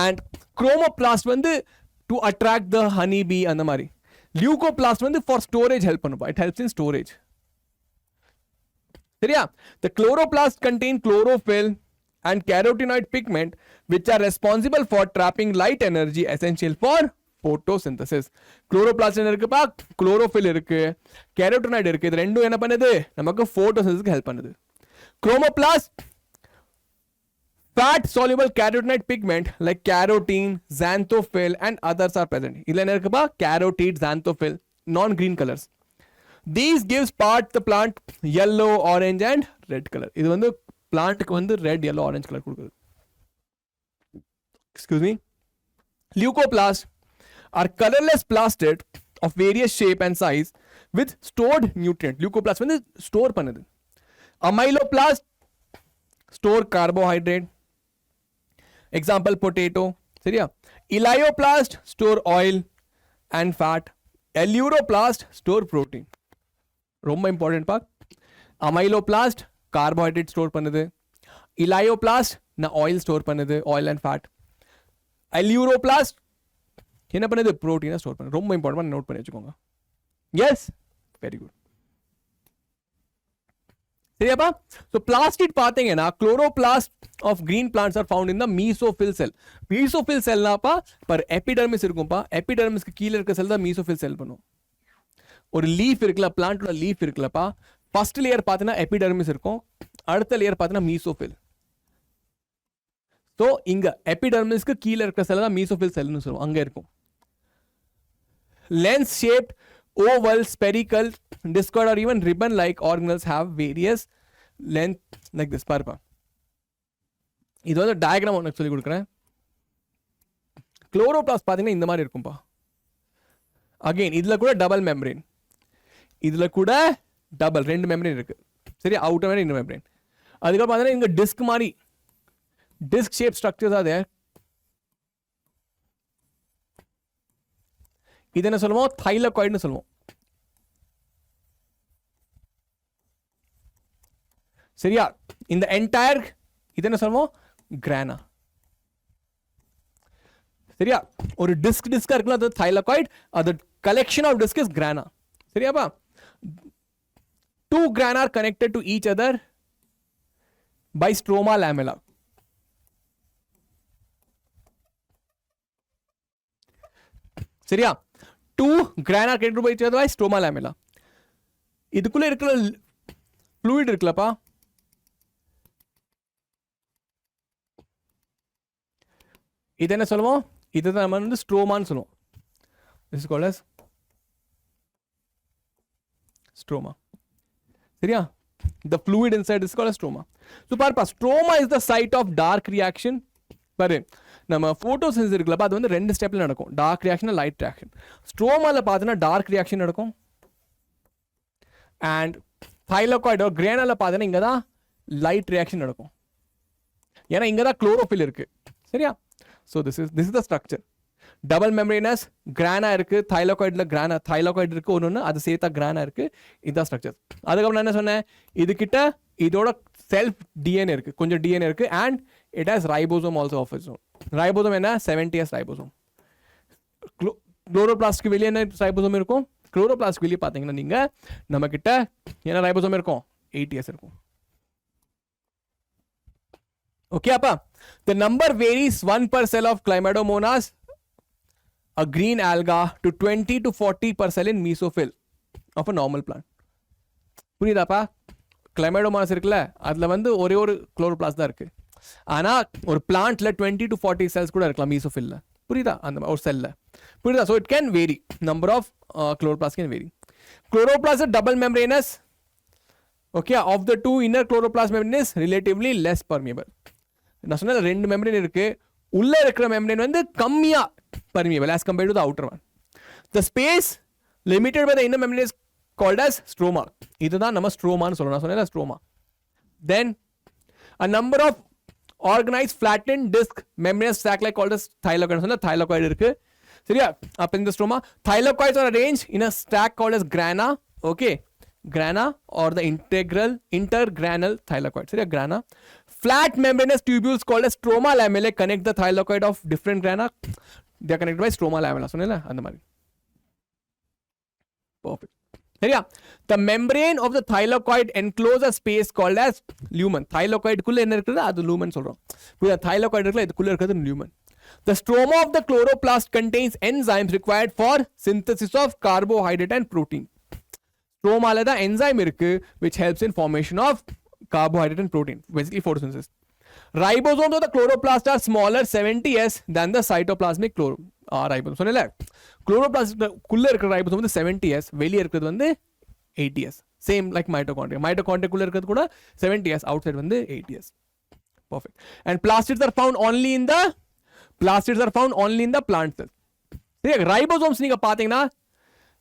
and chromoplast வந்து to attract the honey bee அந்த மாதிரி. leucoplast வந்து for storage help பண்ணும்பா, it helps in storage. சரியா? the chloroplast contain chlorophyll and carotenoid pigment which are responsible for trapping light energy essential for photosynthesis. chloroplast என்ன இருக்குப்பா, chlorophyll இருக்கு, carotenoid இருக்கு. இது ரெண்டும் என்ன பண்ணுது, நமக்கு photosynthesis ஹெல்ப் பண்ணுது. chromoplast fat soluble carotenoid pigment like carotene, xanthophyll and others are present. Idla enna irukku pa carotene, xanthophyll, non green colors. These gives part the plant yellow, orange and red color. இது வந்து பிளான்ட்க்கு வந்து red, yellow, orange color கொடுக்குது. Excuse me. Leucoplasts are colorless plastid of various shape and size with stored nutrient. Leucoplast வந்து store பண்ணுது. Amyloplast store carbohydrate. Example potato. சரியா? Elioplast store oil and fat. Eleuroplast store protein. ரொம்ப important பா. Amyloplast carbohydrate store பண்ணுது. Elioplast na oil store பண்ணுது, oil and fat. Eleuroplast என்ன பண்ணுது, புரோட்டீனை store பண்ணுது. ரொம்ப இம்பார்ட்டன்ட், நோட் பண்ணி வச்சுக்கோங்க. Yes, very good. சரியாப்பா? ஸோ பிளாஸ்டிட் பார்த்தீங்கன்னா chloroplast of green plants are found in the mesophyll cell. Mesophyll செல்னாப்பா பர் எபிடர்மிஸ் இருக்கும்பா. எபிடர்மிஸ்க்கு கீழே இருக்க செல் தான் மீசோஃபில் செல் பண்ணும். ஒரு லீஃப் இருக்குல்ல, பிளான்ட்டோட லீஃப் இருக்குல்லப்பா, ஃபர்ஸ்ட் லேயர் பார்த்தீங்கன்னா எபிடர்மிஸ் இருக்கும், அடுத்த லேயர் பார்த்தீங்கன்னா மீசோஃபில். ஸோ இங்க எபிடர்மிஸ்க்கு கீழே இருக்கிற செல் தான் மீசோஃபில் செல்னு சொல்லுவோம், அங்கே இருக்கும். Lens shaped, oval, spherical, discoid or even ribbon like organelles have various length like this. பாருப்பா, இது வந்து டயக்ராம் உனக்கு சொல்லி கொடுக்குறேன். குளோரோபிளாஸ்ட் பார்த்தீங்கன்னா இந்த மாதிரி இருக்கும்பா. அகைன் இதுல கூட டபுள் மெம்பரேன், இதுல கூட டபுள் ரெண்டு மெம்பரேன் இருக்கு. சரி, அவுட்டர் மெம்பரேன், இன்னர் மெம்பரேன். அதுக்கப்புறம் பார்த்தீங்கன்னா இங்க டிஸ்க் மாதிரி டிஸ்க் ஷேப் ஸ்ட்ரக்சர்ஸ் அது. இது என்ன சொல்லுவோம், தைலகாய்டுன்னு சொல்லுவோம். சரியா? இந்த என்டையர் இது என்ன சொல்லுவோம், கிரானா. சரியா? ஒரு டிஸ்கா இருக்குல்ல, அது தைலகாய்டு, அது collection of disc is grana. சரியாப்பா? Two grana are connected to each other by stroma lamella. சரியா? Two grana are connected by each other by stroma lamella. இதுக்குள்ள இருக்கிற fluid இருக்குல்லப்பா, இது என்ன சொல்லுவோம், இதுதான் நம்ம வந்து ஸ்ட்ரோமான்னு சொல்லுவோம். This is called as stroma. சரியா? The fluid inside is called as stroma. So பார்ப்பா, stroma is the site of dark reaction. பாரு, நம்ம photosynthesis இருக்குல்லப்பா, அது வந்து ரெண்டு ஸ்டெப்ல நடக்கும், டார்க் ரியாக்ஷன், லைட் ரியாக்ஷன். ஸ்ட்ரோமால பார்த்தீங்கன்னா டார்க் ரியாக்ஷன் நடக்கும். அண்ட் தைலகாய்டு கிரானால பார்த்தீங்கன்னா இங்க தான் லைட் ரியாக்ஷன் நடக்கும். ஏன்னா இங்க தான் குளோரோஃபில் இருக்கு. சரியா? So this is the structure. Double membranous kirana இருக்கு, தைலகாய்டுல கிரானா தைலகாய்டு இருக்கு ஒன்று, அது சேர்த்தா கிரானா இருக்கு. இதுதான் ஸ்ட்ரக்சர். அதுக்கப்புறம் நான் என்ன சொன்னேன், இது கிட்ட இதோட செல்ஃப் டிஎன்ஏ இருக்கு, கொஞ்சம் டிஎன்ஏ இருக்கு. And it has ribosome also of its own. Ribosome என்ன, 70s ரைபோசோம். குளோரோபிளாஸ்ட்க்கு வெளியே என்ன ரைபோசோம் இருக்கும், குளோரோபிளாஸ்ட்க்கு வெளியே பார்த்தீங்கன்னா நீங்க நம்ம கிட்ட என்ன ரைபோசோம் இருக்கும், 80s இருக்கும். ஓகே அப்பா? The number varies 1 per cell of Chlamydomonas, a green alga, to 20 to 40 per cell in mesophyll of a normal plant. புரியுதாப்பா? கிளைமேடோமானஸ் இருக்குல்ல, அதுல வந்து ஒரே ஒரு குளோரோபிளாஸ்ட் தான் இருக்கு. ஆனா ஒரு பிளான்ட்ல 20 to 40 செல்ஸ் கூட இருக்கலாம் மீசோஃபில்ல. புரியுதா? அந்த ஒரு செல்ல. புரியுதா? So it can vary, number of chloroplasts can vary. Chloroplast is double membranous. Okay, of the two, inner chloroplast membrane is relatively less permeable. நான் சொன்ன ரெண்டு மெம்பரேன் இருக்கு, உள்ள இருக்கிற மெம்பரேன் வந்து கம்மியா permeable as compared to the outer one. The space limited by the inner membrane is called as stroma. இதுதான் நம்ம ஸ்ட்ரோமான்னு சொல்றோம். நான் சொன்னேன் stroma. Then a number of organized flattened disc membranous sac like called as thylakoid. சொன்ன thylakoid இருக்கு. சரியா? அப்ப இந்த stroma, thylakoids are arranged in a stack called as grana. Okay, grana or the intergranal thylakoid. சரியா? grana. Flat membranous tubules called as stroma lamellae connect the thylakoid of different grana. They are connected by stroma lamella. சொன்னேன்ல அந்த மாதிரி. Perfect. சரியா? The membrane of the thylakoid encloses a space called as lumen. thylakoid குள்ள என்ன இருக்குது, அது lumen சொல்றோம். புரியுதா? thylakoid இருக்குல்ல, இதுக்குள்ள இருக்குது lumen. The stroma of the chloroplast contains enzymes required for synthesis of carbohydrate and protein. Stromaல தான் enzyme இருக்கு which helps in formation of carbohydrate and protein, basically photosynthesis. Ribosomes of the chloroplast are smaller 70s than the cytoplasmic ribosome. சொன்னல chloroplast குள்ள இருக்கிற ribosome வந்து 70s, வெளிய இருக்கிறது வந்து 80s. Same like mitochondria. Mitochondria குள்ள இருக்கிறது கூட 70s, outside வந்து 80s. Perfect. And plastids are found only in the plant cells. சரி, ribosomes நீங்க பாத்தீங்கன்னா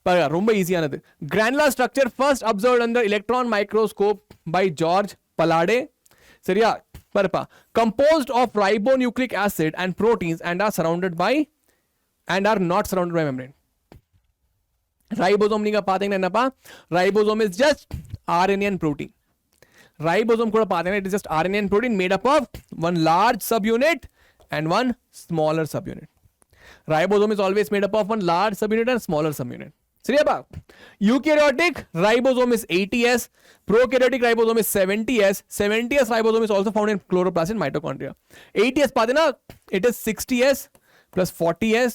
பாருங்க ரொம்ப ஈஸியானது. Granular structure first observed under electron microscope by George Palade. சரியா, பாருப்பா, composed of ribonucleic acid and proteins and are not surrounded by membrane. Ribosome நீங்க பாத்தீங்கன்னா என்னப்பா, ribosome is just RNA and protein. Ribosome கூட பாத்தீங்கன்னா it is just RNA and protein made up of one large subunit and one smaller subunit. Ribosome is always made up of one large subunit and smaller subunit. சரியாப்பா, eukaryotic ribosome is 80s, prokaryotic ribosome is 70s. 70s ribosome is also found in chloroplast and mitochondria. 80s பாத்தீங்கன்னா it is 60s plus 40s,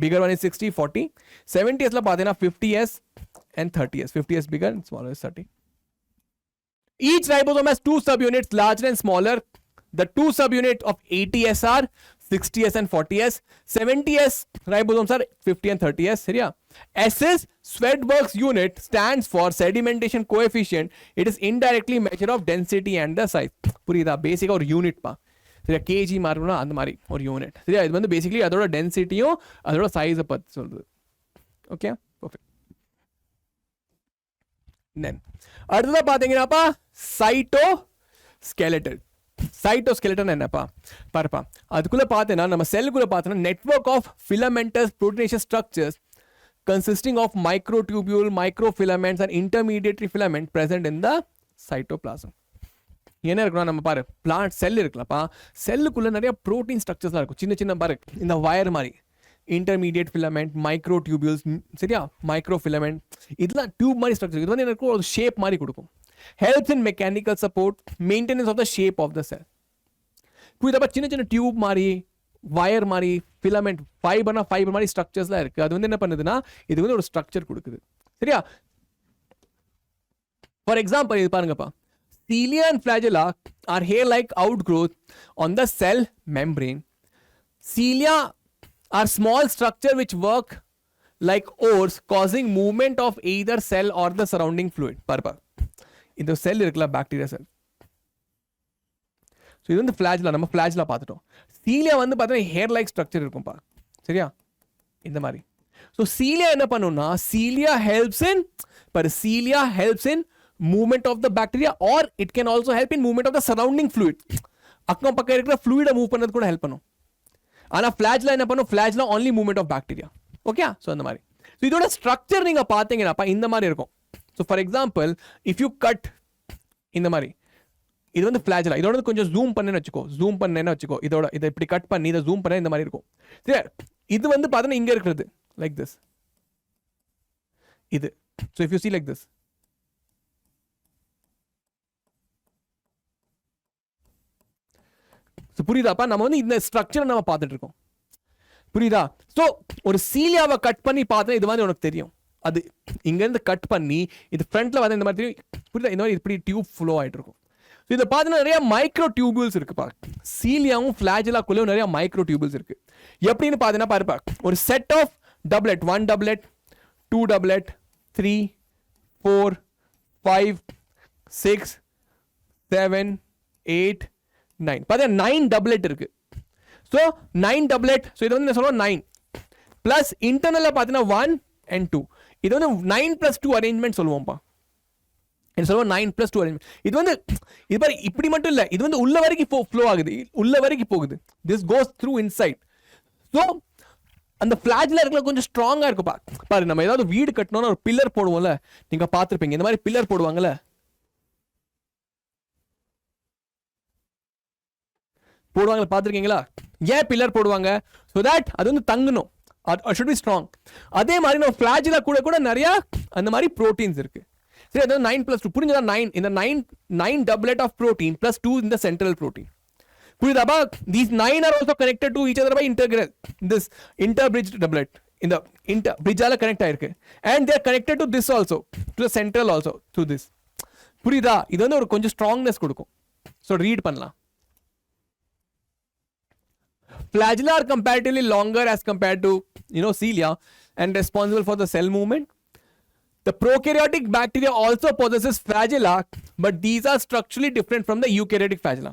bigger one is 60, 40. 70s la பாத்தீங்கன்னா 50s and 30s. 50s bigger and smaller is 30. Each ribosome has two subunits, larger and smaller. The two subunits of 80s are 60s and 40s. 70s ribosomes are 50 and 30s. சரியா, S is Swedberg's unit, stands for sedimentation coefficient. It is indirectly measure of density and the size. புரியுதா, பேசிக்கா ஒரு unit பா. சரியா, KG மார்க்னா அந்த மாதிரி ஒரு unit. சரியா, இது வந்து பேசிக்கலி அதோட டென்சிட்டியும் அதோட சைஸை பற்றி சொல்றது. Okay, perfect. தென் அடுத்ததாக பார்த்தீங்கன்னாப்பா சைட்டோஸ்கெலட்டன் என்னப்பா பாருப்பா, அதுக்குள்ள பார்த்தேன்னா நம்ம செல்லுக்குள்ள பார்த்தோன்னா network of filamentous proteinaceous structures consisting of microtubule, microfilaments and intermediary filament present in the cytoplasm. என்ன இருக்குன்னா நம்ம பாரு, பிளான்ட் செல் இருக்குல்லப்பா, செல்லுக்குள்ள நிறைய ப்ரோட்டீன் ஸ்ட்ரக்சர்ஸ்லாம் இருக்கும். சின்ன சின்ன பாரு, இந்த வயர் மாதிரி இன்டர்மீடியட் ஃபிலமெண்ட், மைக்ரோடியூபியூல்ஸ், சரியா, மைக்ரோஃபிலமெண்ட், இதெல்லாம் டியூப் மாதிரி ஸ்ட்ரக்சர். இது வந்து எனக்கு ஒரு ஷேப் மாதிரி கொடுக்கும். Helps in mechanical support, maintenance of the shape of the cell. புரியுதாப்பா, சின்ன சின்ன டியூப் மாதிரி, வயர் மாதிரி, ஃபிலமெண்ட், ஃபைபர் மாதிரி ஸ்ட்ரக்சர்ஸ்லாம் இருக்கு. அது வந்து என்ன பண்ணுதுன்னா இது வந்து ஒரு ஸ்ட்ரக்சர் கொடுக்குது. சரியா, ஃபார் எக்ஸாம்பிள் இது பாருங்கப்பா, cilia and flagella are hair-like outgrowth on the cell membrane. Cilia are small structure which work like oars, causing movement of either cell or the surrounding fluid. பாருப்பா, இந்த செல் இருக்குல்ல, பாக்டீரியா செல். ஸோ இது வந்து ஃபிளாஜிலா, நம்ம ஃபிளாஜிலா பார்த்துட்டோம். Cilia வந்து பார்த்தீங்கன்னா hair like structure இருக்கும்பா. சரியா, இந்த மாதிரி. ஸோ சீலியா என்ன பண்ணுன்னா, cilia helps in movement of the bacteria, or it can also help in movement of the surrounding fluid. அக்கம் பக்கம் இருக்கிற ஃப்ளூயிடை மூவ் பண்ணது கூட ஹெல்ப் பண்ணும். ஆனால் ஃபிளாஜிலா என்ன பண்ணும், flagella only movement of bacteria. Okay, so அந்த மாதிரி. ஸோ இதோட ஸ்ட்ரக்சர் நீங்கள் பார்த்தீங்கன்னாப்பா இந்த மாதிரி இருக்கும். So for example if you cut இந்த மாதிரி, இது வந்து ஃபிளாஜிலா. இதோட கொஞ்சம் ஜூம் பண்ணேன்னு வச்சுக்கோ, இதை இப்படி கட் பண்ணி இதை ஜூம் பண்ண இந்த மாதிரி இருக்கும். சரி, இது வந்து பார்த்தீங்கன்னா இங்கே இருக்கிறது லைக் திஸ், இது. So if you see like this, so புரியுதாப்பா, நம்ம வந்து இந்த ஸ்ட்ரக்சரை நம்ம பார்த்துட்டு இருக்கோம். புரியுதா? ஸோ ஒரு சீலியாவை கட் பண்ணி பார்த்தா இது மாதிரி உனக்கு தெரியும். அது இங்கேருந்து கட் பண்ணி இது ஃப்ரண்ட்ல வந்து இந்த மாதிரி தெரியும். புரியுதா, இந்த மாதிரி இப்படி டியூப் ஃப்ளோ ஆகிட்டு இருக்கும். ஸோ இதை பார்த்தீங்கன்னா நிறைய மைக்ரோ டியூபியூல்ஸ் இருக்குப்பா. சீலியாவும் ஃபிளாஜிலாக்குள்ளேயும் நிறைய மைக்ரோ டியூபியூல்ஸ் இருக்கு. எப்படின்னு பார்த்தீங்கன்னா பாருப்பா, ஒரு set of doublet, 1 doublet, 2 doublet, 3, 4, 5, 6, 7, 8, 9. பார்த்தீங்கன்னா 9 டப்லெட் இருக்கு. So 9 doublet. ஸோ இது வந்து என்ன சொல்லுவோம், 9 பிளஸ் இன்டர்னலாக பார்த்தீங்கன்னா 1 and 2. இது வந்து 9 plus 2 அரேஞ்ச்மெண்ட் சொல்லுவோம்ப்பா. என்ன சொல்லுவோம், 9 plus 2 அரேஞ்ச்மெண்ட். இது வந்து இது பாரு, இப்படி மட்டும் இல்லை, இது வந்து உள்ள வரைக்கும் ஃப்ளோ ஆகுது, உள்ள வரைக்கும் போகுது. This goes through inside. So அந்த ஃபிளாஜிலா இருக்கிற கொஞ்சம் ஸ்ட்ராங்கா இருக்குப்பா. பாரு, நம்ம ஏதாவது வீடு கட்டணும்னா ஒரு பில்லர் போடுவோம்ல, நீங்க பார்த்துருப்பீங்க, இந்த மாதிரி பில்லர் போடுவாங்கல்ல. பார்த்துருக்கீங்களா? ஏன் பில்லர் போடுவாங்க? ஸோ தட் அது வந்து தங்கணும், should be strong. அதே மாதிரி நம்ம ஃபிளாஜிலா கூட நிறைய அந்த மாதிரி ப்ரோட்டீன்ஸ் இருக்கு. சரி, அதாவது 9 plus 2 புரிஞ்சதா? 9 இந்த 9 doublet of protein plus 2 in the central protein. புரியுதாப்பா? These 9 are also connected to each other by integral, this interbridged doublet. இந்த bridge-ஆல கனெக்ட் ஆயிருக்கு. And they are connected to this also, to the central also, through this. புரியுதா? இது வந்து ஒரு கொஞ்சம் strongness கொடுக்கும். So read பண்ணலாம். flagella are comparatively longer as compared to cilia and responsible for the cell movement. The prokaryotic bacteria also possesses flagella, but these are structurally different from the eukaryotic flagella.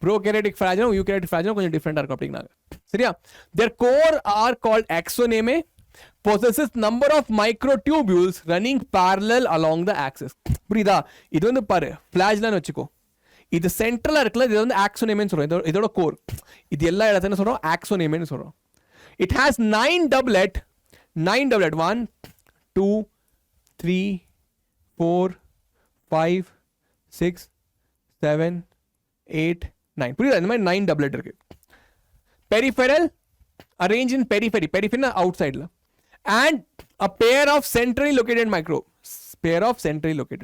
Prokaryotic flagella, eukaryotic flagella கொஞ்சம் different இருக்கும் அப்படினாங்க. சரியா? Their core are called axoneme, possesses number of microtubules running parallel along the axis. புரியுதா? இது வந்து பாரு flagella னு வெச்சுக்கோ. இது சென்ட்ரலா இருக்குல, இது வந்து axoneme னு சொல்றோம். இதோட கோர். இது எல்லா இடத்துல என்ன சொல்றோம்? axoneme னு சொல்றோம். It has 9 doublet 1 2 3 4 5 6 7 8 9. புரியுதா? இந்த மாதிரி 9 doublet இருக்கு. Peripheral arranged in periphery outside la, and a pair of centrally located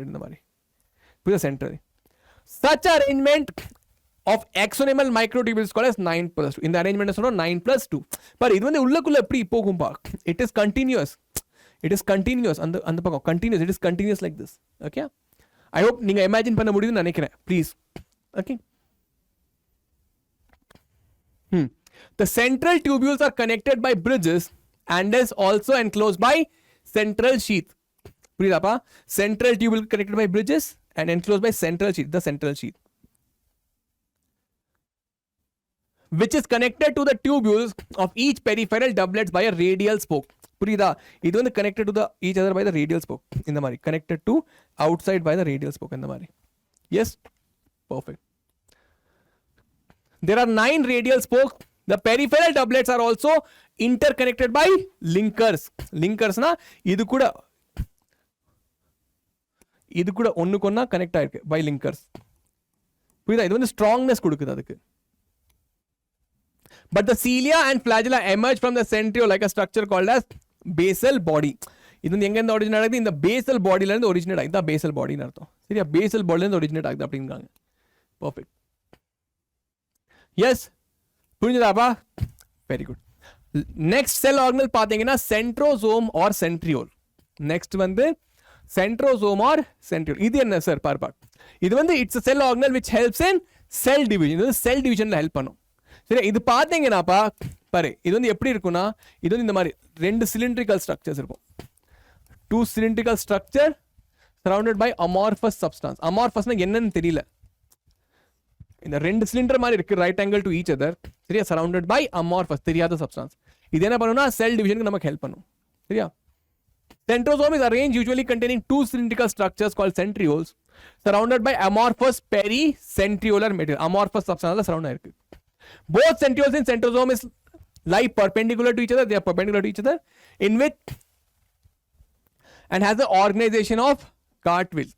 இந்த மாதிரி புரியுதா? centrally. Such arrangement of axonemal microtubules called as 9+2. இந்த arrangement என்ன சொல்றோம்? 9+2. பாரு இது வந்து உள்ளக்குள்ள எப்படி போகும்பா? It is continuous அந்த பக்கம் continuous. It is continuous like this. Okay, I hope நீங்க imagine பண்ண முடியுதுன்னு நினைக்கிறேன். Please. Okay. The central tubules are connected by bridges and is also enclosed by central sheath. புரியுதாப்பா? Central tubule connected by bridges and enclosed by central sheath, the central sheath, which is connected to the tubules of each peripheral doublets by a radial spoke. புரியுதா? இது வந்து connected to the each other by the radial spoke. இந்த மாதிரி connected to outside by the radial spoke இந்த மாதிரி. Yes, perfect. There are 9 radial spokes. The peripheral doublets are also interconnected by linkers. Linkers na இது கூட ஒண்ணுக்கொன்னா connect ஆயிருக்கு by linkers. புரியுதா? இது வந்து ஸ்ட்ராங்னஸ் கொடுக்குது அதுக்கு. But the cilia and flagella emerge from the centriole like a structure called as basal body. இது வந்து எங்க இருந்து ஒரிஜினேட் ஆகுது? இந்த basal bodyல இருந்து ஒரிஜினேட் ஆகுது. இதான் basal body ன்னு அர்த்தம். சரியா? basal bodyல இருந்து ஒரிஜினேட் ஆகுது அப்படிங்கிறாங்க. Perfect. Yes, புரிஞ்சுதாப்பா? Very good. Next cell organelle பாத்தீங்கன்னா சென்ட்ரோசோம் ஆர் சென்ட்ரியோல். நெக்ஸ்ட் வந்து சென்ட்ரோசோம் ஆர் சென்ட்ரியோல். இது என்ன சார்? பார்ப்பா, இது வந்து it's cell organelle which helps in cell division. இது செல் டிவிஷன்ல ஹெல்ப் பண்ணும். சரி, இது பாத்தீங்கன்னாப்பா பாரு, இது வந்து எப்படி இருக்கும்னா, இது வந்து இந்த மாதிரி 2 cylindrical structures இருக்கும். 2 cylindrical structure surrounded by amorphous substance. amorphousனா என்னன்னு தெரியல. இந்த 2 சிலிண்டர் மாதிரி இருக்கு, right angle to each other. சரியா? சரவுண்டட் பை அமார்ஃபஸ், தெரியாத சப்ஸ்டன்ஸ். இது என்ன பண்ணும்னா செல் டிவிஷனுக்கு நமக்கு ஹெல்ப் பண்ணும். சரியா? Centrosome is arranged usually containing 2 cylindrical structures called centrioles surrounded by amorphous pericentriolar material. amorphous substance surround ஆயிருக்கு. Both centrioles in centrosome is lie perpendicular to each other. They are perpendicular to each other in which and has the organization of cartwheel.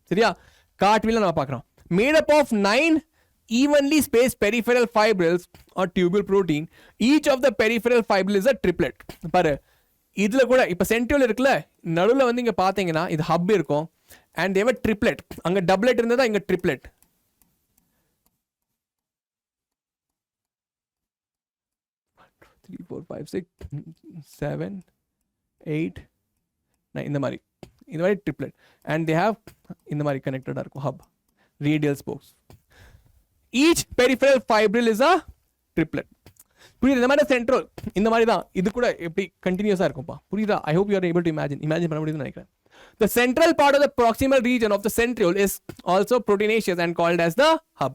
சரியா? cartwheel நான் பார்க்கறோம். Made up of 9 evenly spaced peripheral fibrils or tubule protein. Each of the peripheral fibril is a triplet. பாரு, இதுல கூட இப்ப centriole இருக்குல்ல, நடுவுல வந்து இங்க பாத்தீங்கன்னா இது ஹப் இருக்கும் and they have a triplet. அங்க டபுளெட் இருந்ததா, இங்க triplet. Three, 4, 5, 6, 7, 8, 9 இந்த மாதிரி triplet and they have இந்த மாதிரி கனெக்டடா இருக்கும் hub, radial spokes. Each peripheral fibril is a triplet. புரியுது? இந்த மாதிரி சென்ட்ரோல் இந்த மாதிரி தான், இது கூட எப்படி கண்டினியூஸா இருக்கும்பா. புரியுதா? I hope you are able to imagine பண்ண முடியுதுன்னு நினைக்கிறேன். The central part of the proximal region of the centriole is also proteinaceous and called as the hub.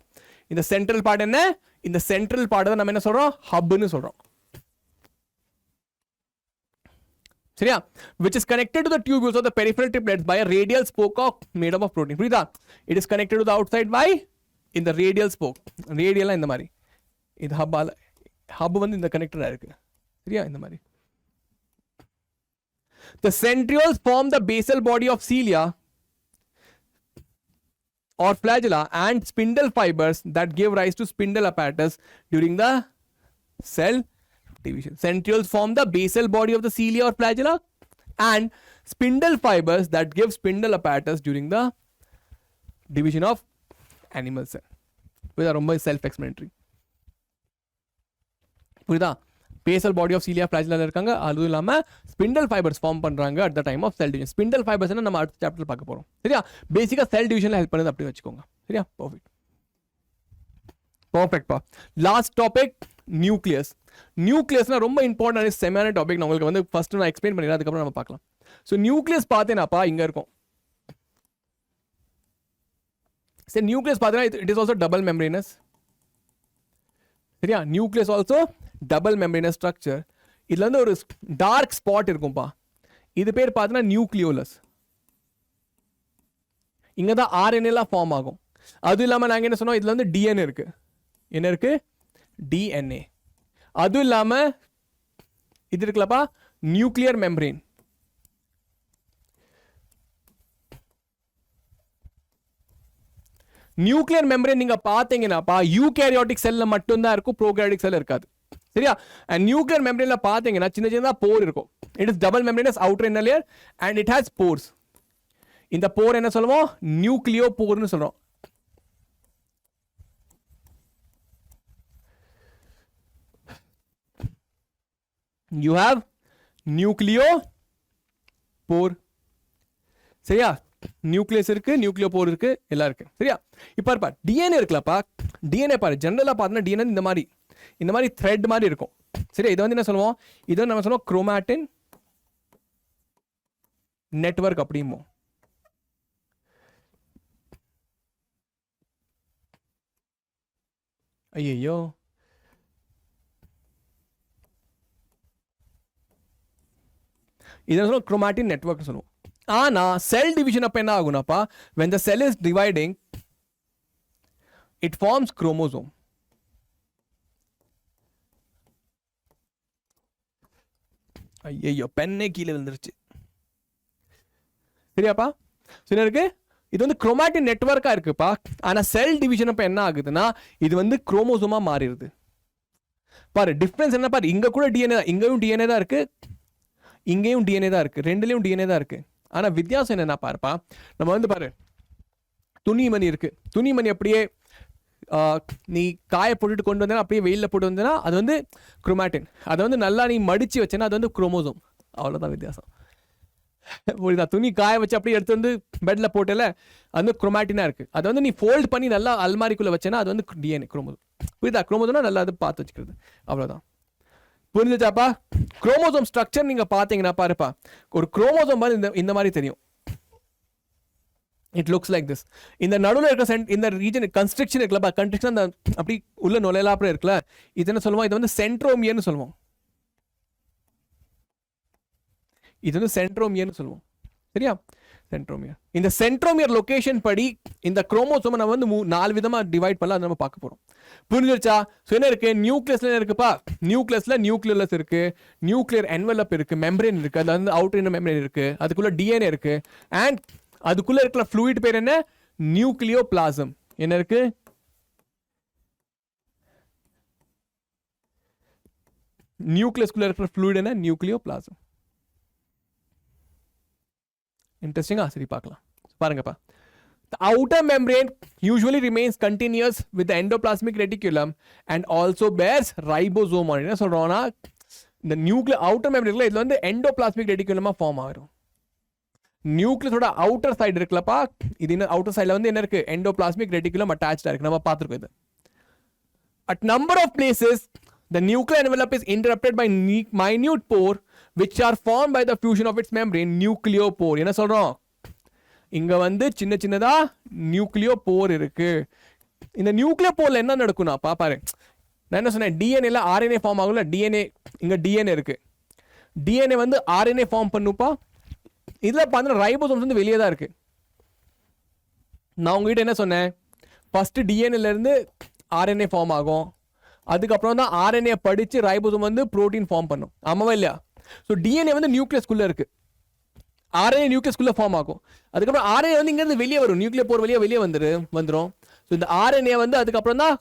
இந்த central part என்ன? இந்த central part தான் நம்ம என்ன சொல்றோம்? hub னு சொல்றோம். சரியா? Which is connected to the tubules of the peripheral triplets by a radial spoke made up of protein. புரியுதா? It is connected to the outside by in the radial spoke. radial இந்த மாதிரி, இது hub வந்து இந்த கனெக்டடா இருக்கு. சரியா? இந்த மாதிரி. The centrioles form the basal body of cilia or flagella and spindle fibers that give rise to spindle apparatus during the cell division. Centrioles form the basal body of the cilia or flagella and spindle fibers that give spindle apparatus during the division of animal cell. இது ரொம்ப self explanatory. புரியுதா? basal body of cilia flagella இருக்காங்க, அதுவும் இல்லாம spindle fibres form பண்றாங்க at the time of cell division. Spindle fibres நம்ம அடுத்த சாப்டர்ல பார்க்க போறோம். சரியா? பேசிக்கா செல் டிவிஷன்ல ஹெல்ப் பண்ணுது அப்படி வச்சுக்கோங்க. சரியா? பர்ஃபெக்ட் பா. Last topic nucleus. நியூக்ளியஸ்னா ரொம்ப இம்பார்ட்டன்ட் செமையான டாபிக். நான் உங்களுக்கு வந்து ஃபர்ஸ்ட் நான் எக்ஸ்பிளைன் பண்ணிடுறேன், அதுக்கப்புறம் நம்ம பார்க்கலாம். ஸோ நியூக்ளியஸ் பார்த்தேனாப்பா இங்கே இருக்கும். சரி, நியூக்ளியஸ் பார்த்தீங்கன்னா it is also double membranous. சரியா, nucleus also double membranous structure. இதில் வந்து ஒரு டார்க் ஸ்பாட் இருக்கும்பா, இது பேர் பார்த்தீங்கன்னா நியூக்ளியோலஸ். இங்கே தான் ஆர்என்ஏலாம் ஃபார்ம் ஆகும். அதுவும் இல்லாமல் நாங்கள் என்ன சொன்னோம், இதில் வந்து டிஎன்ஏ இருக்குது. என்ன இருக்குது? டிஎன்ஏ. அதுவும் இல்லாமல் இது இருக்குல்லப்பா நியூக்ளியர் மெம்பரேன். நியூக்ளியர் மெம்பரேன் நீங்க பாத்தீங்கன்னாப்பா யூகேரியாட்டிக் செல்ல மட்டும்தான் இருக்கும், ப்ரோகாரியோட்டிக் செல் இருக்காது. சரியா, அண்ட் நியூக்ளியர் மெம்பரேன்ல பாத்தீங்கன்னா சின்ன சின்னதா போர் இருக்கும். It is double membranous outer inner layer and it has force. இந்த போர் என்ன சொல்லுவோம்? நியூக்ளியோ போர்னு சொல்றோம். You have nucleo pore. சரியா, நியூக்ளியஸ் இருக்கு, நியூக்ளியோ போர் இருக்கு, எல்லாம் இருக்கு. சரியா, இப்போ பாரு டிஎன்ஏ இருக்குல்லப்பா, டிஎன்ஏ பாரு ஜெனரலா பார்த்தீங்கன்னா டிஎன்ஏ இந்த மாதிரி த்ரெட் மாதிரி இருக்கும். சரியா, இது வந்து என்ன சொல்லுவோம்? இது வந்து நம்ம சொல்லுவோம் குரோமாட்டின் நெட்வொர்க் அப்படிமோ. ஐயோ, இதை சொல்லுவோம் குரோமாட்டின் நெட்வொர்க் சொல்லுவோம். ஆனா செல் டிவிஷன் அப்ப என்ன ஆகும்னாப்பா, when the cell is dividing it forms chromosome. ஐயோ, பெண்ணே கீழே விழுந்துருச்சு. சரியாப்பா, சரி இருக்கு. இது வந்து குரோமாட்டின் நெட்வொர்க்கா இருக்குப்பா. ஆனா செல் டிவிஷன் அப்ப என்ன ஆகுதுன்னா இது வந்து குரோமோசோமா மாறிடுது. பாரு டிஃபரன்ஸ் என்ன பாரு, இங்க கூட டிஎன்ஏ, இங்கேயும் டிஎன்ஏ தான் இருக்கு, இங்கேயும் டிஎன்ஏ தான் இருக்கு, ரெண்டுலேயும் டிஎன்ஏ தான் இருக்கு. ஆனால் வித்தியாசம் என்னன்னா பாருப்பா, நம்ம வந்து பாரு துணிமணி இருக்கு, துணிமணி அப்படியே நீ காய போட்டுட்டு கொண்டு வந்தேன்னா அப்படியே வெயிலில் போட்டு வந்தேன்னா அது வந்து குரோமாட்டின். அதை வந்து நல்லா நீ மடிச்சு வச்சேன்னா அது வந்து குரோமோசோம். அவ்வளோதான் வித்தியாசம். புரியுதா? துணி காய வச்சு அப்படியே எடுத்து வந்து பெட்ல போட்டல அது வந்து குரோமாட்டினா இருக்கு. அதை வந்து நீ ஃபோல்ட் பண்ணி நல்லா அல்மாரிக்குள்ள வச்சேன்னா அது வந்து டிஎன்ஏ குரோமோசோம். புரியுதா? குரோமோசோம்னா நல்லா அது பார்த்து வச்சுக்கிறது, அவ்வளோதான். புரிஞ்சுச்சாப்பா? குரோமோசோம் ஸ்ட்ரக்சர் நீங்க பாத்தீங்கன்னா பாருப்பா, ஒரு குரோமோசோம் மாதிரி இந்த மாதிரி தெரியும். It looks like this. இந்த நடுவில் இருக்க இந்த ரீஜன் கன்ஸ்ட்ரக்ஷன் இருக்குல்லப்பா, கன்ஸ்ட்ரக்ஷன் அந்த அப்படி உள்ள நுழையலாப்புல இருக்குல்ல, இது என்ன சொல்லுவோம்? இது வந்து சென்ட்ரோமியர்னு சொல்லுவோம். இது வந்து சென்ட்ரோமியர்னு சொல்லுவோம். சரியா, சென்ட்ரோமியர். இந்த சென்ட்ரோமியர் லொகேஷன் படி இந்த குரோமோசோமை நம்ம வந்து 4 விதமா டிவைட் பண்ணலாம், அதை நம்ம பார்க்க போறோம். புரிஞ்சிருச்சா? ஸோ என்ன இருக்கு? நியூக்ளியஸ்ல என்ன இருக்குப்பா? நியூக்ளியஸ்ல நியூக்ளியோலஸ் இருக்கு, நியூக்ளியர் என்வலப் இருக்கு, மெம்பரேன் இருக்கு, அது வந்து அவுட்டர் இன்னர் மெம்பரேன் இருக்கு, அதுக்குள்ள டிஎன்ஏ இருக்கு, அண்ட் அதுக்குள்ள இருக்கிற ஃப்ளூயிட் பேர் என்ன? Nucleo blossom. என்ன இருக்கு? நியூக்ளியஸ்குள்ள இருக்கிற ஃப்ளூயிட் என்ன? Nucleo blossom. இன்ட்ரெஸ்டிங்கா? சரி பார்க்கலாம். பாருங்கப்பா, the outer membrane usually remains continuous with the endoplasmic reticulum and also bears ribosome. என்ன சொல்றோம்னா இந்த நியூக்ளியர் அவுட்டர் மெம்பரேன்ல இதுல வந்து எண்டோபிளாஸ்மிக் ரெட்டிகுலமா ஃபார்ம் ஆகும். நியூக்ளியஸோட அவுட்டர் சைடு இருக்குல்லப்பா, இது என்ன அவுட்டர் சைடுல வந்து என்ன இருக்கு? எண்டோபிளாஸ்மிக் ரெட்டிகுலம் அட்டாச்டா இருக்கு. நம்ம பார்த்திருக்கோம் இது. At number of places the nuclear envelope is interrupted by minute pore which are formed by the fusion of its membrane, nucleopore. என்ன சொல்றோம்? இங்க வந்து சின்ன சின்னதா நியூக்ளியோ போர் இருக்கு. இந்த நியூக்ளியோ போர்ல என்ன நடக்கும்னா பாரு, நான் என்ன சொன்னேன்? டிஎன்ஏல ஆர்என்ஏ ஃபார்ம் ஆகும்ல, டிஎன்ஏ இங்க டிஎன்ஏ இருக்கு, டிஎன்ஏ வந்து ஆர்என்ஏ ஃபார்ம் பண்ணுப்பா. இதுல பார்த்தா ரைபோசோம்ஸ் வந்து வெளியே தான் இருக்கு. நான் உங்ககிட்ட என்ன சொன்னேன்? ஃபர்ஸ்ட் டிஎன்ஏல இருந்து ஆர்என்ஏ ஃபார்ம் ஆகும், அதுக்கப்புறம் தான் ஆர்என்ஏ படிச்சு ரைபோசோம் வந்து புரோட்டீன் ஃபார்ம் பண்ணும். ஆமாவா இல்லையா? ஸோ டிஎன்ஏ வந்து நியூக்ளியஸ்குள்ள இருக்கு, ஆர்என்ஏ நியூக்ளியஸ்குள்ள ஃபார்ம் ஆகும், அதுக்கப்புறம் ஆர்என்ஏ வந்து இங்கிருந்து வெளியே வரும், நியூக்ளியோ போர் வெளியே வந்துடும். ஸோ இந்த ஆர்என்ஏ வந்து அதுக்கப்புறம் தான்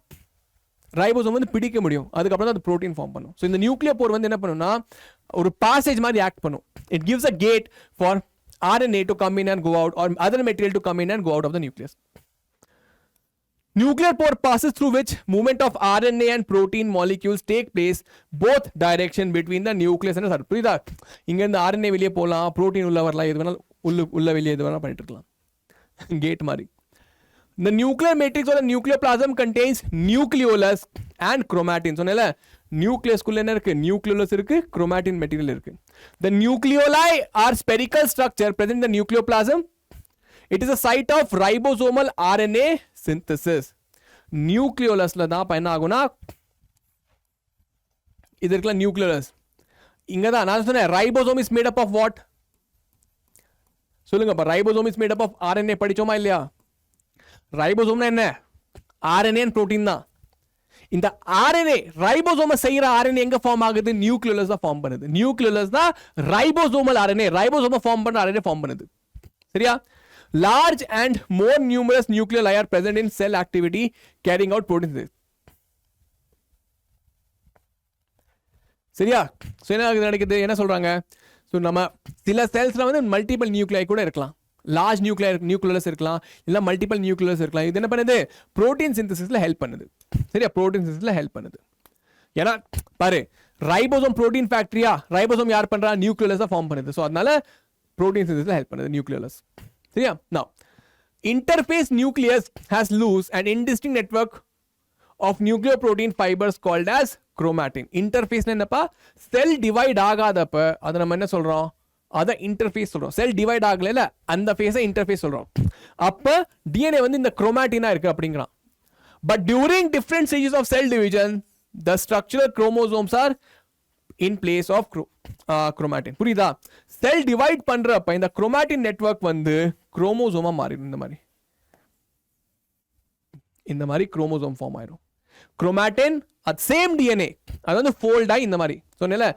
ரைபோசோம் வந்து பிடிக்க முடியும், அதுக்கப்புறம் தான் அது புரோட்டீன் ஃபார்ம் பண்ணும். ஸோ இந்த நியூக்ளியோ போர் வந்து என்ன பண்ணும்னா ஒரு பாசேஜ் மாதிரி ஆக்ட் பண்ணும். It gives a gate for RNA to come in and go out, or other material to come in and go out of the nucleus. Nuclear pore passes through which movement of RNA and protein molecules take place both direction between the nucleus and the cell. புரியுதா? இங்க இருந்து RNA வெளியே போலாம், protein உள்ள வரலாம், எது வேணாலும் உள்ள வெளியே எது வேணாலும் பண்ணிட்டு இருக்கலாம், கேட் மாதிரி. The nuclear matrix or the nucleoplasm contains nucleolus and chromatin. சொன்னேல nucleus குள்ள என்ன இருக்கு? Nucleolus இருக்கு, chromatin material இருக்கு. The nucleoli are spherical structure present in the nucleoplasm. It is a site of ribosomal RNA synthesis. Nucleolusல தான் என்ன ஆகும்னா இது இருக்குல nucleolus. இங்க தான் நான் சொன்னேன் ribosome is made up of what? சொல்லுங்க அப்ப ribosome is made up of RNA படிச்சோமா இல்லையா? ribosome என்ன? RNA and protein தான். இந்த RNA ரைபோசோம செய்யற RNA எங்க ஃபார்ம் ஆகுது? நியூக்ளியோலஸ் தான் ஃபார்ம் பண்ணுது. நியூக்ளியோலஸ் தான் ரைபோசோமல் RNA, ரைபோசோம ஃபார்ம் பண்ண RNA ஃபார்ம் பண்ணுது. சரியா? Large and more numerous nuclei are present in cell activity carrying out protein synthesis. சரியா? சோ என்ன நடக்குது? என்ன சொல்றாங்க? சோ நம்ம சில செல்ஸ்ல வந்து மல்டிபிள் நியூக்ளியை கூட இருக்கலாம். லார்ஜ் நியூக்ளியோலஸ் இருக்கலாம், இல்ல மல்டிபிள் நியூக்ளியோலஸ் இருக்கலாம். இது என்ன பண்ணுது? புரோட்டீன் சிந்தசிஸ்ல ஹெல்ப் பண்ணுது. சரியா? புரோட்டீன் சிந்தசிஸ்ல ஹெல்ப் பண்ணுது. ஏன்னா பாரு ரைபோசோம் புரோட்டீன் ஃபேக்டரியா, ரைபோசோம் யார் பண்றா? நியூக்ளியோலஸ் ஃபார்ம் பண்ணுது. சோ அதனால புரோட்டீன் சிந்தசிஸ்ல ஹெல்ப் பண்ணுது நியூக்ளியோலஸ். சரியா? now interphase nucleus has loose and indistinct network of nucleoprotein fibers called as chromatin. interphase என்னப்பா? செல் டிவைட் ஆகாதப்ப அத நம்ம என்ன சொல்றோம்? அத இன்டர்ஃபேஸ் சொல்றோம். செல் டிவைட் ஆகல அந்த ஃபேஸை இன்டர்ஃபேஸ் சொல்றோம். அப்ப DNA வந்து இந்த குரோமாட்டினா இருக்கு அப்படிங்கறான். But during different stages of cell division, the structural chromosomes are in place of chromatin. புரியுதா? செல் டிவைட் பண்றப்ப இந்த chromatin network வந்து குரோமோசோமா மாறிடும். இந்த மாதிரி குரோமோசோம் ஃபார்ம் ஆயிடும். chromatin at same DNA அது வந்து ஃபோல்ட் ஆகி இந்த மாதிரி சொன்னேல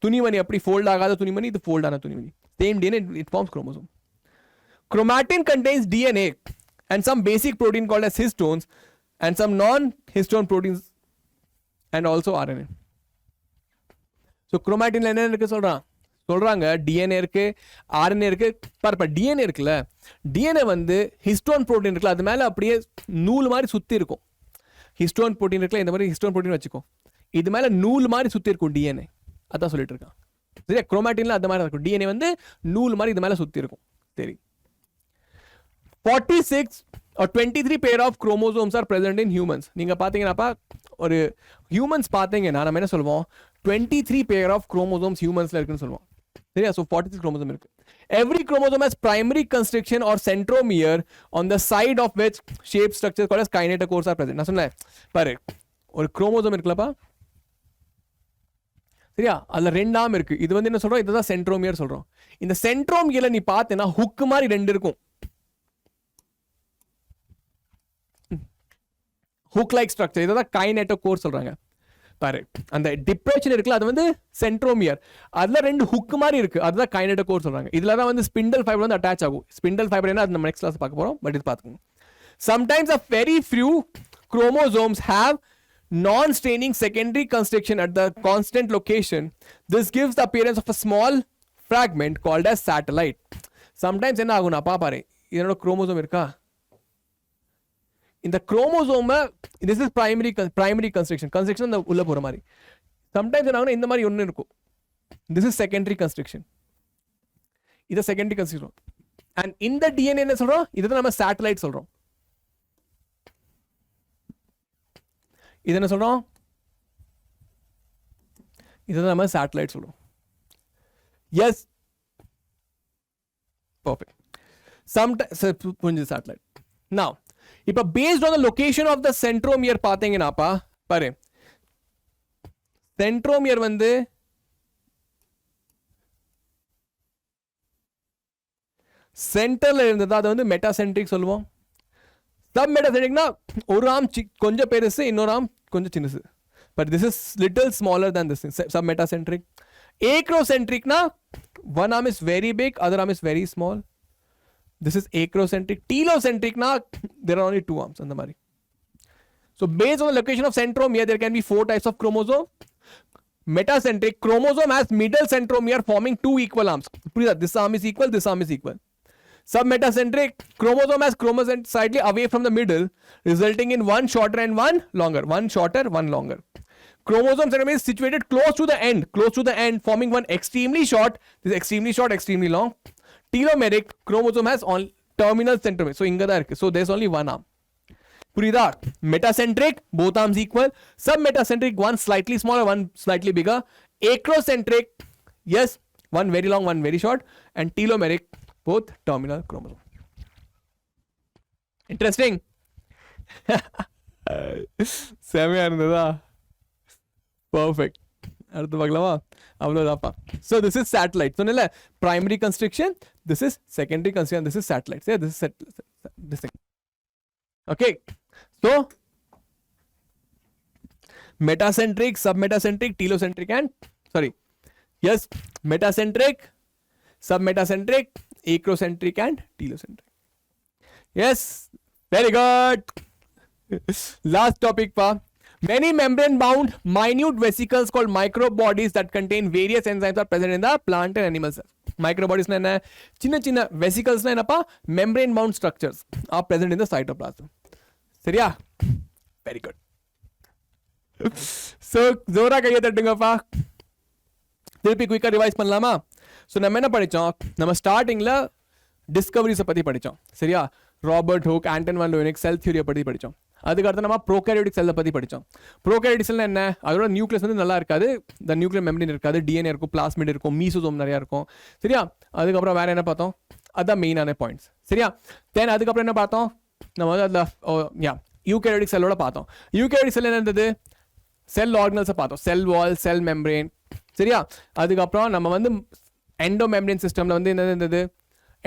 துணிமணி அப்படி ஃபோல்ட் ஆகாத துணிமணி, இது ஃபோல்ட் ஆன துணிமணி. Same DNA it forms chromosome. Chromatin contains DNA and some basic protein called as histones and some non-histone proteins and also RNA. So chromatin என்ன இருக்கு சொல்றாங்க DNA இருக்கு, RNA இருக்கு. பாருப்பா DNA இருக்குல்ல, DNA வந்து ஹிஸ்டோன் புரோட்டீன் இருக்குல்ல, அது மேல அப்படியே நூல் மாதிரி சுத்தி இருக்கும். ஹிஸ்டோன் புரோட்டீன் இருக்குல்ல, இந்த மாதிரி ஹிஸ்டோன் புரோட்டீன் வச்சுக்கோ, இது மேல நூல் மாதிரி சுத்தி இருக்கும் DNA. அதான் சொல்லிட்டு இருக்கான். சரியா? குரோமாட்டின்ல அந்த மாதிரி இருக்கும். DNA வந்து நூல் மாதிரி இது மேல சுத்தி இருக்கும். சரி. 46 or 23 pair of chromosomes are present in humans. நீங்க பாத்தீங்கன்னாப்பா ஒரு ஹியூமன்ஸ் பாத்தீங்கன்னா நம்ம என்ன சொல்லுவோம்? 23 pair of chromosomes humans இருக்குன்னு சொல்லுவோம். சரியா? so 46 chromosome இருக்கு. Every chromosome has primary constriction or centromere on the side of which shape structures called as kinetochores are present. நான் சொன்னேன் பாரு ஒரு குரோமோசோம் இருக்குல்லப்பா, சரியா? அதுல ரெண்டாம் இருக்கு. இது வந்து என்ன சொல்றோம்? இதுதான் சென்ட்ரோமியர் சொல்றோம். இந்த சென்ட்ரோமியர்ல நீ பார்த்தேன்னா ஹுக் மாதிரி ரெண்டு இருக்கும். ஹுக் லைக் ஸ்ட்ரக்சர், இதுதான் கைனெட்டோகோர் சொல்றாங்க. பாரு அந்த டிப்ரெஷன் இருக்குல்ல, அது வந்து சென்ட்ரோமியர். அதுல ரெண்டு ஹுக் மாதிரி இருக்கு, அதுதான் கைனெட்டோகோர் சொல்றாங்க. இதுல தான் வந்து ஸ்பிண்டல் ஃபைபர் வந்து அட்டாச் ஆகும். ஸ்பிண்டல் ஃபைபர் என்ன அது நம்ம நெக்ஸ்ட் கிளாஸ் பார்க்க போறோம். பட் இது பாத்துக்கோங்க. Sometimes a very few chromosomes have non-staining secondary constriction at the constant location. This gives the appearance of a small fragment called as satellite. Sometimes என்ன ஆகும்னா பாரு இதனோட குரோமோசோம் இருக்கா, இந்த குரோமோசோம this is primary constriction அந்த உள்ள போற மாதிரி. Sometimes என்ன ஆகும்னா இந்த மாதிரி ஒன்னு இருக்கும். This is secondary constriction. இது secondary constriction. And இந்த DNA என்ன சொல்றோம்? இதுதான் நம்ம satellite சொல்றோம். இது என்ன சொல்றோம்? இதுதான் நம்ம சேட்டலைட் சொல்றோம். Yes, perfect. புரிஞ்சு சேட்டலைட். Now இப்ப based on the location of the centromere பாத்தீங்கன்னாப்பா பாரு சென்ட்ரோமியர் வந்து சென்டர்ல இருந்தது, அது வந்து மெட்டாசென்ட்ரிக் சொல்லுவோம். சப் மெட்டாசென்ட்ரிக்னா ஒரு ஆர்ம் கொஞ்சம் பெருசு, இன்னொரு ஆர்ம் கொஞ்சம் சின்னது. But this is little smaller than this submetacentric. acrocentricனா one arm is very big, other arm is very small. This is acrocentric. Telocentricனா there are only two arms அந்த மாதிரி. So based on the location of centromere there can be 4 types of chromosome. Metacentric chromosome has middle centromere forming 2 equal arms. This arm is equal, this arm is equal. Submetacentric chromosome has chromosomes slightly away from the middle, resulting in one shorter and one longer. One shorter, one longer. Chromosomes are situated close to the end, forming one extremely short. This is extremely short, extremely long. Telomeric chromosome has on terminal centromere. So inga da irukku. So there's only one arm. புரியுதா? Metacentric, both arms equal. Submetacentric, one slightly smaller, one slightly bigger. Acrocentric, yes, one very long, one very short. And telomeric, both terminal chromosome. Interesting. செமையா இருந்ததா? Perfect. அடுத்து பார்க்கலாமா? அவ்வளோதாப்பா. So this is satellite. சொன்னல primary constriction, this is secondary constriction, this is satellite. So this is this thing. Okay. So metacentric, submetacentric, telocentric and sorry. Yes, metacentric, submetacentric, acrocentric and telocentric. Yes, very good. Last topic pa. Many membrane bound minute vesicles called microbodies that contain various enzymes are present in the plant and animal cells. Microbodies na enna chinna chinna vesicles na enna pa membrane bound structures are present in the cytoplasm. சரியா? Very good. So ஜோரா கையை தட்டுங்கப்பா. திருப்பி குயிக்கா revise பண்ணலாமா? So நம்ம என்ன படித்தோம்? நம்ம ஸ்டார்டிங்கில் டிஸ்கவரிஸை பற்றி படித்தோம். சரியா? ராபர்ட் ஹூக், ஆண்டன் வான் லூயினிக், செல் தியரியை பற்றி படித்தோம். அதுக்கடுத்து நம்ம ப்ரோகாரியோட்டிக் செல்லை பற்றி படித்தோம். ப்ரோகாரியோட்டிக் செல்னா என்ன? அதோட நியூக்ளியஸ் வந்து நல்லா இருக்காது, இந்த நியூக்ளியர் மெம்பரேன் இருக்காது, டிஎன்ஏ இருக்கும், பிளாஸ்மிட் இருக்கும், மீசோசோம் நிறையா இருக்கும். சரியா? அதுக்கப்புறம் வேறு என்ன பார்த்தோம்? அதுதான் மெயினான பாயிண்ட்ஸ். சரியா? தென் அதுக்கப்புறம் என்ன பார்த்தோம்? நம்ம வந்து அதில் யூகேரியோட்டிக் செல்லோட பார்த்தோம். யூகேரியோட்டிக் செல் என்ன இருந்தது? செல் ஆர்கனல்ஸை பார்த்தோம். செல் வால், செல் மெம்பரேன். சரியா? அதுக்கப்புறம் நம்ம வந்து எண்டோ மெம்பரேன் சிஸ்டமில் வந்து என்ன இருந்தது?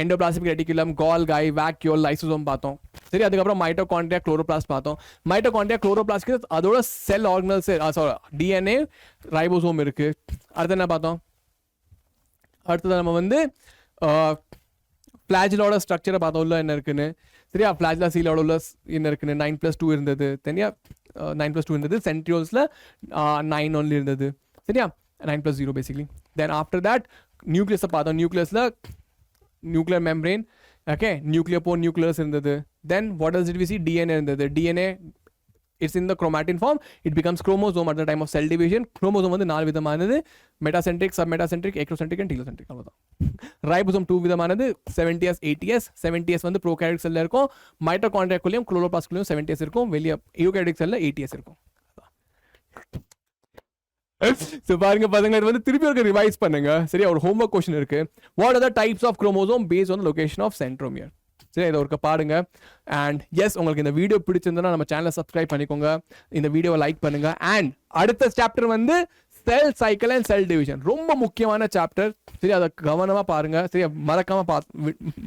எண்டோபிளாஸ்மிக் ரெட்டிகுலம், கால்கை, வாக்யூல், லைசோசோம் பார்த்தோம். சரி, அதுக்கப்புறம் மைட்டோகாண்ட்ரியா, குளோரோபிளாஸ்ட் பார்த்தோம். மைட்டோகாண்ட்ரியா, குளோரோபிளாஸ்ட்க்கு அதோட செல் ஆர்கனல்ஸ், டிஎன்ஏ, ரைபோசோம் இருக்கு. அடுத்து என்ன பார்த்தோம்? அடுத்தது நம்ம வந்து ஃபிளாஜிலோட ஸ்ட்ரக்சரை பார்த்தோம், உள்ள என்ன இருக்குன்னு. சரியா? ஃபிளாஜிலா சீலோட உள்ள என்ன இருக்குன்னு 9+2 இருந்தது. சரியா? 9+2 இருந்தது. சென்ட்ரியோல்ஸில் 9 ஒன்லி இருந்தது. சரியா? 9+0 பேசிக்லி. தென் ஆஃப்டர் தட் நியூக்ளியஸை பார்த்தோம். நியூக்ளியஸில் nuclear membrane, okay, nuclear pore, nucleus இருந்தது. Then what else did we see? DNA இருந்தது. DNA, it's in the chromatin form, it becomes chromosome at the time of cell division. chromosome வந்து 4 விதமானது: metacentric, submetacentric, acrocentric and telocentric. அவ்வளவுதான். ribosome 2 விதமானது: 70s, 80s. 70s வந்து prokaryotic cell இருக்கும், mitochondriaக்குள்ளேயும் chloroplastக்குள்ளேயும் 70s இருக்கும், வெளிய eukaryotic cellல 80s இருக்கும். So பாருங்க பசங்க, இது வந்து திருப்பி ஒரு ரிவைஸ் பண்ணுங்க. சரியா? ஒரு ஹோம்வொர்க் क्वेश्चन இருக்கு. What are the types of chromosome based on the location of centromere? சரி, இதை ஒரு பாருங்க. அண்ட் எஸ், உங்களுக்கு இந்த வீடியோ பிடிச்சிருந்தா நம்ம சேனலை சப்ஸ்கிரைப் பண்ணிக்கோங்க, இந்த வீடியோவை லைக் பண்ணுங்க. அண்ட் அடுத்த சாப்டர் வந்து cell cycle and cell division, ரொம்ப முக்கியமான சாப்டர். சரி, அதை கவனமாக பாருங்க. சரி, மறக்காம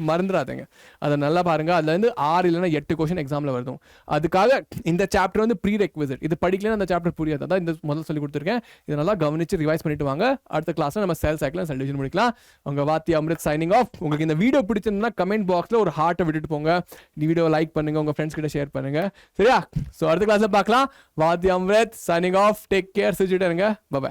மறந்துடாதீங்க, அதை நல்லா பாருங்க. அதுல இருந்து 6 இல்லைன்னா 8 கொஸ்டின் எக்ஸாம்ல வருதும். அதுக்காக இந்த சாப்டர் வந்து ப்ரீ ரெக்விசிட். இது படிக்கலன்னா அந்த சாப்டர் புரியாது. அதான் இந்த முதல்ல சொல்லி கொடுத்துருக்கேன். இதை நல்லா கவனிச்சு ரிவைஸ் பண்ணிட்டு வாங்க. அடுத்த கிளாஸ்ல நம்ம cell cycle and cell division முடிக்கலாம். உங்க வாத்தி அம்ரித் சைனிங் ஆஃப். உங்களுக்கு இந்த வீடியோ பிடிச்சிருந்தா கமெண்ட் பாக்ஸ்ல ஒரு ஹார்ட்டை விட்டுட்டு போங்க. இந்த வீடியோவை லைக் பண்ணுங்க, உங்க ஃப்ரெண்ட்ஸ் கிட்ட ஷேர் பண்ணுங்க. சரியா? ஸோ அடுத்த கிளாஸ்ல பார்க்கலாம். வாத்தி Amrit signing off. Take care. சிரிச்சுட்டு இருங்க. பை.